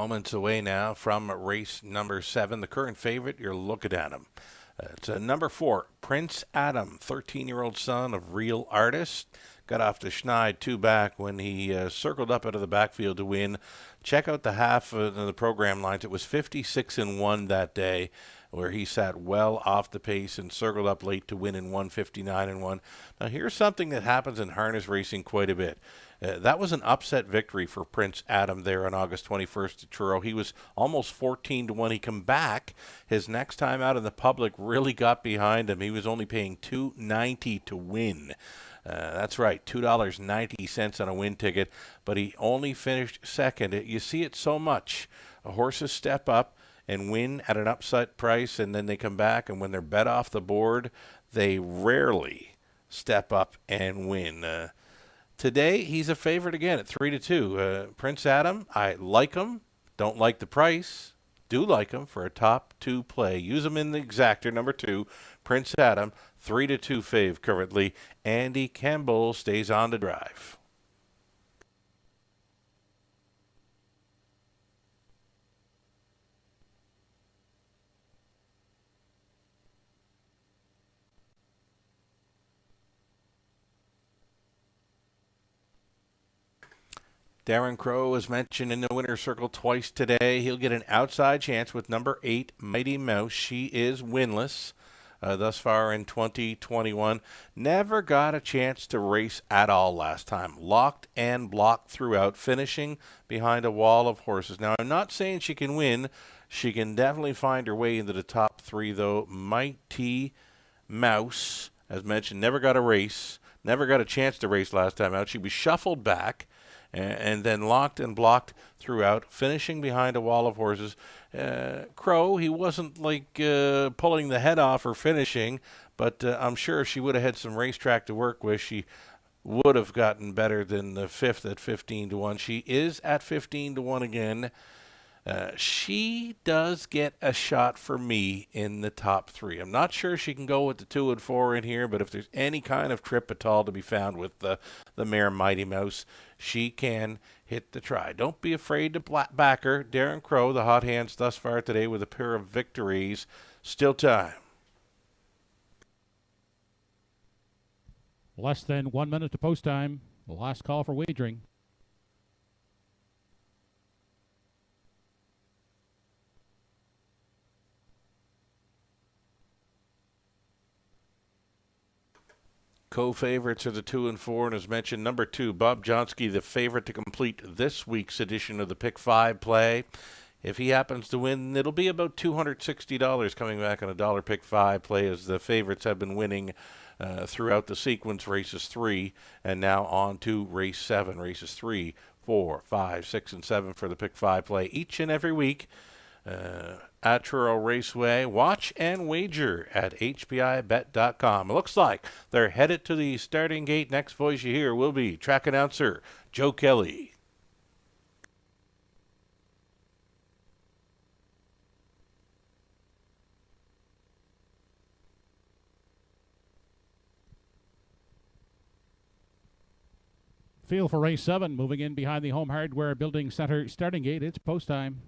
Moments away now from race number 7. The current favorite, you're looking at him. It's number 4, Prince Adam, 13-year-old son of real artist. Got off to Schneid 2 back when he circled up out of the backfield to win. Check out the half of the program lines. It was 56-1 that day, where he sat well off the pace and circled up late to win in 159-1. Now here's something that happens in harness racing quite a bit. That was an upset victory for Prince Adam there on August 21st at Truro. He was almost 14-1. He come back. His next time out in the public really got behind him. He was only paying $2.90 to win. That's right, $2.90 on a win ticket, but he only finished second. You see it so much. Horses step up and win at an upset price, and then they come back, and when they're bet off the board, they rarely step up and win. Today, he's a favorite again at 3-2. Prince Adam, I like him, don't like the price, do like him for a top 2 play. Use him in the exactor, number 2, Prince Adam, 3-2 fave currently. Andy Campbell stays on to drive. Darren Crow was mentioned in the winner's circle twice today. He'll get an outside chance with number 8, Mighty Mouse. She is winless thus far in 2021. Never got a chance to race at all last time. Locked and blocked throughout, finishing behind a wall of horses. Now, I'm not saying she can win. She can definitely find her way into the top 3, though. Mighty Mouse, as mentioned, never got a race. Never got a chance to race last time out. She was shuffled back and then locked and blocked throughout, finishing behind a wall of horses. Crow, he wasn't like pulling the head off or finishing, but I'm sure if she would have had some racetrack to work with, she would have gotten better than the 5th at 15-1. She is at 15-1 again. She does get a shot for me in the top 3. I'm not sure she can go with the 2 and 4 in here, but if there's any kind of trip at all to be found with the mare Mighty Mouse, she can hit the try. Don't be afraid to back her. Darren Crow, the hot hands thus far today with a pair of victories. Still time. Less than 1 minute to post time. The last call for wagering. Co-favorites are the 2 and 4, and as mentioned, number 2, Bob Johnsky, the favorite to complete this week's edition of the Pick 5 play. If he happens to win, it'll be about $260 coming back on a dollar Pick 5 play, as the favorites have been winning throughout the sequence, races 3, and now on to race 7, races 3, 4, 5, 6, and 7 for the Pick 5 play each and every week. At Truro Raceway. Watch and wager at hpibet.com. It looks like they're headed to the starting gate. Next voice you hear will be track announcer Joe Kelly. Feel for race 7, moving in behind the Home Hardware Building Center starting gate. It's post time.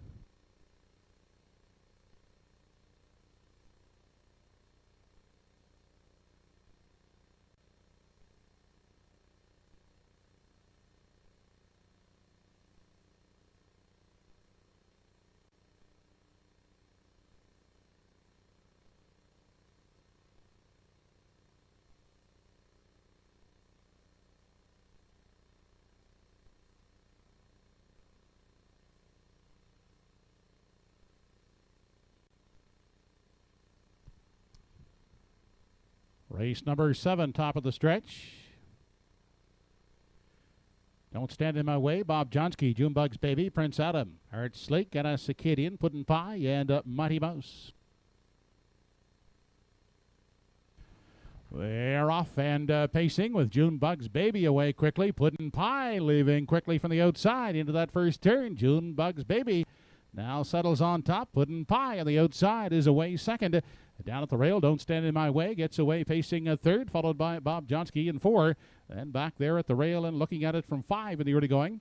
Race number 7, top of the stretch. Don't Stand in My Way, Bob Johnsky, Junebugs Baby, Prince Adam, Art Slake, and a Circadian, Puddin' Pie, and Mighty Mouse. They're off and pacing with Junebugs Baby away quickly. Puddin' Pie leaving quickly from the outside into that first turn. Junebugs Baby now settles on top. Puddin' Pie on the outside is away second. Down at the rail, Don't Stand in My Way gets away pacing third, followed by Bob Johnsky in 4. Then back there at the rail and looking at it from 5 in the early going.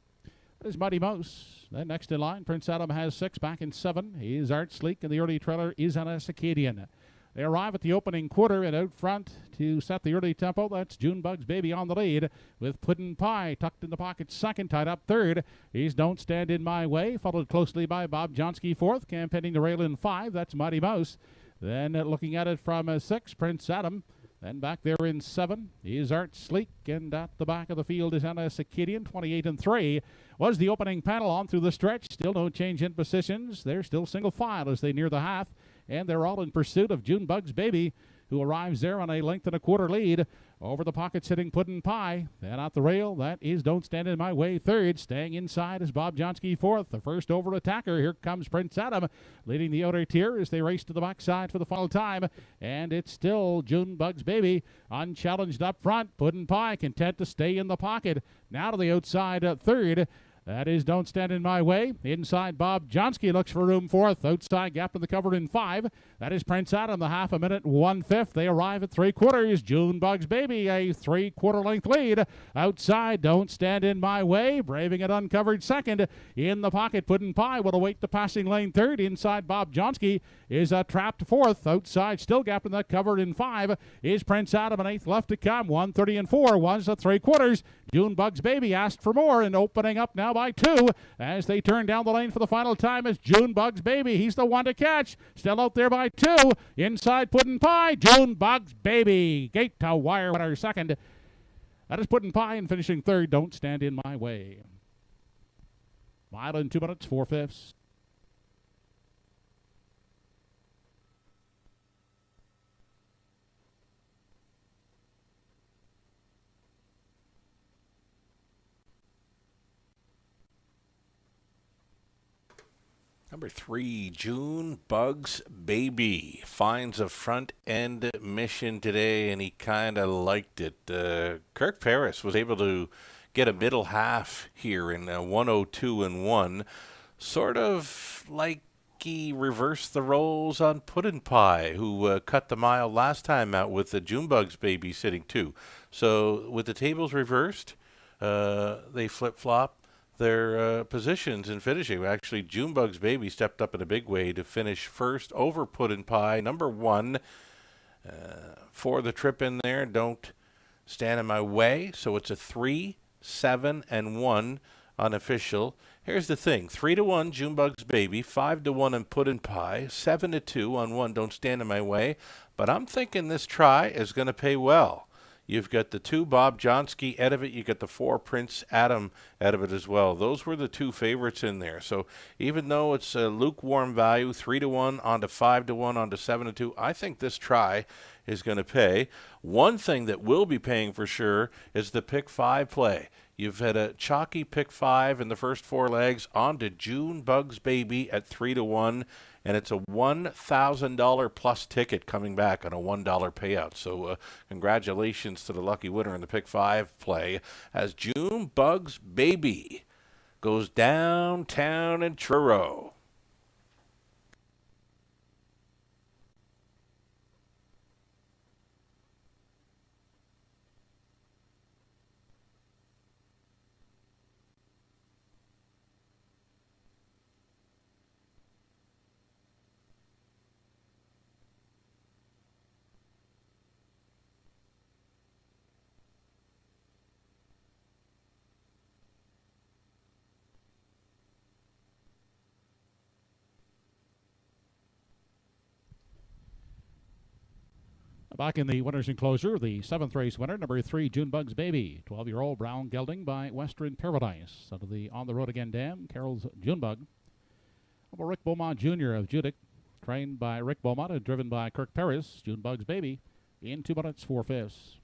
There's Mighty Mouse. Then next in line, Prince Adam has 6, back in 7. He's Art Sleek, and the early trailer is Anna Acadian. They arrive at the opening quarter, and out front to set the early tempo, that's Junebug's Baby on the lead, with Puddin' Pie tucked in the pocket second, tied up third. He's Don't Stand in My Way, followed closely by Bob Johnsky fourth, campaigning the rail in 5, that's Mighty Mouse. Then looking at it from 6, Prince Adam. Then back there in 7 is Art Sleek, and at the back of the field is Anna Acadian, 28 and 3. Was the opening panel on through the stretch. Still no change in positions. They're still single file as they near the half, and they're all in pursuit of Junebug's Baby, who arrives there on a length and a quarter lead. Over the pocket sitting Puddin' Pie. Then at the rail, that is Don't Stand in My Way third. Staying inside is Bob Johnsky fourth. The first over attacker. Here comes Prince Adam leading the outer tier as they race to the backside for the final time. And it's still Junebug's Baby unchallenged up front. Puddin' Pie content to stay in the pocket. Now to the outside third. That is Don't Stand in My Way. Inside, Bob Johnsky looks for room fourth. Outside, gap to the cover in 5. That is Prince Adam, the half a minute, 1/5. They arrive at 3/4. Junebug's Baby, a 3/4 length lead. Outside, Don't Stand in My Way. Braving it uncovered second. In the pocket, Puddin' Pie will await the passing lane third. Inside, Bob Johnsky is trapped fourth. Outside, still gap in that cover in 5. Is Prince Adam, an 8th left to come. 1:30 and 4. One's the 3/4. Junebug's Baby asked for more, and opening up now by 2 as they turn down the lane for the final time is Junebug's Baby. He's the one to catch. Still out there by 2. Inside Puddin' Pie. Junebug's Baby. Gate to wire winner second. That is Puddin' Pie, and finishing third, Don't Stand in My Way. Mile in 2 minutes, 4/5. Number 3, Junebug's Baby finds a front end mission today, and he kind of liked it. Kirk Paris was able to get a middle half here in 102 and 1, sort of like he reversed the roles on Puddin' Pie, who cut the mile last time out with the Junebug's Baby sitting 2. So with the tables reversed, they flip-flop their positions in finishing. Actually, Junebug's Baby stepped up in a big way to finish first over Puddin' Pie, number 1 for the trip in there. Don't Stand in My Way. So it's a 3, 7, and 1 unofficial. Here's the thing: 3-1 Junebug's Baby, 5-1 on Puddin' Pie, 7-2 on 1 Don't Stand in My Way. But I'm thinking this try is going to pay well. You've got the 2 Bob Johnsky out of it. You got the 4 Prince Adam out of it as well. Those were the 2 favorites in there. So even though it's a lukewarm value, 3-1 onto 5-1 onto 7-2, I think this try is going to pay. One thing that will be paying for sure is the pick 5 play. You've had a chalky pick 5 in the first 4 legs onto Junebug's Baby at 3-1. And it's a $1,000 plus ticket coming back on a $1 payout. So congratulations to the lucky winner in the pick 5 play as Junebug's Baby goes downtown in Truro. Back in the winner's enclosure, the 7th race winner, number 3, Junebug's Baby, 12-year-old brown gelding by Western Paradise. Out of the On the Road Again dam, Carroll's Junebug. Rick Beaumont Jr. of Judic, trained by Rick Beaumont and driven by Kirk Paris. Junebug's Baby in 2 minutes, 4/5.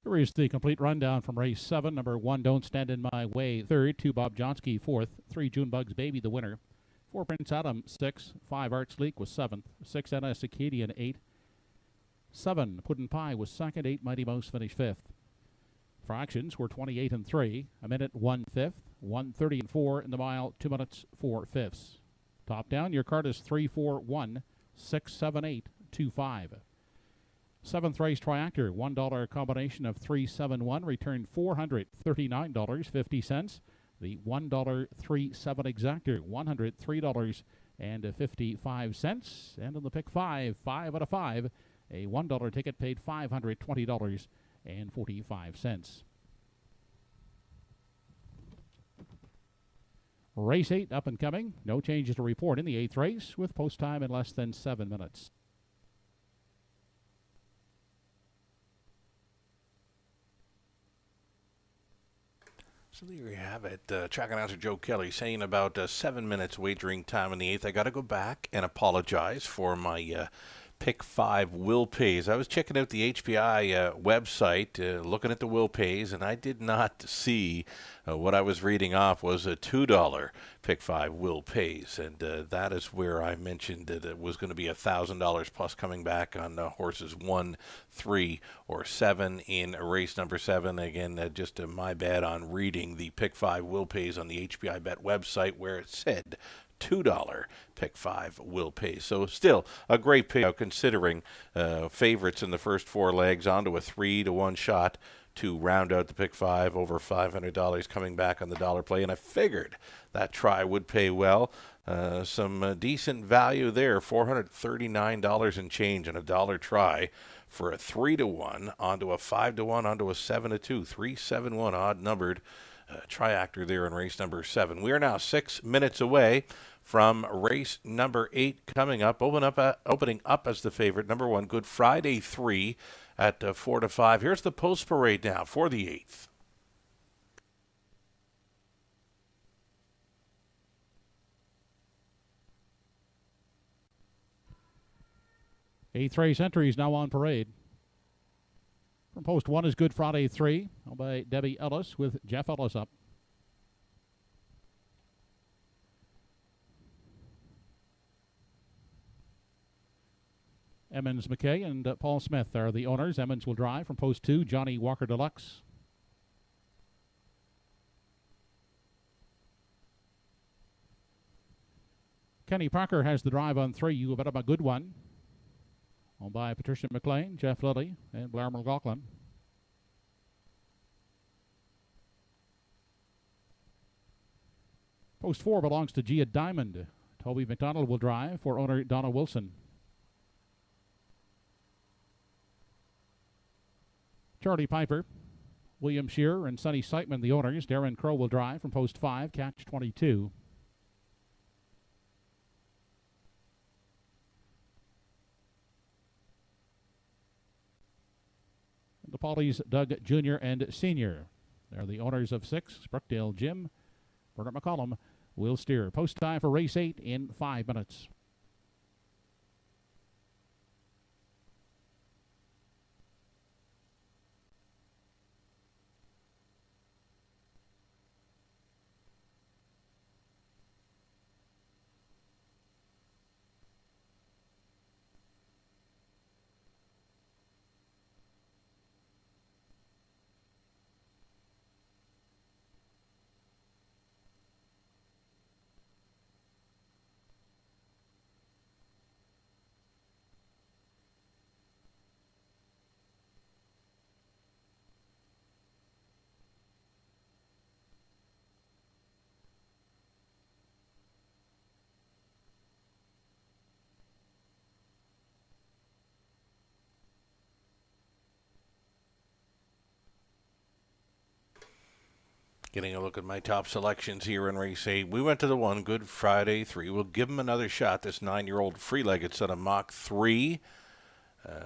Here is the complete rundown from race 7. Number 1, Don't Stand in My Way, third. 2, Bob Johnsky, fourth. 3, Junebug's Baby, the winner. 4, Prince Adam, 6. 5, Arts Leak was 7th. 6, NS Acadian, 8. 7, Puddin' Pie was 2nd. 8, Mighty Mouse finished 5th. Fractions were 28 and 3, a minute 1/5, 1:30 and 4 in the mile, 2 minutes 4/5. Top down, your card is 3-4-1, 6-7-8, 2-5. 7th race triactor, $1 combination of 3-7-1, returned $439.50. The $1 3-7 exactor, $103.55. And in the pick 5, 5 out of 5, a $1 ticket paid $520.45. Race 8 up and coming. No changes to report in the 8th race with post time in less than 7 minutes. So there you have it. Track announcer Joe Kelly saying about 7 minutes wagering time in the 8th. I got to go back and apologize for my Pick 5 will pays. I was checking out the HPI website, looking at the will pays, and I did not see what I was reading off was a $2 Pick 5 will pays, and that is where I mentioned that it was going to be $1,000 plus coming back on horses 1, 3, or 7 in race number 7. Again, just my bad on reading the Pick 5 will pays on the HPI Bet website where it said $2 Pick 5 will pay. So still a great payout considering favorites in the first 4 legs onto a 3-1 shot to round out the Pick 5, over $500 coming back on the dollar play. And I figured that try would pay well. Some decent value there, $439 and change on a dollar try for a 3-1 onto a 5-1 onto a 7-2, 3-7-1 odd numbered triactor there in race number 7. We are now 6 minutes away from race number 8 coming up. Opening up as the favorite, number 1, Good Friday 3 at 4-5. Here's the post parade now for the 8th. Eighth race entries now on parade. From post 1 is Good Friday 3, owned by Debbie Ellis with Jeff Ellis up. Emmons McKay and Paul Smith are the owners. Emmons will drive from post 2, Johnny Walker Deluxe. Kenny Parker has the drive on 3, You Bet 'Em a Good One, owned by Patricia McLean, Jeff Lilly, and Blair McLaughlin. Post 4 belongs to Gia Diamond. Toby McDonald will drive for owner Donna Wilson. Charlie Piper, William Shearer, and Sonny Seitman, the owners. Darren Crow will drive from post 5, Catch 22. The Pollies, Doug Jr. and Sr. They're the owners of 6. Brookdale Jim, Bernard McCollum will steer. Post time for race 8 in 5 minutes. Getting a look at my top selections here in race 8. We went to the 1, Good Friday 3. We'll give him another shot. This 9-year-old free-legged son of Mach 3.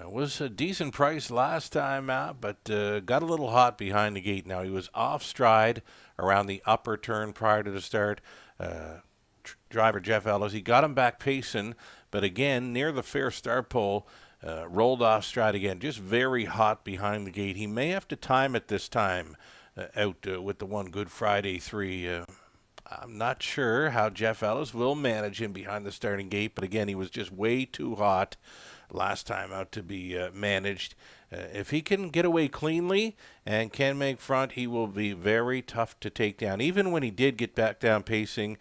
Was a decent price last time out, but got a little hot behind the gate. Now he was off stride around the upper turn prior to the start. Driver Jeff Ellis, he got him back pacing, but again, near the fair start pole, Rolled off stride again, just very hot behind the gate. He may have to time it this time out with the one Good Friday 3. I'm not sure how Jeff Ellis will manage him behind the starting gate, but again, he was just way too hot last time out to be managed. If he can get away cleanly and can make front, he will be very tough to take down. Even when he did get back down pacing,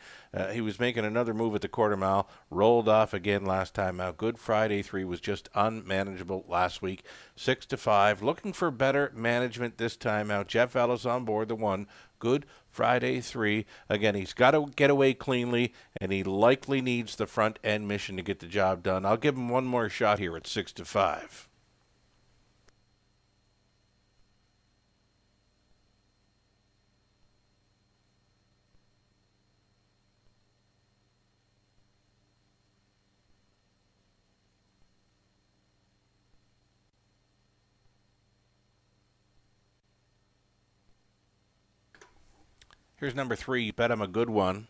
he was making another move at the quarter mile, rolled off again last time out. Good Friday 3 was just unmanageable last week. 6-5, looking for better management this time out. Jeff Ellis on board the one. Good Friday 3. Again, he's got to get away cleanly, and he likely needs the front end mission to get the job done. I'll give him one more shot here at 6-5. Here's number 3. You bet him a good one.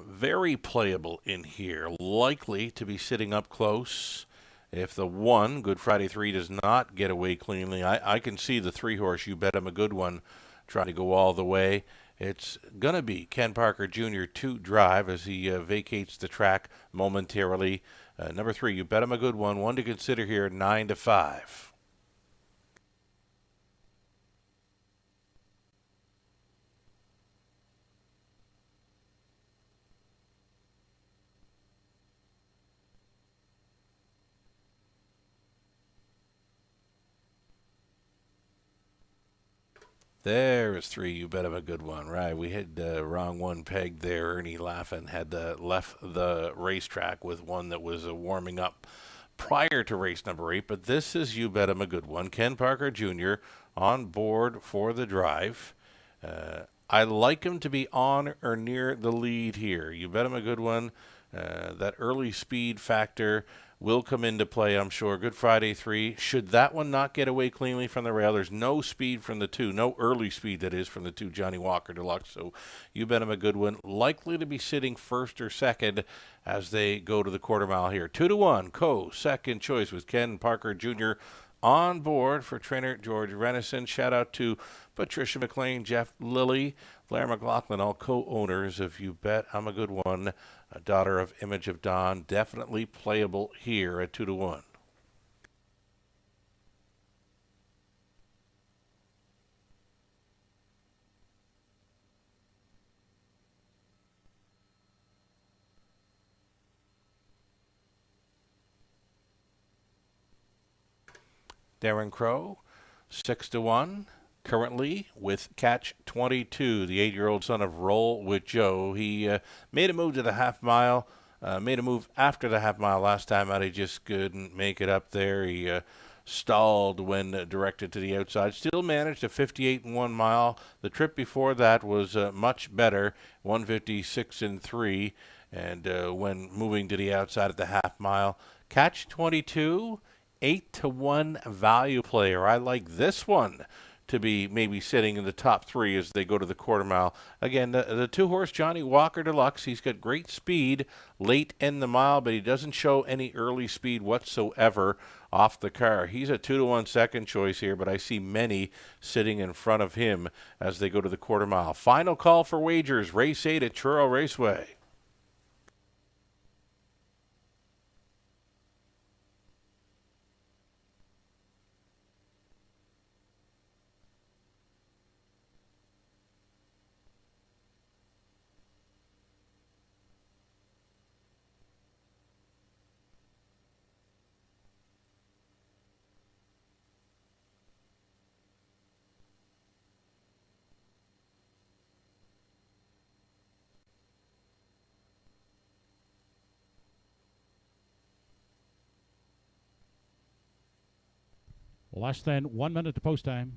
Very playable in here. Likely to be sitting up close. If the one, Good Friday 3, does not get away cleanly, I can see the 3-horse, You Bet Him a Good One, trying to go all the way. It's going to be Ken Parker Jr. to drive as he vacates the track momentarily. Number 3, You Bet Him a Good One. One to consider here, 9-5. There is 3. You bet him a good one. Right, we had the wrong one pegged there. Ernie Laffin had left the racetrack with one that was warming up prior to race number 8. But this is You Bet Him a Good One. Ken Parker Jr. on board for the drive. I like him to be on or near the lead here. You bet him a good one. That early speed factor will come into play, I'm sure. Good Friday 3. Should that one not get away cleanly from the rail, there's no speed from the 2, no early speed that is from the 2, Johnny Walker Deluxe. So You Bet Him a Good One. Likely to be sitting first or second as they go to the quarter mile here. 2-1, second choice with Ken Parker Jr. on board for trainer George Renison. Shout out to Patricia McLean, Jeff Lilly, Blair McLaughlin, all co-owners of You Bet I'm a Good One. A daughter of Image of Dawn, definitely playable here at 2-1. Darren Crow, 6-1. Currently with Catch 22, the 8-year-old son of Roll with Joe. He made a move to the half mile, made a move after the half mile last time out. He just couldn't make it up there. He stalled when directed to the outside. Still managed a 58 and 1 mile. The trip before that was much better, 156 and 3. And when moving to the outside at the half mile, Catch 22, 8-1 value player. I like this one to be maybe sitting in the top 3 as they go to the quarter mile. Again, the 2-horse Johnny Walker Deluxe, he's got great speed late in the mile, but he doesn't show any early speed whatsoever off the car. He's a 2-1 second choice here, but I see many sitting in front of him as they go to the quarter mile. Final call for wagers, race 8 at Truro Raceway. Less than 1 minute to post time.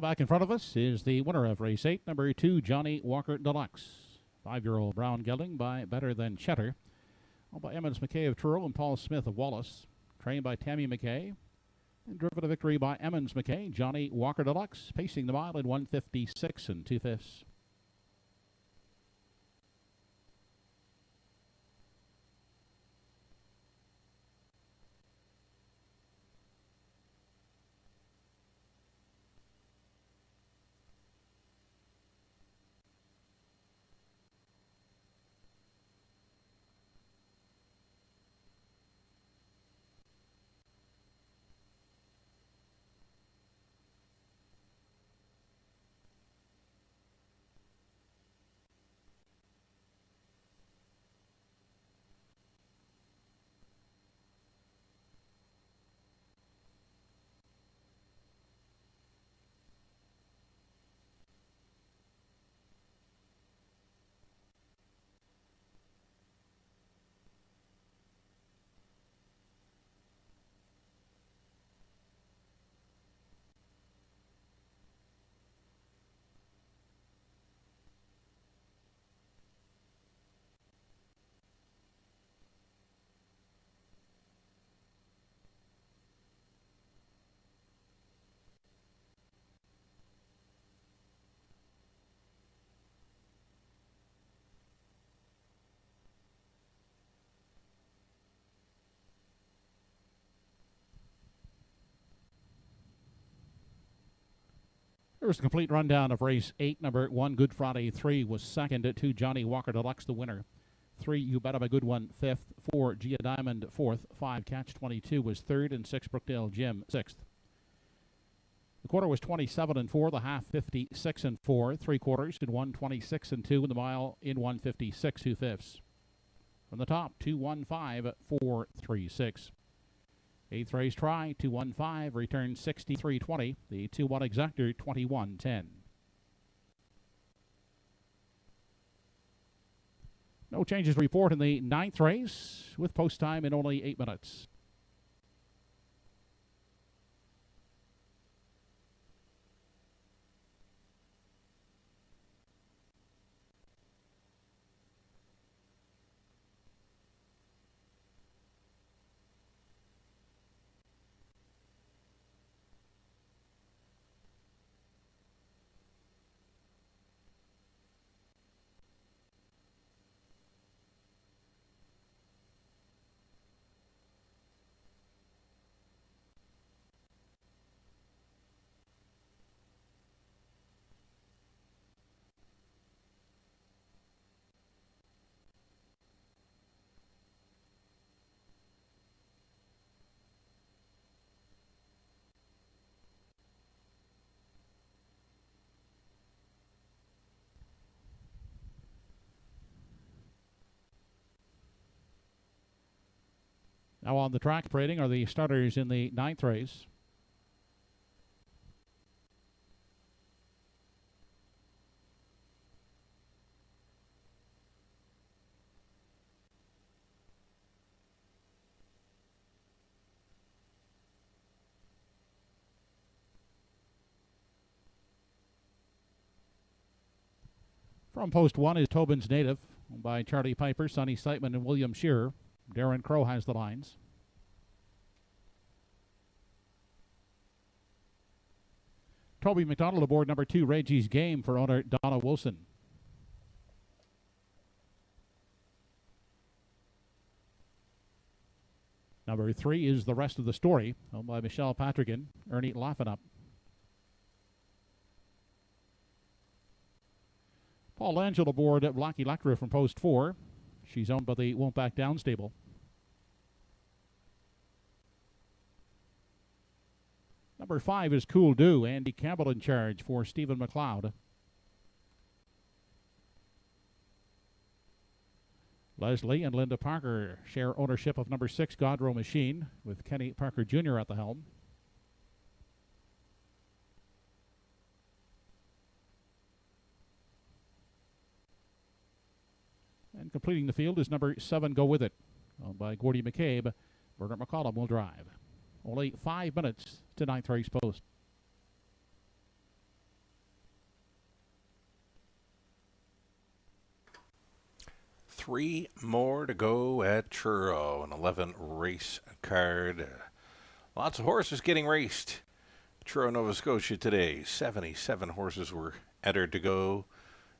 Now back in front of us is the winner of race 8, number 2, Johnny Walker Deluxe. 5-year-old brown gelding by Better Than Cheddar. Owned by Emmons McKay of Truro and Paul Smith of Wallace. Trained by Tammy McKay. And driven to victory by Emmons McKay. Johnny Walker Deluxe pacing the mile in 1:56 2/5. Here's a complete rundown of race 8. Number 1, Good Friday 3 was second to Johnny Walker Deluxe, the winner. 3, You Bet 'Em a Good One, 5th. 4, Gia Diamond, 4th. 5, Catch 22 was 3rd, and 6, Brookdale Jim, 6th. The quarter was 27-4, the half 56-4, 3/4 in 1:26-2, and the mile in 1:56 2/5. From the top, 2:15.436. 8th race try, 2:15, return 63.20. The 2-1 exactor, 21.10. No changes to report in the 9th race, with post time in only 8 minutes. Now on the track parading are the starters in the 9th race. From post 1 is Tobin's Native, by Charlie Piper, Sonny Seitman, and William Shearer. Darren Crow has the lines. Toby McDonald aboard number 2, Reggie's Game, for owner Donna Wilson. Number 3 is The Rest of the Story, owned by Michelle Patrigan, Ernie Laughin' Up. Paul Angel aboard Black Electra from post 4. She's owned by the Won't Back Down stable. Number 5 is Cool Do. Andy Campbell in charge for Stephen McLeod. Leslie and Linda Parker share ownership of number 6, Godrow Machine, with Kenny Parker Jr. at the helm. And completing the field is number 7, Go With It, owned by Gordy McCabe. Bernard McCollum will drive. Only 5 minutes to 9th race post. 3 more to go at Truro, an 11 race card. Lots of horses getting raced. Truro, Nova Scotia today. 77 horses were entered to go,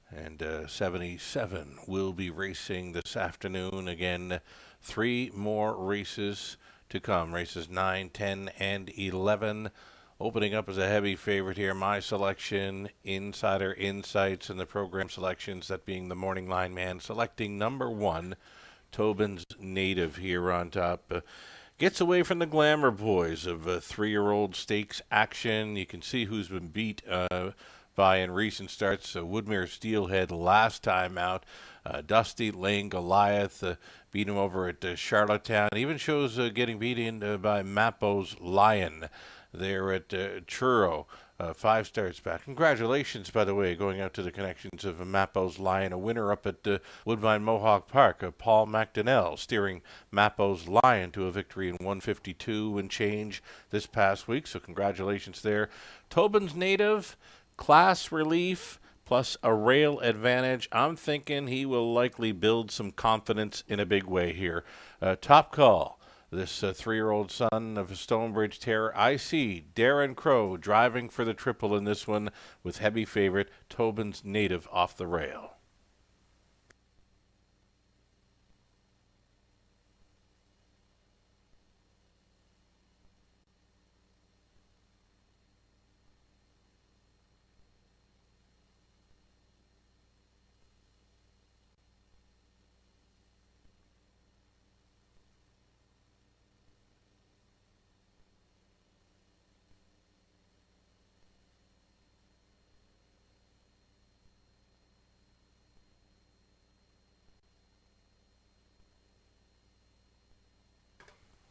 and 77 will be racing this afternoon. Again, 3 more races to come. Races 9, 10, and 11. Opening up as a heavy favorite here, my selection, Insider Insights, and the program selections, that being the morning line man, selecting number 1, Tobin's Native here on top. Gets away from the glamour boys of 3-year-old stakes action. You can see who's been beat by in recent starts. Woodmere Steelhead last time out. Dusty Lane Goliath beat him over at Charlottetown. Even shows getting beaten by Mappo's Lion there at Truro. 5 starts back. Congratulations, by the way, going out to the connections of Mappo's Lion, a winner up at Woodbine Mohawk Park. Paul McDonnell steering Mappo's Lion to a victory in 152 and change this past week, so congratulations there. Tobin's Native, class relief, plus a rail advantage. I'm thinking he will likely build some confidence in a big way here. Top call. This 3-year-old son of a Stonebridge Terror. I see Darren Crow driving for the triple in this one with heavy favorite Tobin's Native off the rail.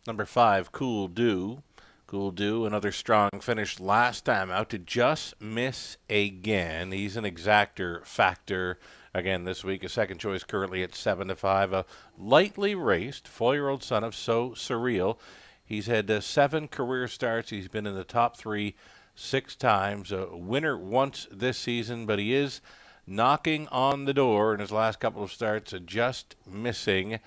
Number 5, Cool Do. Cool Do, another strong finish last time out to just miss again. He's an exactor factor again this week. A second choice currently at 7-5. A lightly raced 4-year-old son of So Surreal. He's had 7 career starts. He's been in the top 3 6 times. A winner once this season, but he is knocking on the door in his last couple of starts, just missing.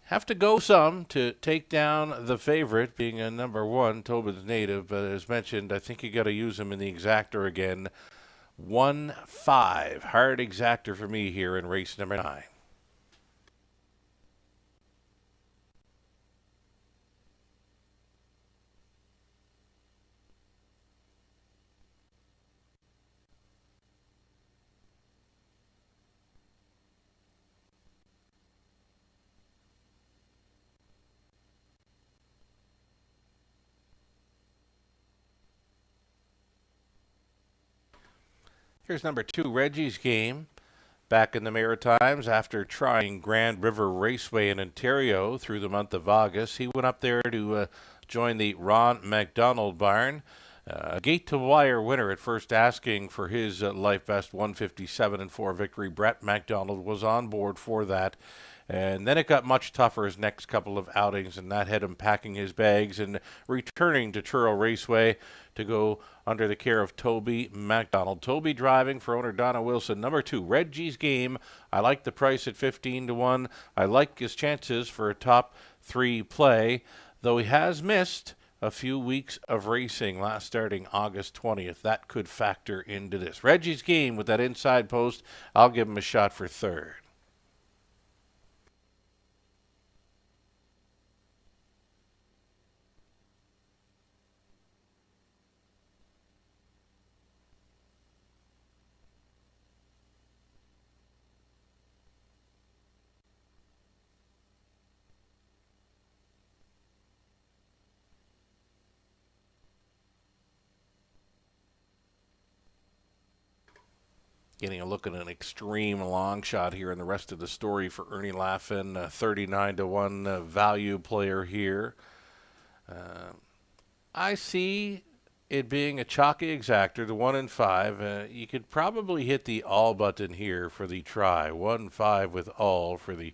Have to go some to take down the favorite, being a number 1, Tobin's Native. But as mentioned, I think you got to use him in the exactor again. 1-5. Hard exactor for me here in race number 9. Here's number 2, Reggie's Game. Back in the Maritimes after trying Grand River Raceway in Ontario through the month of August. He went up there to join the Ron MacDonald barn. Gate-to-wire winner at first, asking for his life best 157-4 victory. Brett MacDonald was on board for that. And then it got much tougher his next couple of outings, and that had him packing his bags and returning to Truro Raceway to go under the care of Toby MacDonald. Toby driving for owner Donna Wilson. Number 2, Reggie's Game. I like the price at 15-1. I like his chances for a top 3 play, though he has missed a few weeks of racing, last starting August 20th. That could factor into this. Reggie's Game with that inside post. I'll give him a shot for 3rd. Getting a look at an extreme long shot here in the rest of the story for Ernie Laffin, 39-1 value player here. I see it being a chalky exactor, the 1-5. You could probably hit the all button here for the try. 1-5 with all for the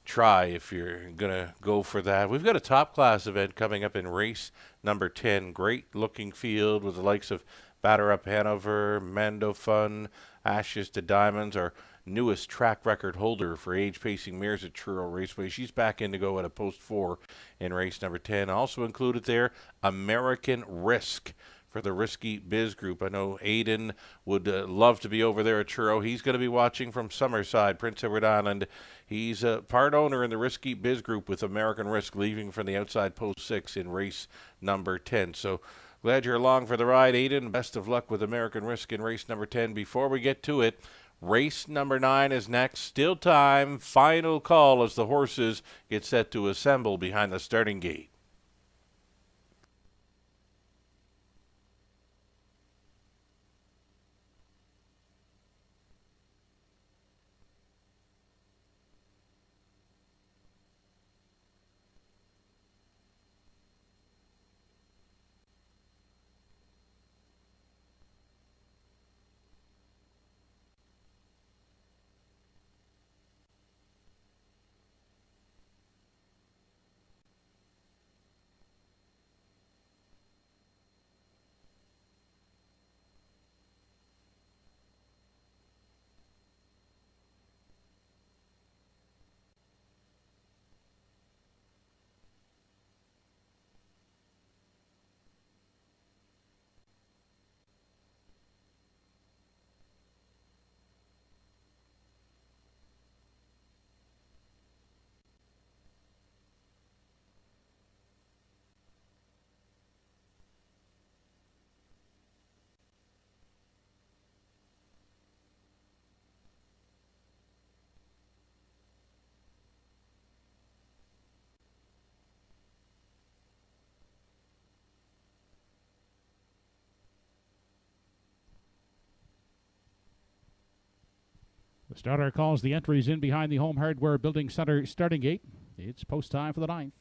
try if you're going to go for that. We've got a top class event coming up in race number 10. Great looking field with the likes of Batter Up Hanover, Mando Fun, Ashes to Diamonds, our newest track record holder for age pacing mares at Truro Raceway. She's back in to go at a post 4 in race number 10. Also included there, American Risk for the Risky Biz Group. I know Aiden would love to be over there at Truro. He's going to be watching from Summerside, Prince Edward Island. He's a part owner in the Risky Biz Group with American Risk, leaving from the outside post 6 in race number 10. So glad you're along for the ride, Aiden. Best of luck with American Risk in race number 10. Before we get to it, race number 9 is next. Still time. Final call as the horses get set to assemble behind the starting gate. The starter calls the entries in behind the Home Hardware Building Center starting gate. It's post time for the 9th.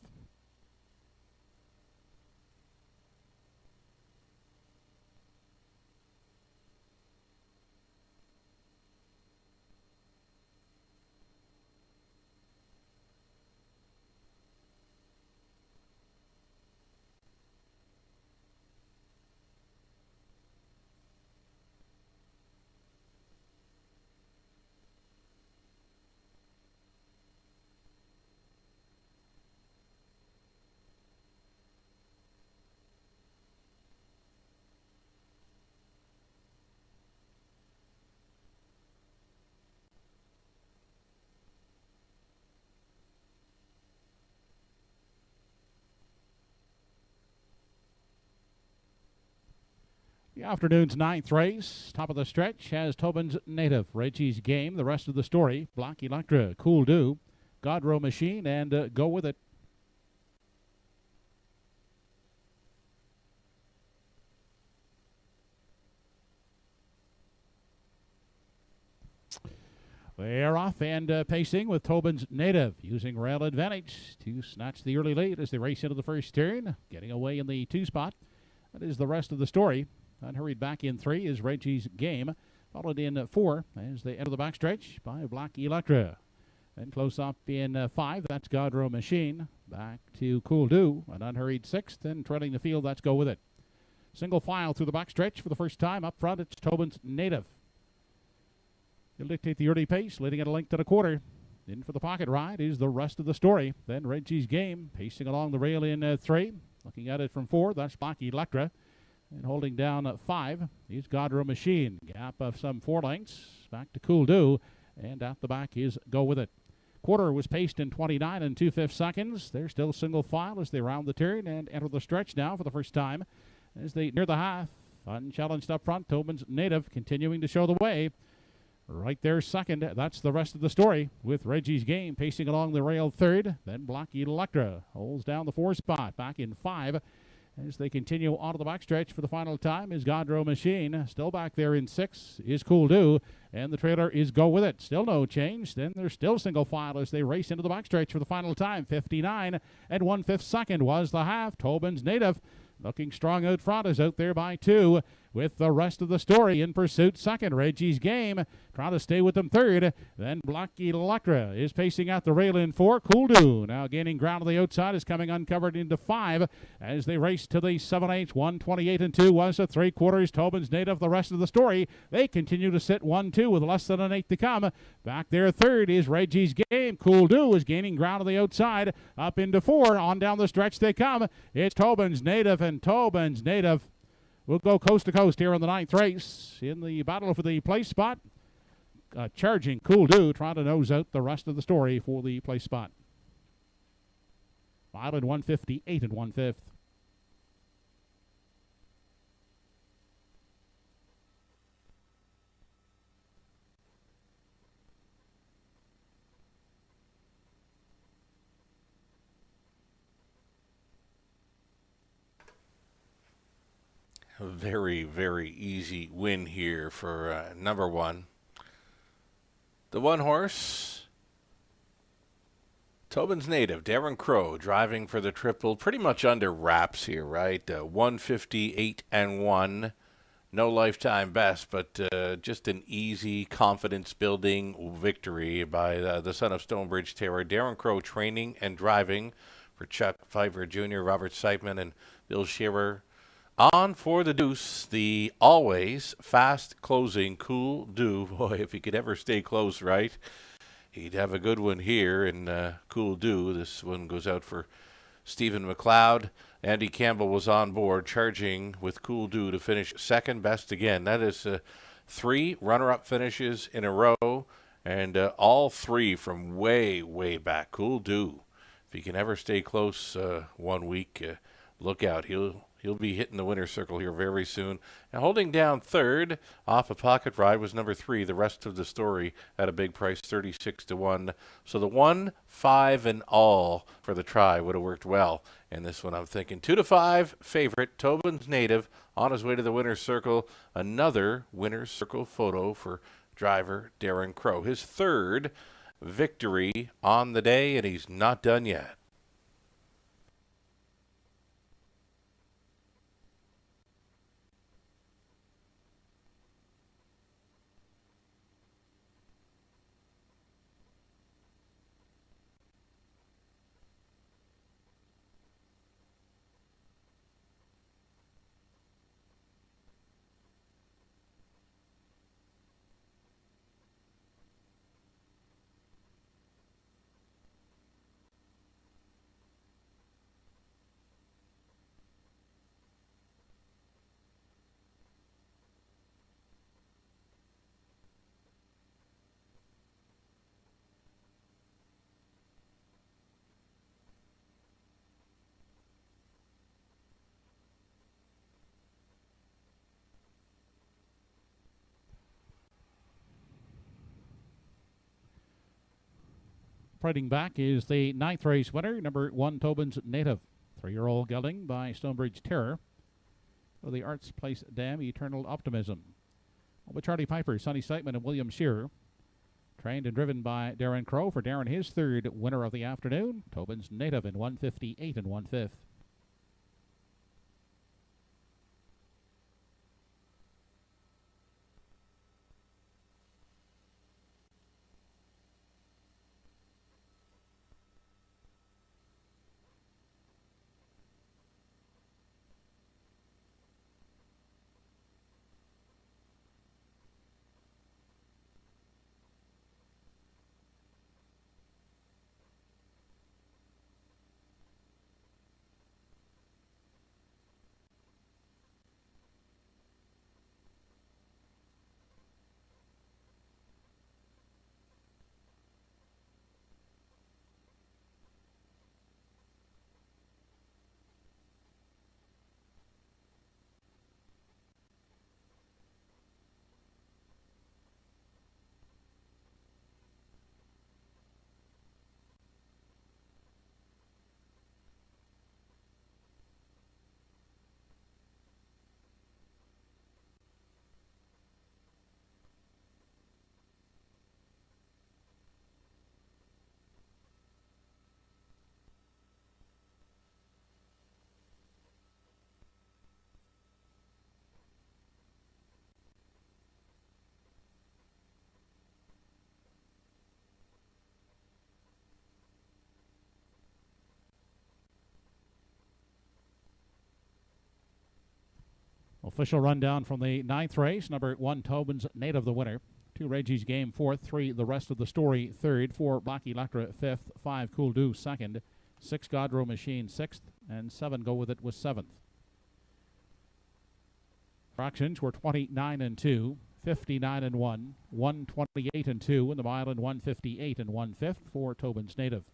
The afternoon's 9th race, top of the stretch, has Tobin's Native, Reggie's Game, the rest of the story, Black Electra, Cool Do, Godrow Machine, and Go With It. They're off and pacing with Tobin's Native, using rail advantage to snatch the early lead as they race into the first turn, getting away in the 2 spot. That is the rest of the story. Unhurried back in 3 is Reggie's Game, followed in 4 as they enter the backstretch by Black Electra. Then close up in 5, that's Godrow Machine. Back to Cool Do, an unhurried 6th, and treading the field, that's Go With It. Single file through the backstretch for the first time. Up front, it's Tobin's Native. He'll dictate the early pace, leading at a length and a quarter. In for the pocket ride is the rest of the story. Then Reggie's Game, pacing along the rail in 3. Looking at it from 4, that's Black Electra. And holding down at 5 is Godrow Machine. Gap of some 4 lengths. Back to Cool Do. And at the back is Go With It. Quarter was paced in 29 and 2/5 seconds. They're still single file as they round the turn and enter the stretch now for the first time. As they near the half, unchallenged up front, Tobin's Native continuing to show the way. Right there second. That's the rest of the story with Reggie's Game pacing along the rail 3rd. Then Black Electra holds down the 4 spot. Back in 5. As they continue onto the backstretch for the final time is Godrow Machine. Still back there in 6 is Cool Do. And the trailer is Go With It. Still no change. Then they're still single file as they race into the backstretch for the final time. 59 and 1/5 second was the half. Tobin's Native looking strong out front is out there by 2. with the rest of the story in pursuit second. Reggie's Game trying to stay with them third. Then Black Electra is pacing out the rail in 4. Cool Do now gaining ground on the outside, is coming uncovered into 5 as they race to the 7/8. 128 and 2 was the 3/4. Tobin's Native. The rest of the story, they continue to sit 1-2 with less than an 8 to come. Back there third is Reggie's Game. Cool Do is gaining ground on the outside, up into 4. On down the stretch they come. It's Tobin's Native, and Tobin's Native will go coast to coast here in the 9th race in the battle for the place spot. Charging Cool Do, trying to nose out the rest of the story for the place spot. Mile in 158 and 1/5. A very, very easy win here for number 1. The 1 horse, Tobin's Native, Darren Crow, driving for the triple, pretty much under wraps here, right? 158 and 1, no lifetime best, but just an easy confidence-building victory by the son of Stonebridge Terror. Darren Crow training and driving for Chuck Pfeiffer Jr., Robert Seidman, and Bill Shearer. On for the deuce, the always fast-closing Cool Do. Boy, if he could ever stay close, right? He'd have a good one here in Cool Do. This one goes out for Stephen McLeod. Andy Campbell was on board, charging with Cool Do to finish second best again. That is 3 runner-up finishes in a row, and all 3 from way, way back. Cool Do. If he can ever stay close 1 week, look out. He'll be hitting the winner's circle here very soon. And holding down third off a pocket ride was number 3. The rest of the story at a big price, 36 to 1. So the 1, 5, and all for the try would have worked well. And this one I'm thinking 2 to 5 favorite, Tobin's Native, on his way to the winner's circle. Another winner's circle photo for driver Darren Crow. His 3rd victory on the day, and he's not done yet. Fighting back is the 9th race winner, number 1, Tobin's Native. 3-year-old gelding by Stonebridge Terror. For the Arts Place Dam, Eternal Optimism. With Charlie Piper, Sonny Seitman, and William Shearer. Trained and driven by Darren Crow. For Darren, his 3rd winner of the afternoon. Tobin's Native in 158 and 1/5. Official rundown from the 9th race. Number 1, Tobin's Native, the winner. 2, Reggie's Game, 4th. 3, The Rest of the Story, 3rd. 4, Bach Electra, 5th. 5, Cool Do, 2nd. 6, Godrow Machine, 6th. And 7, Go With It, was 7th. Fractions were 29 and 2, 59 and 1, 128 and 2 in the mile, and 158 and 1/5 for Tobin's Native.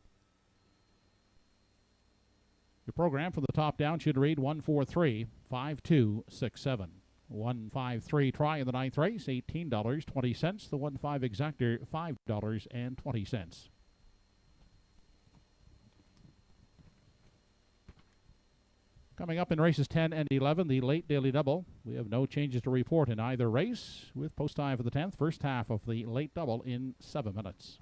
Your program from the top down should read 143 5267. 153 try in the 9th race, $18.20. The 1-5 exactor, $5.20. Coming up in races 10 and 11, the late daily double. We have no changes to report in either race, with post time for the 10th, first half of the late double in 7 minutes.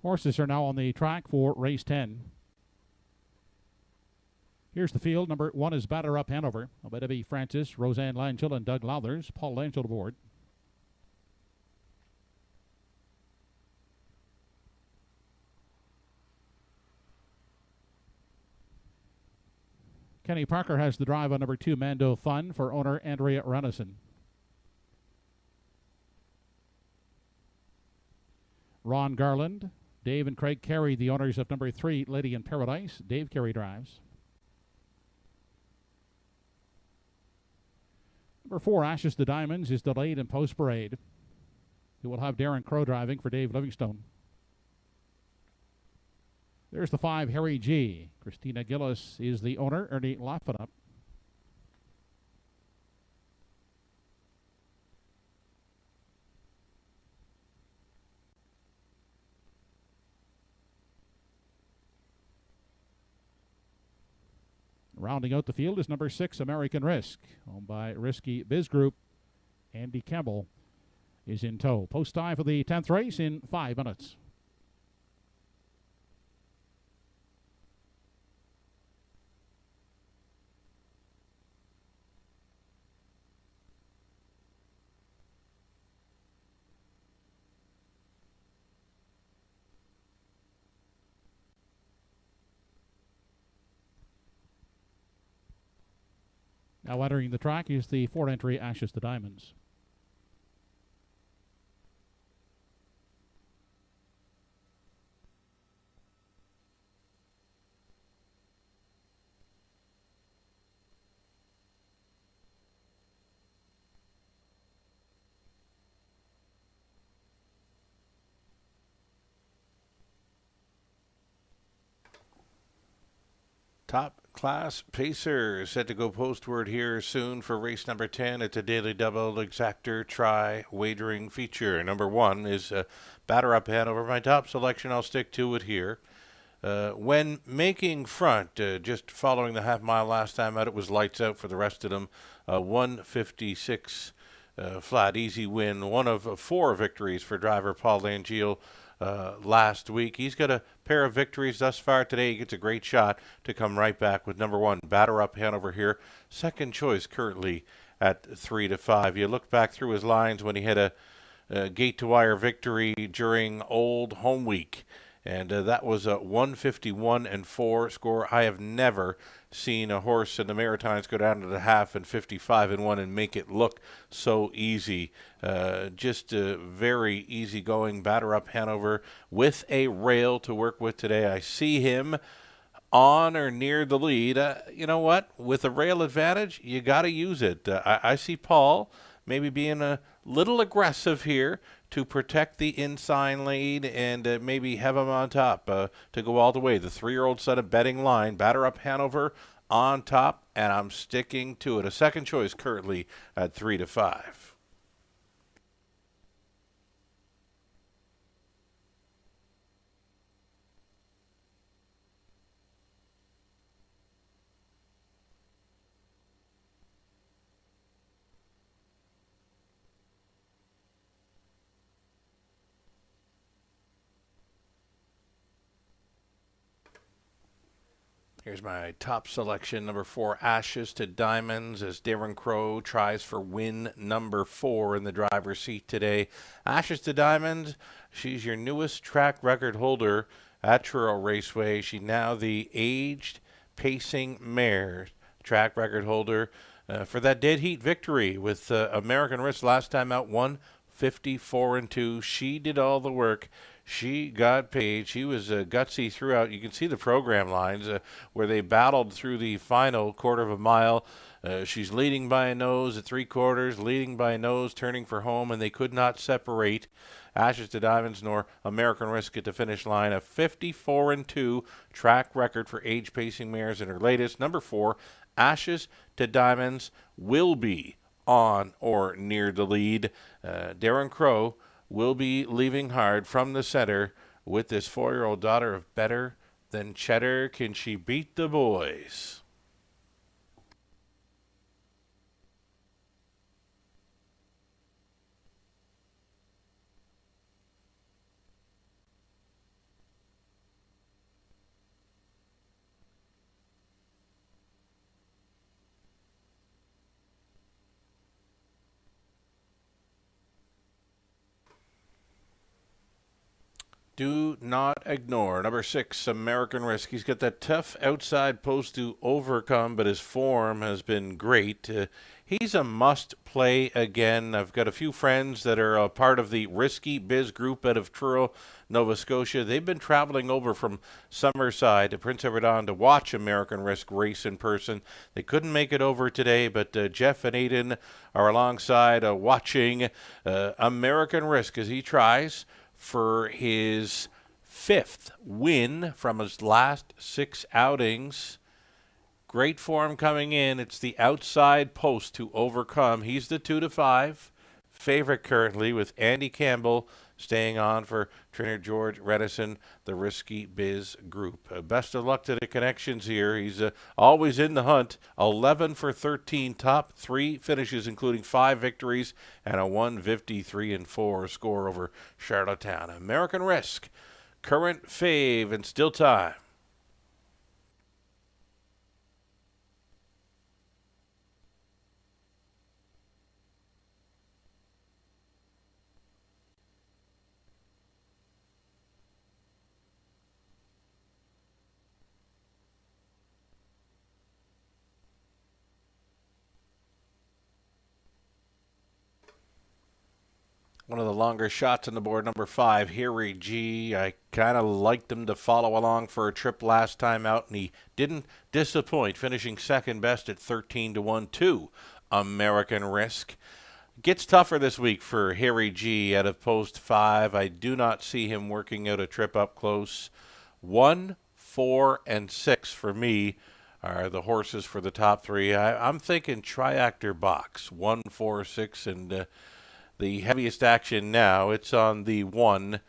Horses are now on the track for race 10. Here's the field. Number 1 is Batter Up Hanover. Obediah Francis, Roseanne Langell, and Doug Lauthers. Paul Langell aboard. Kenny Parker has the drive on number 2, Mando Fun, for owner Andrea Renison. Ron Garland, Dave and Craig Carey, the owners of number 3, Lady in Paradise. Dave Carey drives. Number 4, Ashes to Diamonds, is delayed in post parade. He will have Darren Crow driving for Dave Livingstone. There's the 5, Harry G. Christina Gillis is the owner, Ernie Lafferup. Rounding out the field is number 6, American Risk, owned by Risky Biz Group. Andy Campbell is in tow. Post time for the 10th race in 5 minutes. Now entering the track is the 4-entry Ashes to Diamonds. Top class pacer set to go postward here soon for race number 10. It's a daily double exactor try wagering feature. Number 1 is Batter Up Hanover. My top selection, I'll stick to it here. When making front, just following the half mile last time out, it was lights out for the rest of them. 156 flat, easy win. One of 4 victories for driver Paul Langell last week. He's got a pair of victories thus far today. He gets a great shot to come right back with number 1, Batter Up Hanover here. Second choice currently at 3 to 5. You look back through his lines when he had a gate-to-wire victory during Old Home Week. And that was a 151-4 score. I have never seen a horse in the Maritimes go down to the half and 55-1 and make it look so easy. Just very easy-going. Batter Up Hanover with a rail to work with today. I see him on or near the lead. You know what? With a rail advantage, you got to use it. I see Paul maybe being a little aggressive here to protect the inside lead and maybe have him on top to go all the way. The 3-year-old set of betting line, Batter Up Hanover on top, and I'm sticking to it. A second choice currently at 3-5. Here's my top selection. Number 4, Ashes to Diamonds, as Darren Crow tries for win number 4 in the driver's seat today. Ashes to Diamonds, she's your newest track record holder at Truro Raceway. She's now the aged pacing mare track record holder for that dead heat victory with American Risk last time out, 154-2. She did all the work. She got paid. She was gutsy throughout. You can see the program lines where they battled through the final quarter of a mile. She's leading by a nose at 3/4, leading by a nose, turning for home, and they could not separate Ashes to Diamonds nor American Risk at the finish line. A 54-2 track record for age pacing mares in her latest. Number 4, Ashes to Diamonds will be on or near the lead. Darren Crow will be leaving hard from the center with this 4-year-old daughter of Better Than Cheddar. Can she beat the boys? Do not ignore number 6, American Risk. He's got that tough outside post to overcome, but his form has been great. He's a must-play again. I've got a few friends that are a part of the Risky Biz group out of Truro, Nova Scotia. They've been traveling over from Summerside to Prince Edward Island to watch American Risk race in person. They couldn't make it over today, but Jeff and Aiden are alongside watching American Risk as he tries for his 5th win from his last 6 outings. Great form coming in. It's the outside post to overcome. He's the 2-5 favorite currently, with Andy Campbell staying on for trainer George Redison, the Risky Biz group. Best of luck to the connections here. He's always in the hunt. 11 for 13, top 3 finishes, including 5 victories and a 153-4 score over Charlottetown. American Risk, current fave and still time. One of the longer shots on the board, number 5, Harry G. I kind of liked him to follow along for a trip last time out, and he didn't disappoint, finishing second best at 13-1 to American Risk. Gets tougher this week for Harry G. out of post 5. I do not see him working out a trip up close. 1, 4, and 6 for me are the horses for the top 3. I'm thinking Triactor Box, 1, 4, 6, and the heaviest action now, it's on the 1,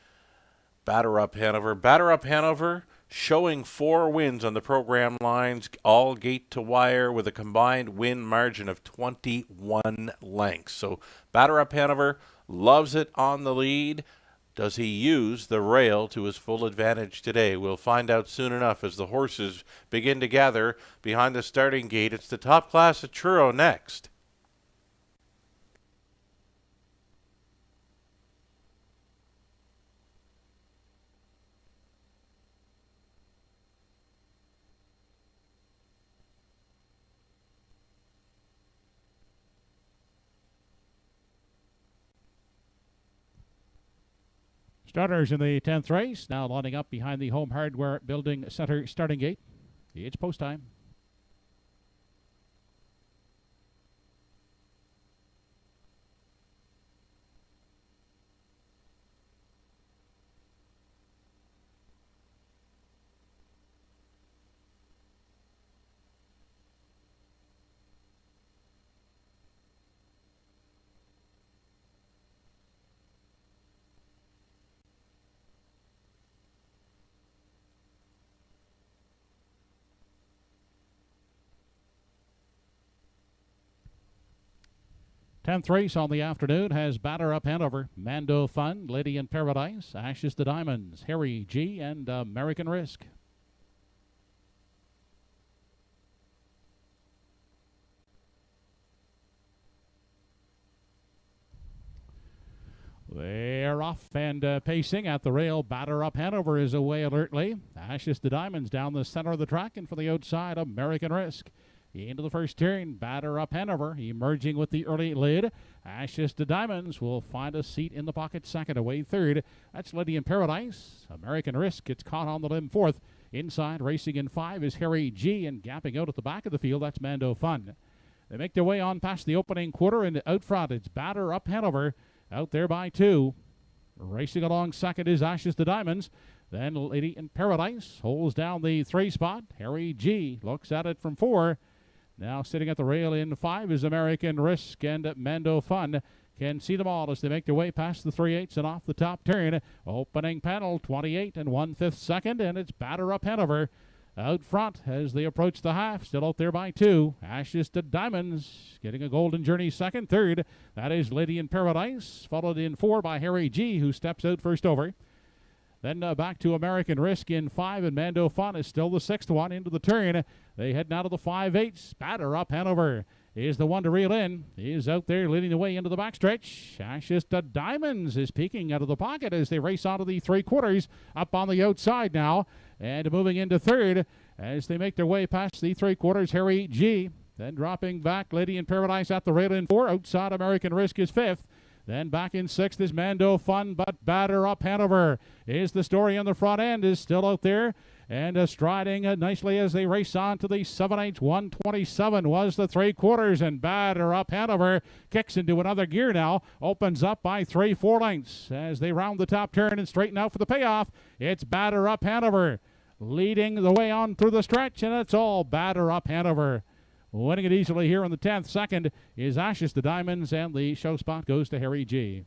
Batter Up Hanover. Batter Up Hanover showing 4 wins on the program lines, all gate to wire with a combined win margin of 21 lengths. So Batter Up Hanover loves it on the lead. Does he use the rail to his full advantage today? We'll find out soon enough as the horses begin to gather behind the starting gate. It's the top class at Truro next. Starters in the 10th race now lining up behind the Home Hardware Building Center starting gate. It's post time. Tenth race on the afternoon has Batter Up Hanover, Mando Fun, Lady in Paradise, Ashes to Diamonds, Harry G, and American Risk. They're off and pacing at the rail. Batter Up Hanover is away alertly. Ashes to Diamonds down the center of the track, and for the outside, American Risk. Into the first turn, Batter Up Hanover, emerging with the early lead. Ashes to Diamonds will find a seat in the pocket second, away third. That's Lady in Paradise. American Risk gets caught on the limb fourth. Inside, racing in 5 is Harry G, and gapping out at the back of the field, that's Mando Fun. They make their way on past the opening quarter, and out front, it's Batter Up Hanover, out there by 2. Racing along second is Ashes to Diamonds. Then Lady in Paradise holds down the 3 spot. Harry G looks at it from 4. Now sitting at the rail in 5 is American Risk, and Mando Fun can see them all as they make their way past the 3/8 and off the top turn. Opening panel, 28 and 1/5 second, and it's Batter Up Hanover out front as they approach the half. Still out there by 2. Ashes to Diamonds getting a Golden Journey second. Third, that is Lady in Paradise, followed in 4 by Harry G, who steps out first over. Then back to American Risk in 5, and Mando Fun is still the 6th one into the turn. They head now to the 5/8. Batter Up Hanover is the one to reel in. He is out there leading the way into the backstretch. Ashes to Diamonds is peeking out of the pocket as they race onto the 3/4, up on the outside now, and moving into third as they make their way past the 3/4. Harry G. Then dropping back, Lady in Paradise at the rail in 4. Outside, American Risk is 5th. Then back in 6th is Mando Fun, but Batter Up Hanover is the story on the front end, is still out there and striding nicely as they race on to the 7/8. 127 was the 3/4, and Batter Up Hanover kicks into another gear now, opens up by 3/4 lengths as they round the top turn and straighten out for the payoff. It's Batter Up Hanover leading the way on through the stretch, and it's all Batter Up Hanover. Winning it easily here in the 10th. Second is Ashes to Diamonds, and the show spot goes to Harry G.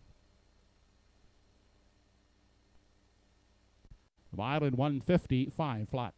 The mile in 1:55 flat.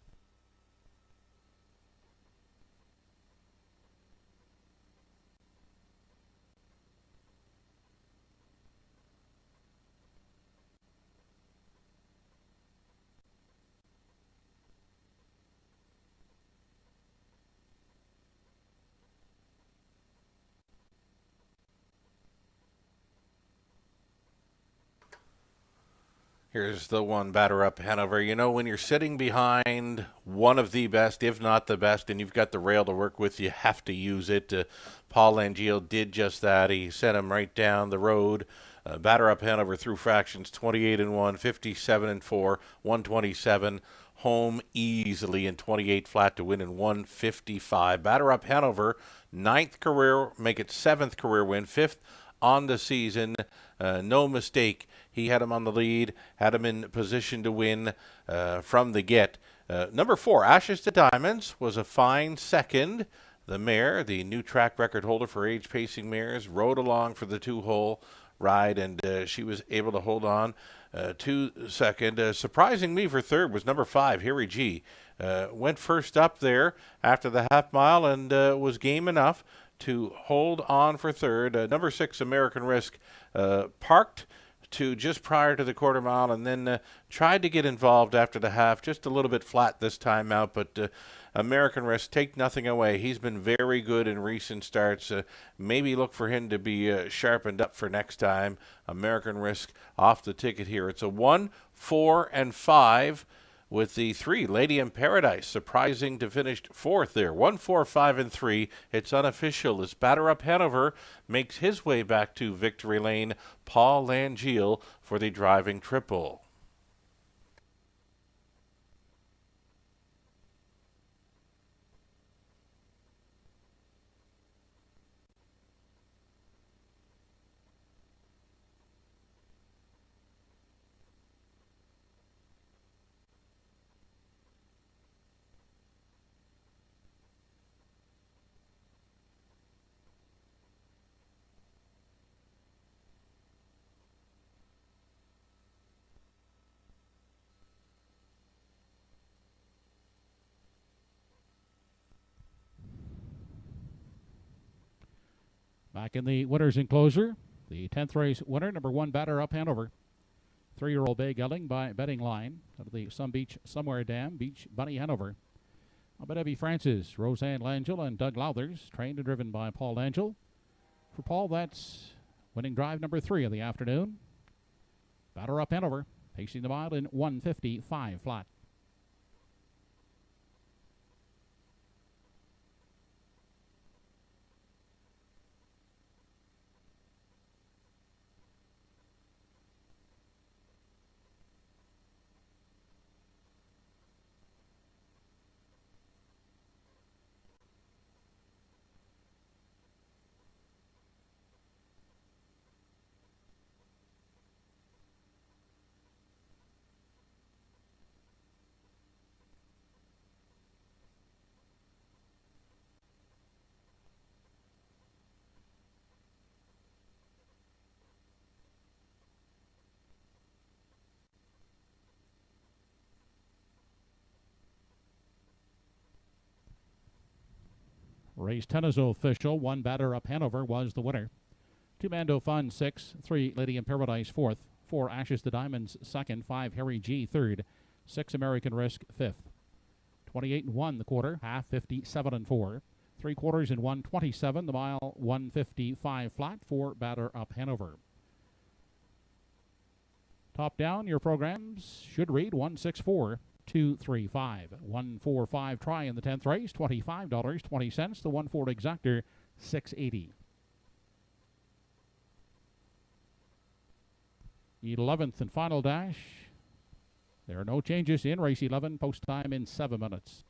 Here's the one, Batter Up Hanover. You know, when you're sitting behind one of the best, if not the best, and you've got the rail to work with, you have to use it. Paul Langille did just that. He sent him right down the road. Batter Up Hanover through fractions, 28 and 1, 57 and 4, 127. Home easily in 28 flat to win in 155. Batter Up Hanover, 9th career, make it 7th career win, 5th on the season. No mistake. He had him on the lead, had him in position to win from the get. Number 4, Ashes to Diamonds, was a fine second. The mare, the new track record holder for age pacing mares, rode along for the 2-hole ride, and she was able to hold on to second. Surprising me for third was number 5, Harry G. Went first up there after the half mile and was game enough to hold on for third. Number 6, American Risk, parked to just prior to the quarter mile and then tried to get involved after the half, just a little bit flat this time out, but American Risk, take nothing away. He's been very good in recent starts. Maybe look for him to be sharpened up for next time. American Risk off the ticket here. It's a 1, 4, and 5 with the 3, Lady in Paradise, surprising to finish 4th there. 1, 4, 5, and 3. It's unofficial as Batter Up Hanover makes his way back to victory lane. Paul Langeal for the driving triple. Back in the winner's enclosure, the 10th race winner, number 1, Batter Up Hanover. 3-year-old Bay Gelding by betting line out of the Sun Beach Somewhere Dam, Beach Bunny Hanover. Abedevi Francis, Roseanne Langell, and Doug Lowthers, trained and driven by Paul Langell. For Paul, that's winning drive number 3 of the afternoon. Batter Up Hanover, pacing the mile in 1:55 flat. Race 10 is official. 1, Batter Up Hanover was the winner. 2, Mando Fun 6th. 3, Lady in Paradise 4th. 4, Ashes to Diamonds 2nd. 5, Harry G 3rd. 6, American Risk 5th. 28 and 1 the quarter. Half 57 and 4. 3 quarters in 1:27. The mile 1:55 flat for Batter Up Hanover. Top down, your programs should read 164-235. 145 try in the 10th race, $25.20. The 1 Ford Exactor, $6.80. 11th and final dash. There are no changes in race 11. Post time in 7 minutes.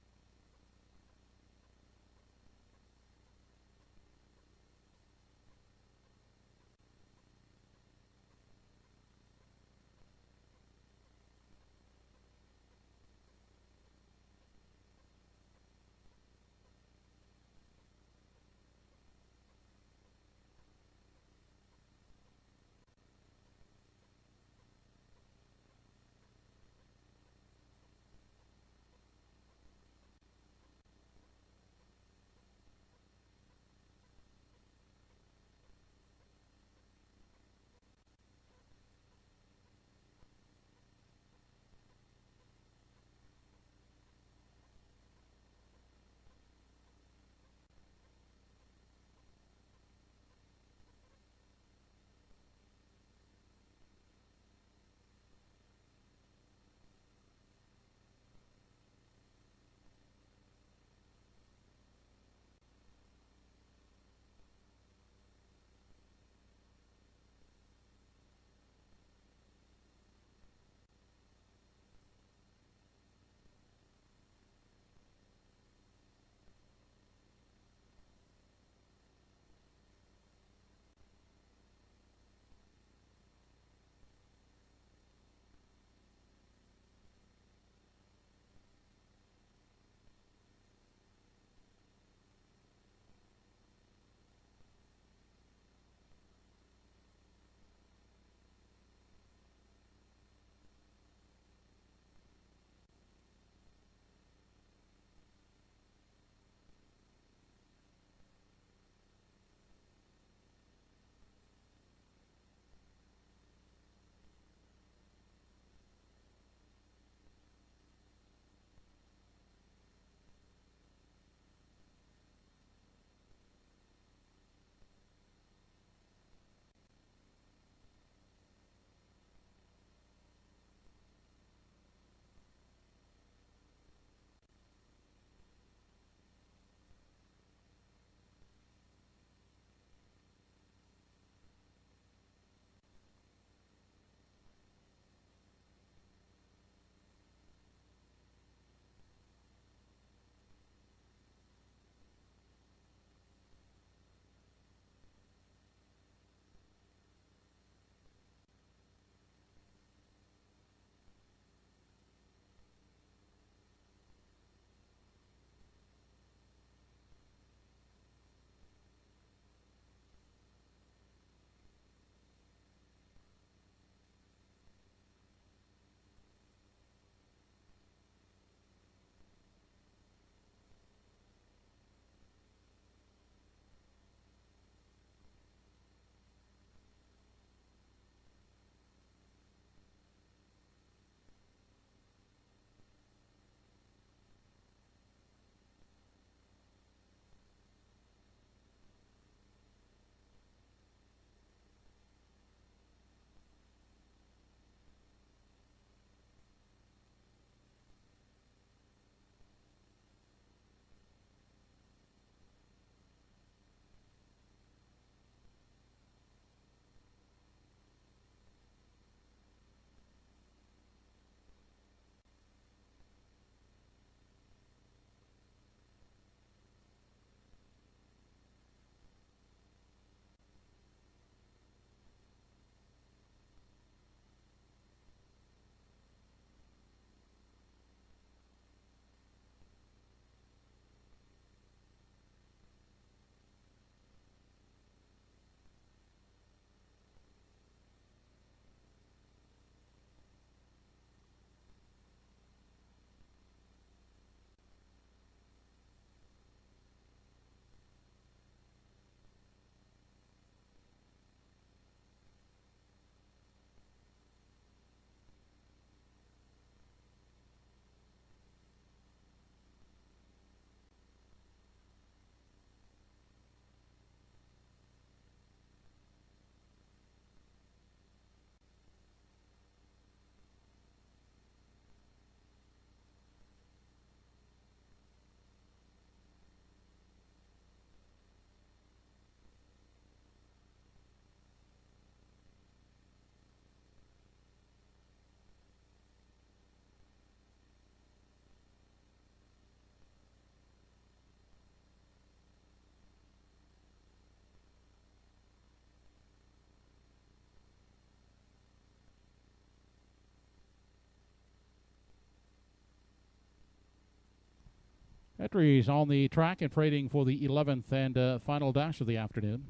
Entries on the track and trading for the 11th and final dash of the afternoon.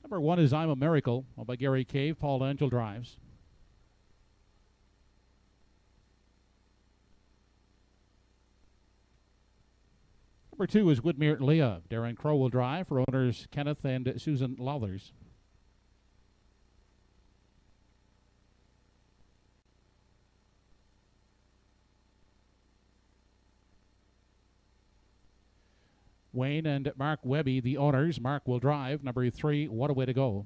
Number 1 is I'm a Miracle, owned by Gary Cave. Paul Angel drives. Number 2 is Woodmere Leah. Darren Crow will drive for owners Kenneth and Susan Lawlers. Wayne and Mark Webby, the owners. Mark will drive. Number 3, What a Way to Go.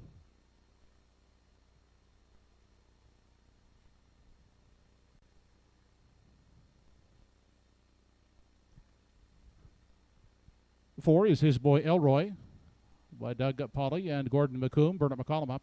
Four is His Boy Elroy by Doug Polly and Gordon McComb. Bernard McCollum up.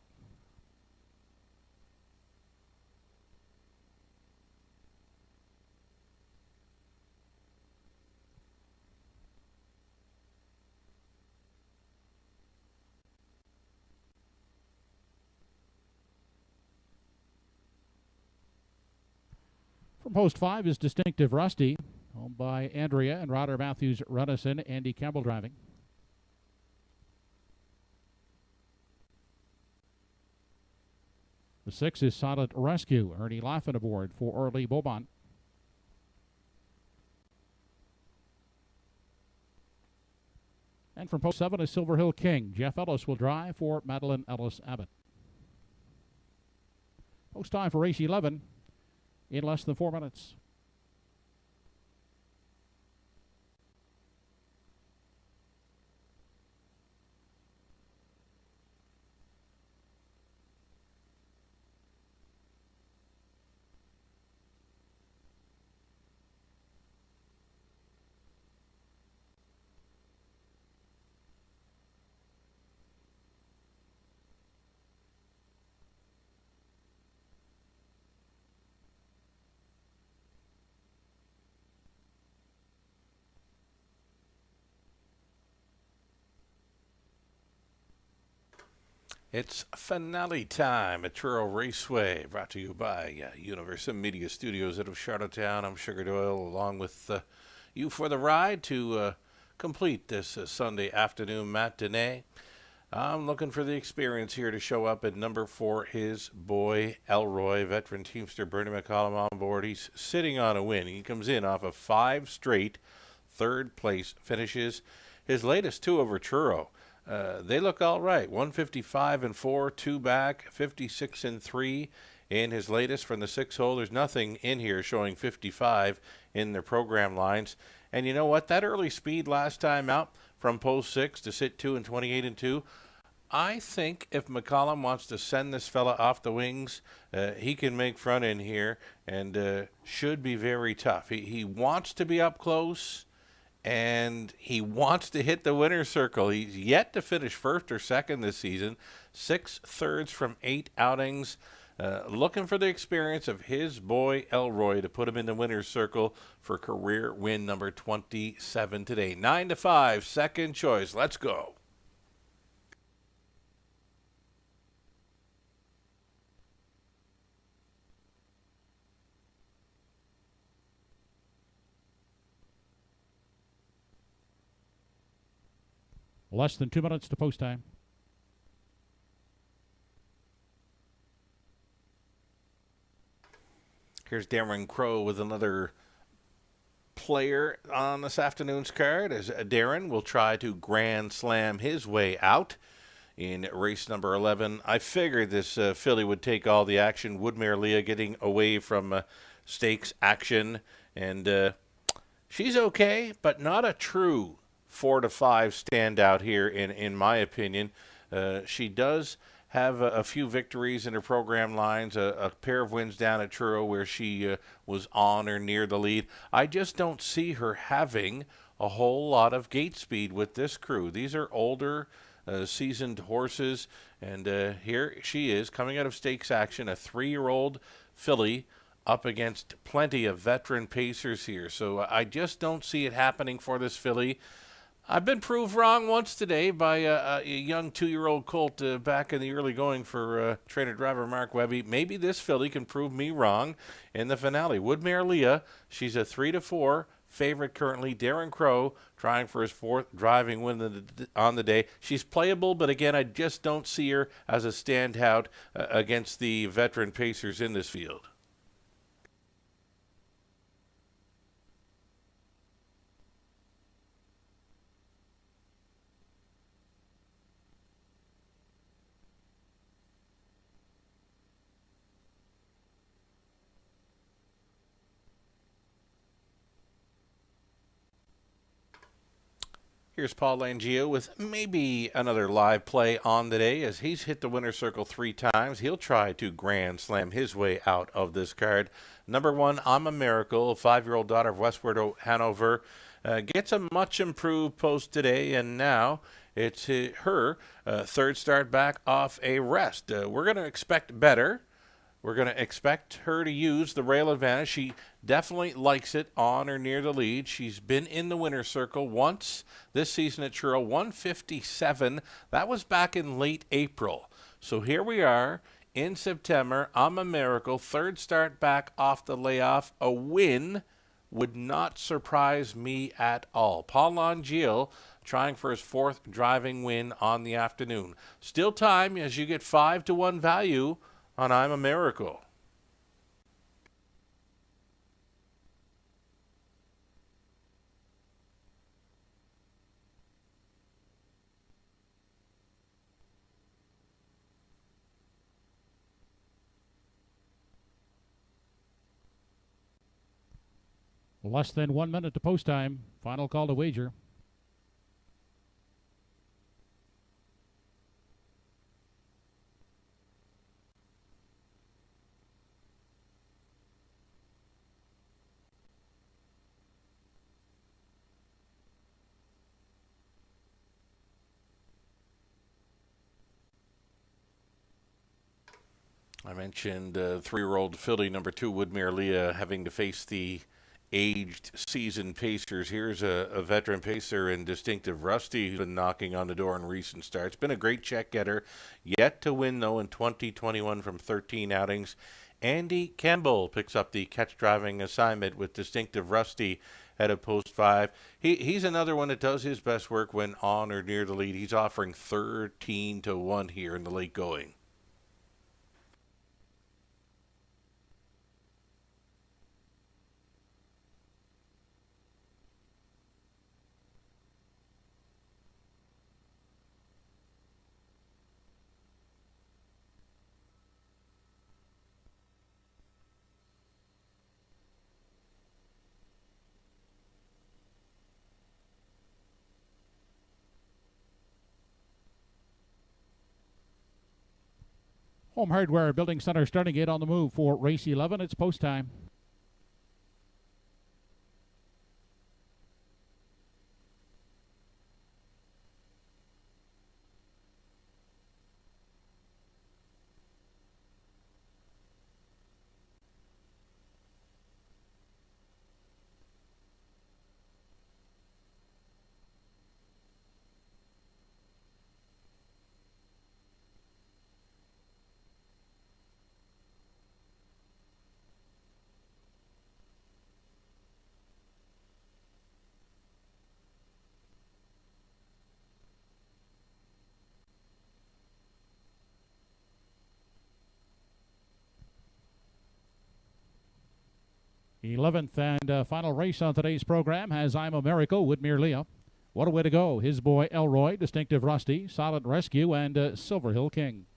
From post 5 is Distinctive Rusty, owned by Andrea and Ryder Matthews Runnison. Andy Campbell driving. The 6 is Silent Rescue. Ernie Laffin aboard for Orly Beaumont. And from post 7 is Silver Hill King. Jeff Ellis will drive for Madeline Ellis Abbott. Post time for race 11 in less than 4 minutes. It's finale time at Truro Raceway, brought to you by Universal Media Studios out of Charlottetown. I'm Sugar Doyle, along with you for the ride to complete this Sunday afternoon matinee. I'm looking for the experience here to show up at number 4, His Boy Elroy. Veteran teamster Bernie McCollum on board. He's sitting on a win. He comes in off of 5 straight third-place finishes. His latest 2 over Truro. They look all right. 155 and 4, 2 back, 56 and 3 in his latest from the 6 hole. There's nothing in here showing 55 in their program lines. And you know what? That early speed last time out from post 6 to sit 2 and 28 and 2. I think if McCollum wants to send this fella off the wings, he can make front end here and should be very tough. He wants to be up close. And he wants to hit the winner's circle. He's yet to finish first or second this season. 6 thirds from 8 outings. Looking for the experience of His Boy Elroy to put him in the winner's circle for career win number 27 today. 9 to 5, second choice. Let's go. Less than 2 minutes to post time. Here's Darren Crow with another player on this afternoon's card, as Darren will try to grand slam his way out in race number 11. I figured this filly would take all the action. Woodmere Leah getting away from stakes action, and she's okay, but not a true 4 to 5 standout here, in my opinion. She does have a few victories in her program lines, a pair of wins down at Truro where she was on or near the lead. I just don't see her having a whole lot of gate speed with this crew. These are older, seasoned horses, and here she is coming out of stakes action, a 3-year-old filly up against plenty of veteran pacers here. So I just don't see it happening for this filly. I've been proved wrong once today by a young 2-year-old colt back in the early going for trainer driver Mark Webby. Maybe this filly can prove me wrong in the finale. Woodmere Leah, she's a 3-4 favorite currently. Darren Crow trying for his 4th driving win on the day. She's playable, but again, I just don't see her as a standout against the veteran pacers in this field. Here's Paul Langio with maybe another live play on the day as he's hit the winner's circle 3 times. He'll try to grand slam his way out of this card. Number 1, I'm a Miracle, a 5-year-old daughter of Westward Hanover. Gets a much improved post today, and now it's her 3rd start back off a rest. We're going to expect better. We're going to expect her to use the rail advantage. She definitely likes it on or near the lead. She's been in the winner's circle once this season at Truro, 157. That was back in late April. So here we are in September. I'm a Miracle. 3rd start back off the layoff. A win would not surprise me at all. Paul Langio trying for his 4th driving win on the afternoon. Still time as you get 5-1 value on I'm a Miracle. Less than 1 minute to post time. Final call to wager. I mentioned 3-year-old filly number 2, Woodmere Leah, having to face the aged seasoned pacers. Here's a veteran pacer in Distinctive Rusty who's been knocking on the door in recent starts. Been a great check getter. Yet to win, though, in 2021 from 13 outings. Andy Campbell picks up the catch driving assignment with Distinctive Rusty at a post 5. He's another one that does his best work when on or near the lead. He's offering 13-1 here in the late going. Home Hardware Building Center starting it on the move for race 11. It's post time. The 11th and final race on today's program has I'm a Miracle, Woodmere Leah. What a way to go. His boy Elroy, Distinctive Rusty, Solid Rescue, and Silver Hill King.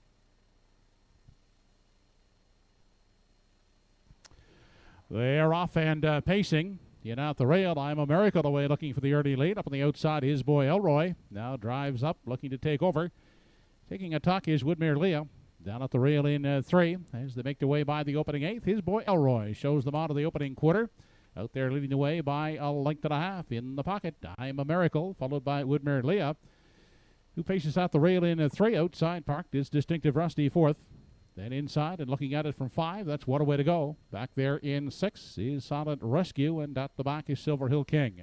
They're off and pacing. In out the rail, I'm a Miracle away looking for the early lead. Up on the outside, his boy Elroy now drives up looking to take over. Taking a tuck is Woodmere Leah. Down at the rail in 3 as they make their way by the opening 8th. His boy Elroy shows them out of the opening quarter. Out there leading the way by a length and a half in the pocket. I'm a Miracle, followed by Woodmere Leah, who paces out the rail in 3. Outside parked is Distinctive Rusty 4th. Then inside and looking at it from 5, that's What a Way to Go. Back there in 6 is Solid Rescue, and at the back is Silver Hill King.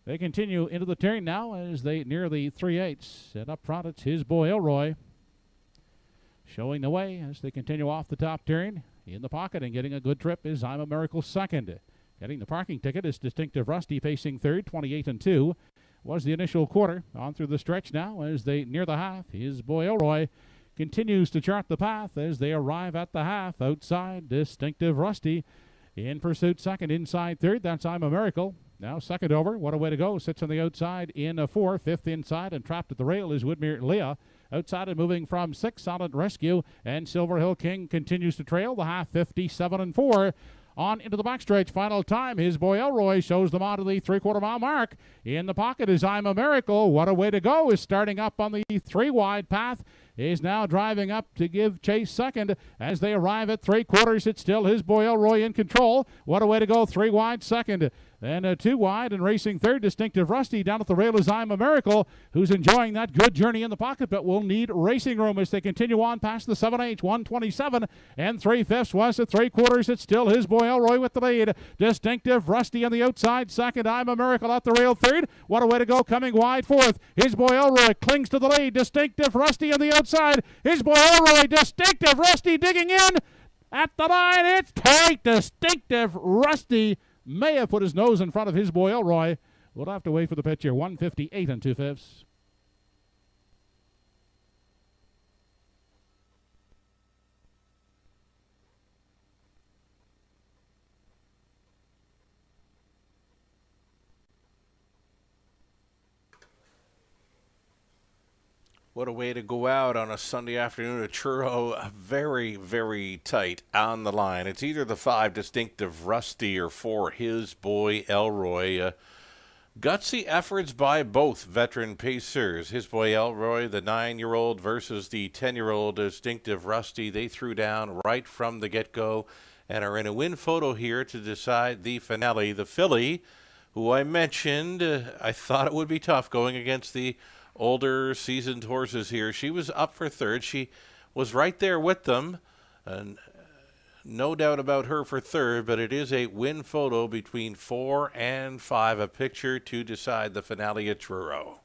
They continue into the turn now as they near the 3/8. And up front, it's his boy Elroy showing the way as they continue off the top turn. In the pocket and getting a good trip is I'm a Miracle second. Getting the parking ticket is Distinctive Rusty pacing third, 28-2. Was the initial quarter. On through the stretch now as they near the half. His boy Elroy continues to chart the path as they arrive at the half. Outside, Distinctive Rusty in pursuit second, inside third. That's I'm a Miracle. Now second over. What a way to go. Sits on the outside in a 4. Fifth inside and trapped at the rail is Woodmere Leah. Outside and moving from 6, Solid Rescue. And Silver Hill King continues to trail the half, 57-4. On into the backstretch, final time. His boy Elroy shows them on to the 3/4 mile mark. In the pocket is I'm a Miracle. What a way to go. Is starting up on the 3 wide path. Is now driving up to give chase second as they arrive at 3/4. It's still his boy Elroy in control. What a way to go. 3 wide second. Then 2 wide and racing third, Distinctive Rusty. Down at the rail is I'm a Miracle, who's enjoying that good journey in the pocket, but will need racing room as they continue on past the 7/8, 127 and 3/5 was at 3/4. It's still his boy Elroy with the lead. Distinctive Rusty on the outside second. I'm a Miracle at the rail third. What a way to go, coming wide fourth. His boy Elroy clings to the lead. Distinctive Rusty on the outside. His boy Elroy, Distinctive Rusty digging in at the line. It's tight. Distinctive Rusty may have put his nose in front of his boy Elroy. We'll have to wait for the pitch here. 158 2/5. What a way to go out on a Sunday afternoon at Truro. Very, very tight on the line. It's either the 5, Distinctive Rusty, or 4, his boy Elroy. Gutsy efforts by both veteran pacers. His boy Elroy, the 9-year-old, versus the 10-year-old Distinctive Rusty. They threw down right from the get-go and are in a win photo here to decide the finale. The filly, who I mentioned, I thought it would be tough going against the older seasoned horses here. She was up for third. She was right there with them, and no doubt about her for third, but it is a win photo between 4 and 5, a picture to decide the finale at Truro.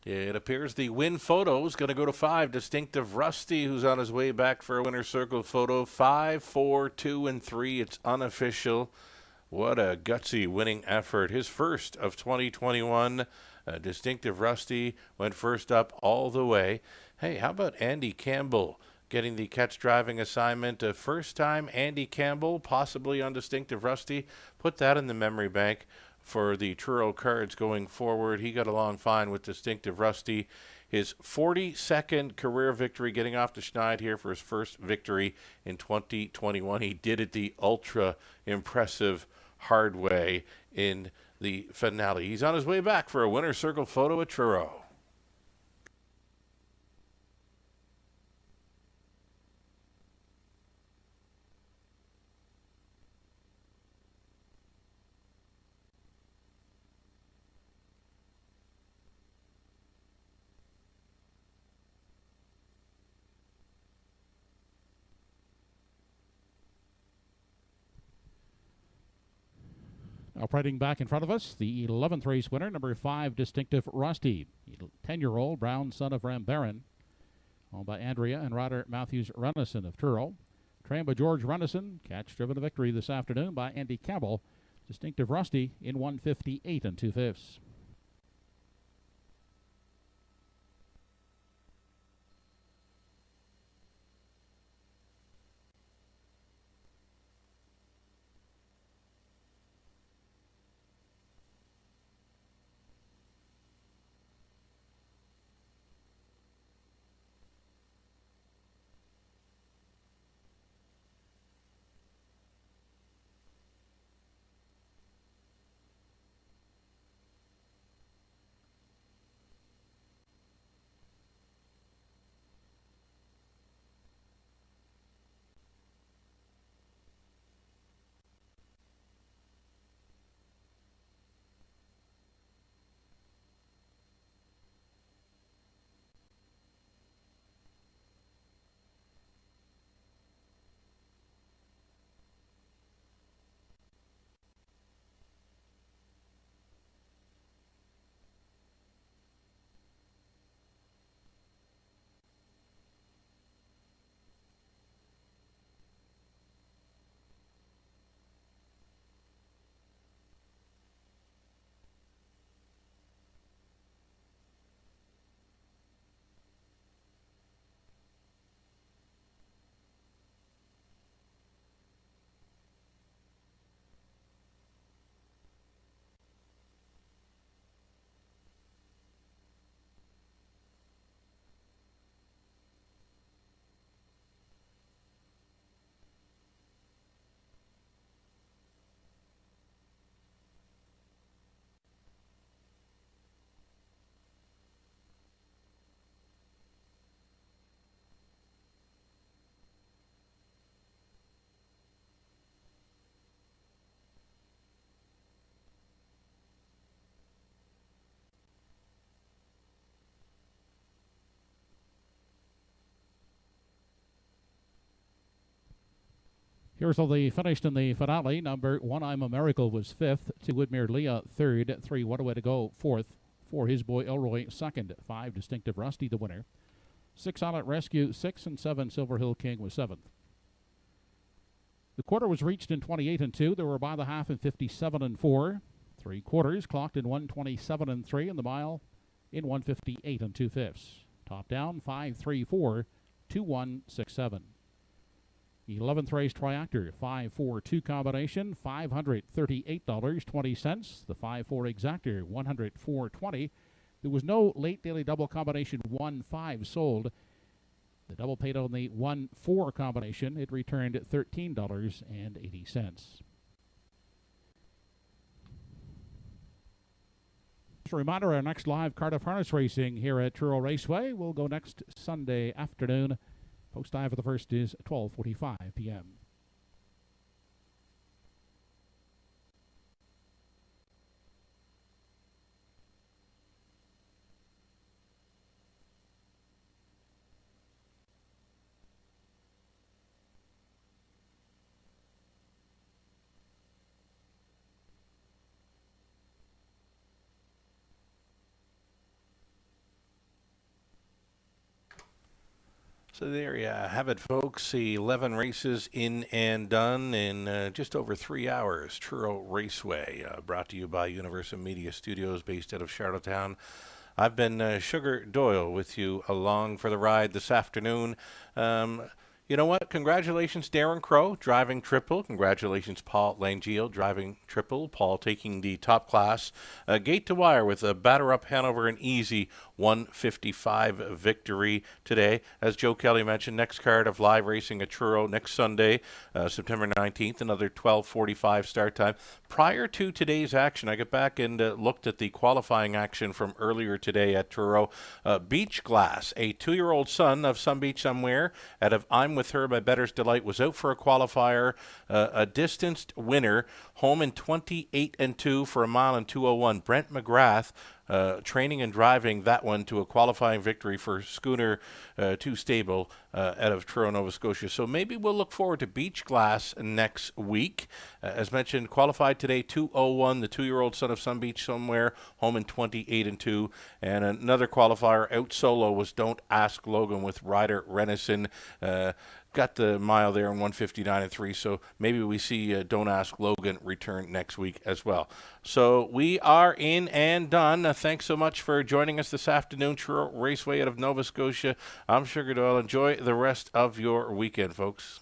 It appears the win photo is going to go to 5, Distinctive Rusty, who's on his way back for a winner's circle photo. 5, 4, 2, and 3. It's unofficial. What a gutsy winning effort. His first of 2021. Distinctive Rusty went first up all the way. Hey, how about Andy Campbell getting the catch driving assignment? First time Andy Campbell, possibly on Distinctive Rusty. Put that in the memory bank for the Truro Cards going forward. He got along fine with Distinctive Rusty. His 42nd career victory, getting off the schneid here for his first victory in 2021. He did it the ultra impressive hard way in the finale. He's on his way back for a winner's circle photo at Truro. Operating back in front of us, the 11th race winner, number 5, Distinctive Rusty, 10-year-old brown son of Rambaran, owned by Andrea and rider Matthews Runnison of Truro. Trained by George Runnison, catch driven to victory this afternoon by Andy Campbell. Distinctive Rusty in 158 2/5. Here's how they finished in the finale. Number 1, I'm a Miracle, was 5th. 2, Woodmere Leah, 3rd. 3, What a Way to Go, 4th. 4, His Boy Elroy, 2nd. 5, Distinctive Rusty, the winner. 6, Silent Rescue, 6, and 7, Silver Hill King was 7th. The quarter was reached in 28 and 2. There were by the half in 57 and 4. 3 quarters clocked in 127 and 3, and the mile in 158 and 2/5. Top down 5-3-4, 2-1-6-7. 11th race triactor 5-4-2 combination, $538.20. The 5-4 exactor $104.20. There was no late daily double combination 1-5 sold. The double paid on the 1-4 combination. It returned $13.80. Just a reminder, our next live Cardiff harness racing here at Truro Raceway will go next Sunday afternoon. Post time for the first is 12:45 p.m. So there you have it, folks. 11 races in and done in just over 3 hours. Truro Raceway, brought to you by Universal Media Studios based out of Charlottetown. I've been Sugar Doyle with you along for the ride this afternoon. You know what? Congratulations, Darren Crow, driving triple. Congratulations, Paul Langille, driving triple. Paul taking the top class. Gate to wire with a batter up Hanover, an easy 155 victory today. As Joe Kelly mentioned, next card of live racing at Truro next Sunday, September 19th, another 12:45 start time. Prior to today's action, I got back and looked at the qualifying action from earlier today at Truro. Beach Glass, a 2-year-old son of Some Beach Somewhere out of I'm With Her by Better's Delight, was out for a qualifier, a distanced winner, home in 28 and 2 for a mile and 2:01. Brent McGrath training and driving that one to a qualifying victory for Schooner 2 Stable out of Truro, Nova Scotia. So maybe we'll look forward to Beach Glass next week. As mentioned, qualified today 2:01, the 2-year-old son of Some Beach Somewhere, home in 28 and 2. And another qualifier out solo was Don't Ask Logan with Ryder Renison. Got the mile there in 159 and 3, so maybe we see Don't Ask Logan return next week as well. So we are in and done. Thanks so much for joining us this afternoon. Truro Raceway out of Nova Scotia. I'm Sugar Doyle. Enjoy the rest of your weekend, folks.